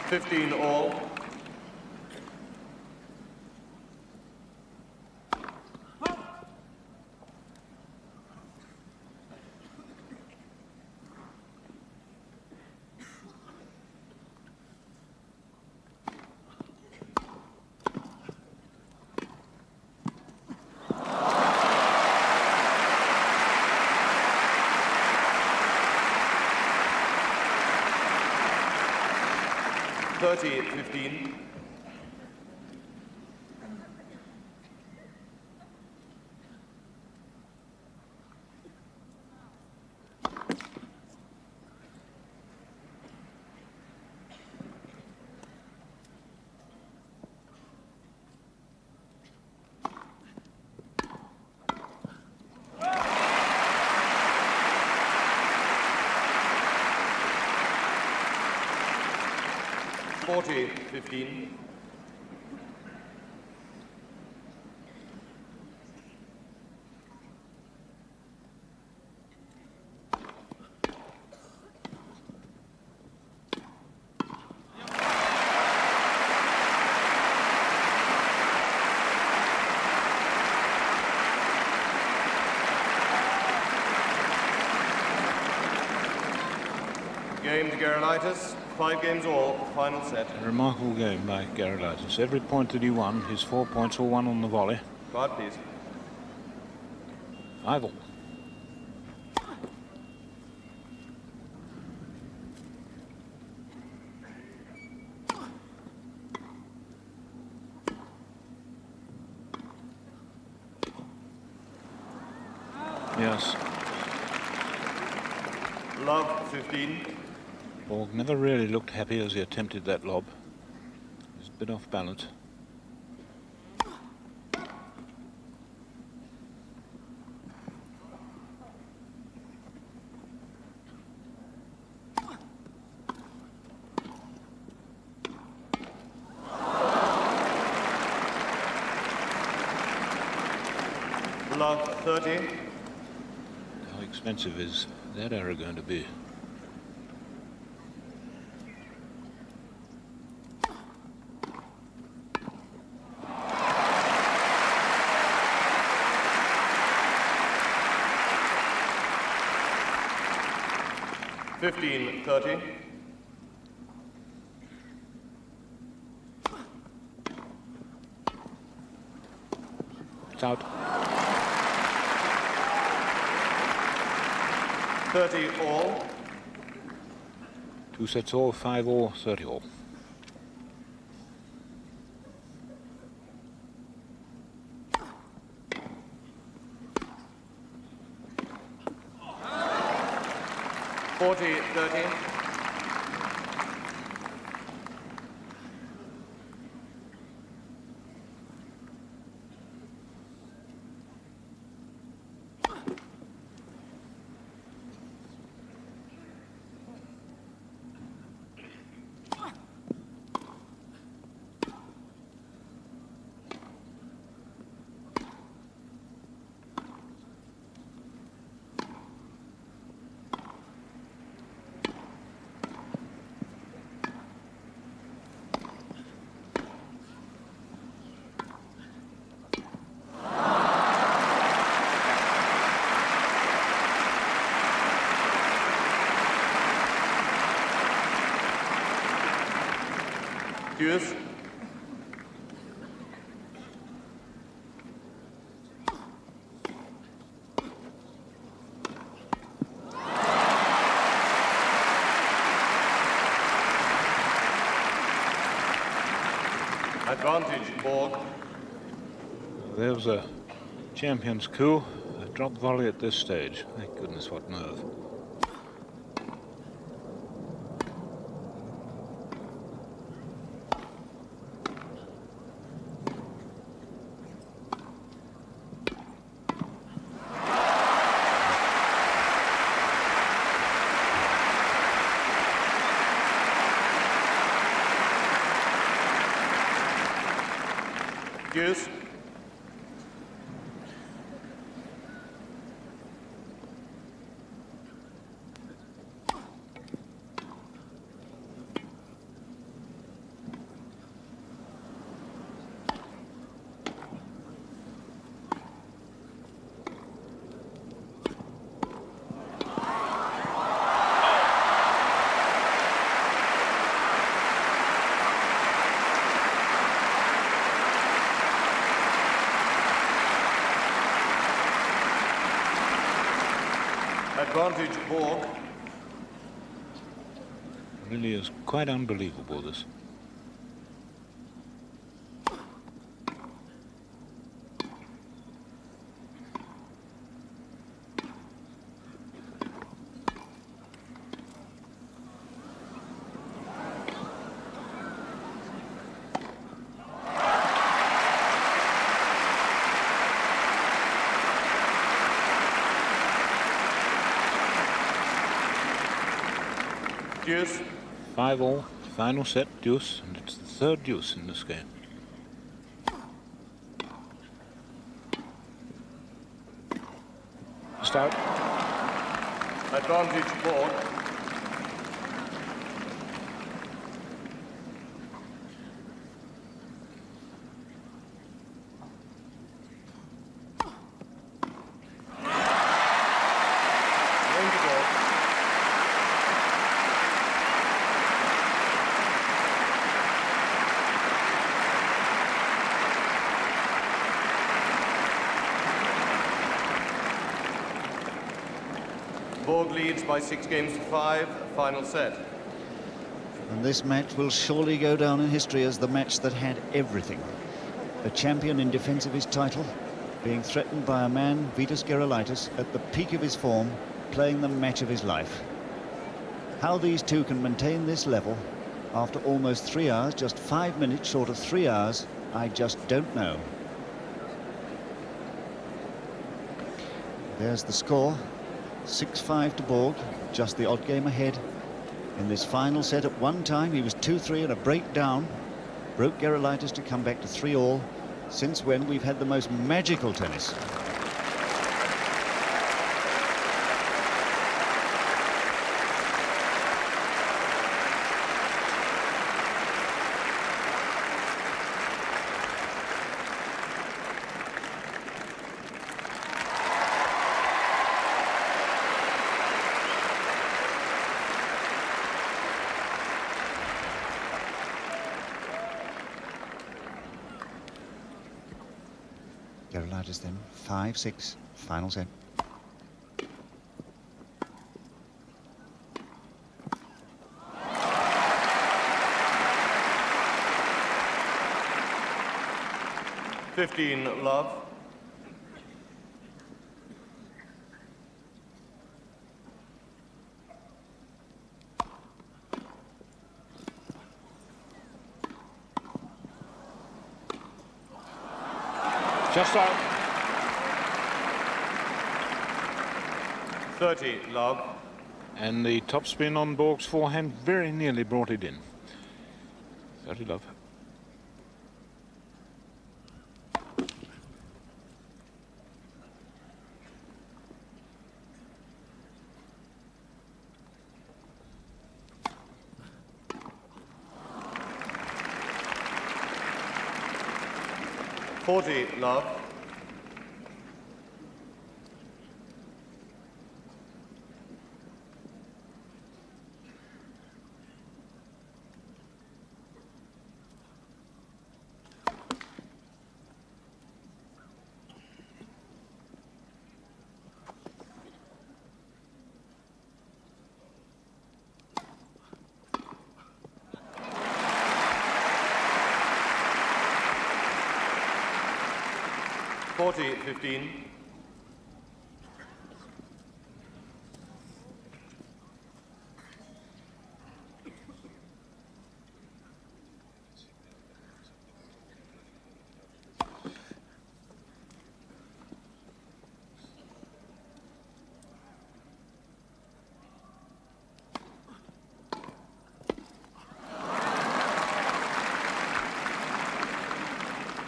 Fifteen all. Thirty 15. Forty 15. Game to Gerulaitis, 5 games all, final set. A remarkable game by Gerulaitis. Every point that he won, his 4 points were won on the volley. Quiet, please. 5 all. Yes. Love 15. Borg never really looked happy as he attempted that lob. He was a bit off balance. Love 30. How expensive is that error going to be? Fifteen 30. It's out. 30 all. 2 sets all, 5 all, 30 all. Forty 30. Deuce. Advantage, Borg. There was a champion's coup. A drop volley at this stage. Thank goodness, what nerve. Deuce. Advantage, Borg. Really is quite unbelievable, this. Deuce. 5 all, final set, deuce, and it's the third deuce in this game. Start. Advantage, Borg. Range Borg. Borg leads by 6 games to 5, final set. And this match will surely go down in history as the match that had everything. A champion in defence of his title, being threatened by a man, Vitas Gerulaitis, at the peak of his form, playing the match of his life. How these two can maintain this level after almost 3 hours, just 5 minutes short of 3 hours, I just don't know. There's the score. 6-5 to Borg, just the odd game ahead. In this final set, at one time he was 2-3 and a breakdown. Broke Gerulaitis to come back to 3 all. Since when we've had the most magical tennis. Gerulaitis then, 5-6, final set. 15 love. Just out. 30 love. And the topspin on Borg's forehand very nearly brought it in. 30 love. Love. Forty, 15.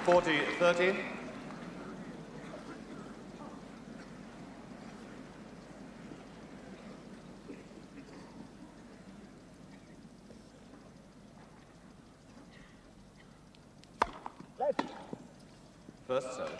Forty, 30. First service.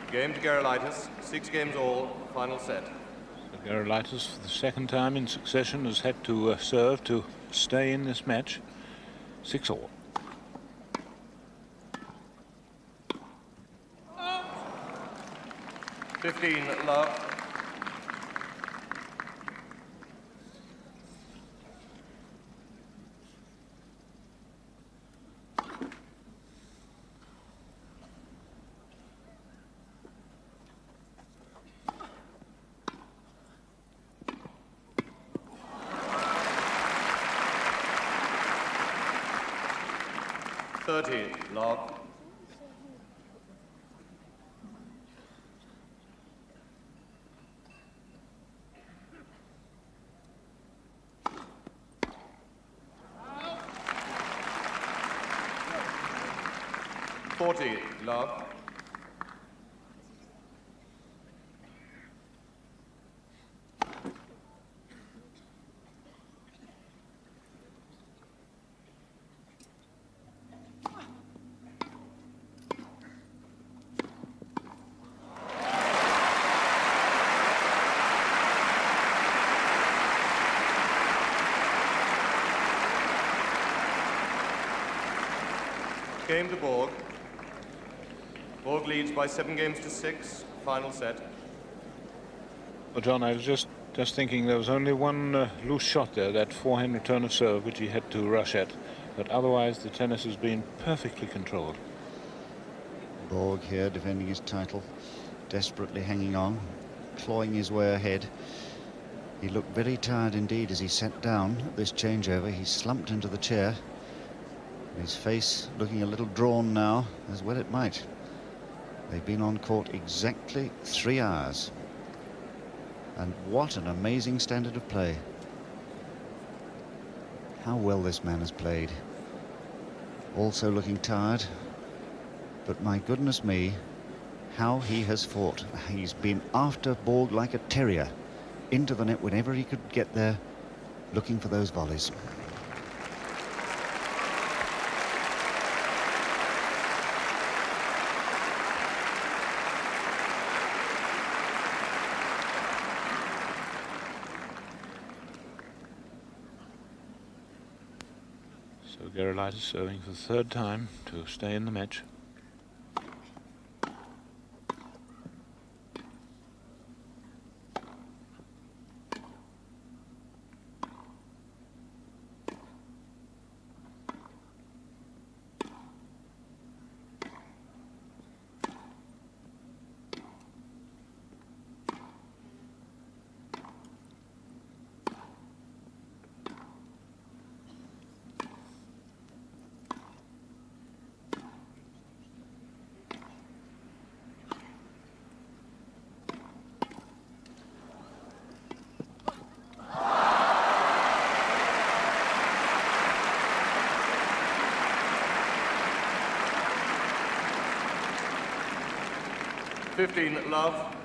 Game to Gerulaitis, 6 games all, final set. So Gerulaitis, for the second time in succession, has had to serve to stay in this match. 6-all. Fifteen love. Love. Love. Game to Borg. Borg leads by 7 games to 6. Final set. Well, John, I was just thinking there was only one loose shot there, that forehand return of serve, which he had to rush at. But otherwise, the tennis has been perfectly controlled. Borg here defending his title, desperately hanging on, clawing his way ahead. He looked very tired indeed as he sat down at this changeover. He slumped into the chair. His face looking a little drawn now, as well it might. They've been on court exactly 3 hours. And what an amazing standard of play. How well this man has played. Also looking tired. But my goodness me, how he has fought. He's been after Borg like a terrier, into the net whenever he could get there, looking for those volleys. So Gerulaitis serving for the third time to stay in the match. Love.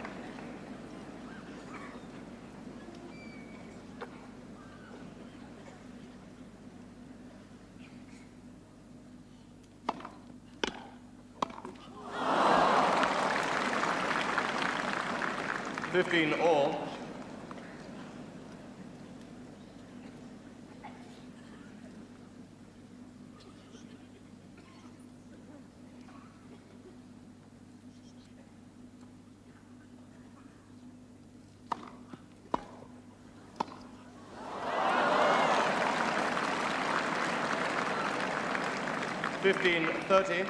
All. 15-30.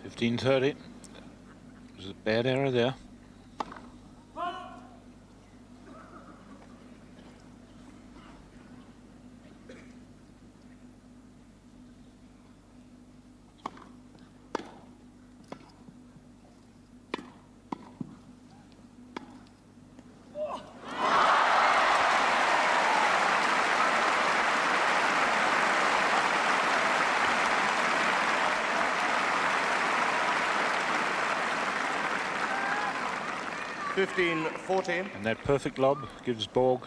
15-30. There's a bad error there. And that perfect lob gives Borg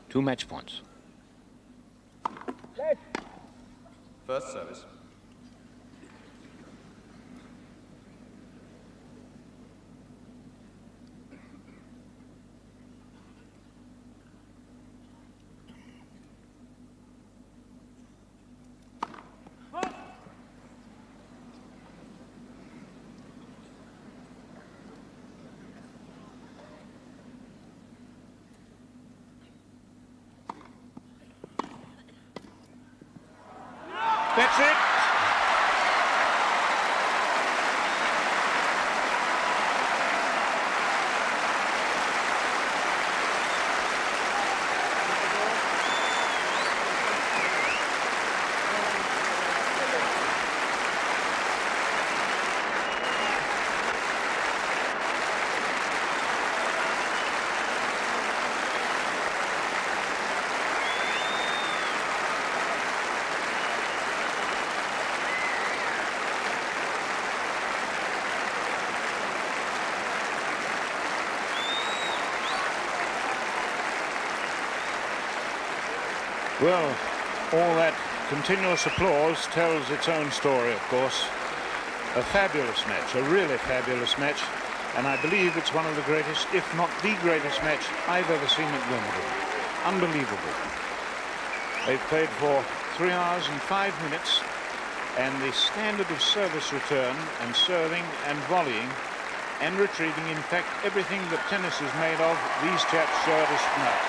2 match points. First service. That's it. Well, all that continuous applause tells its own story, of course. A fabulous match, a really fabulous match, and I believe it's one of the greatest, if not the greatest match I've ever seen at Wimbledon. Unbelievable. They've played for 3 hours and 5 minutes, and the standard of service return and serving and volleying and retrieving, in fact, everything that tennis is made of, these chaps showed us tonight.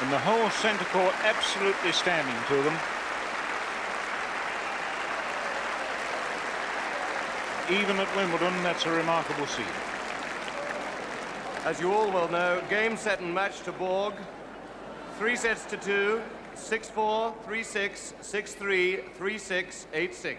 And the whole centre court absolutely standing to them. Even at Wimbledon, that's a remarkable scene. As you all well know, game, set and match to Borg. 3 sets to 2, 6-4, 3-6, 6-3, 3-6, 8-6.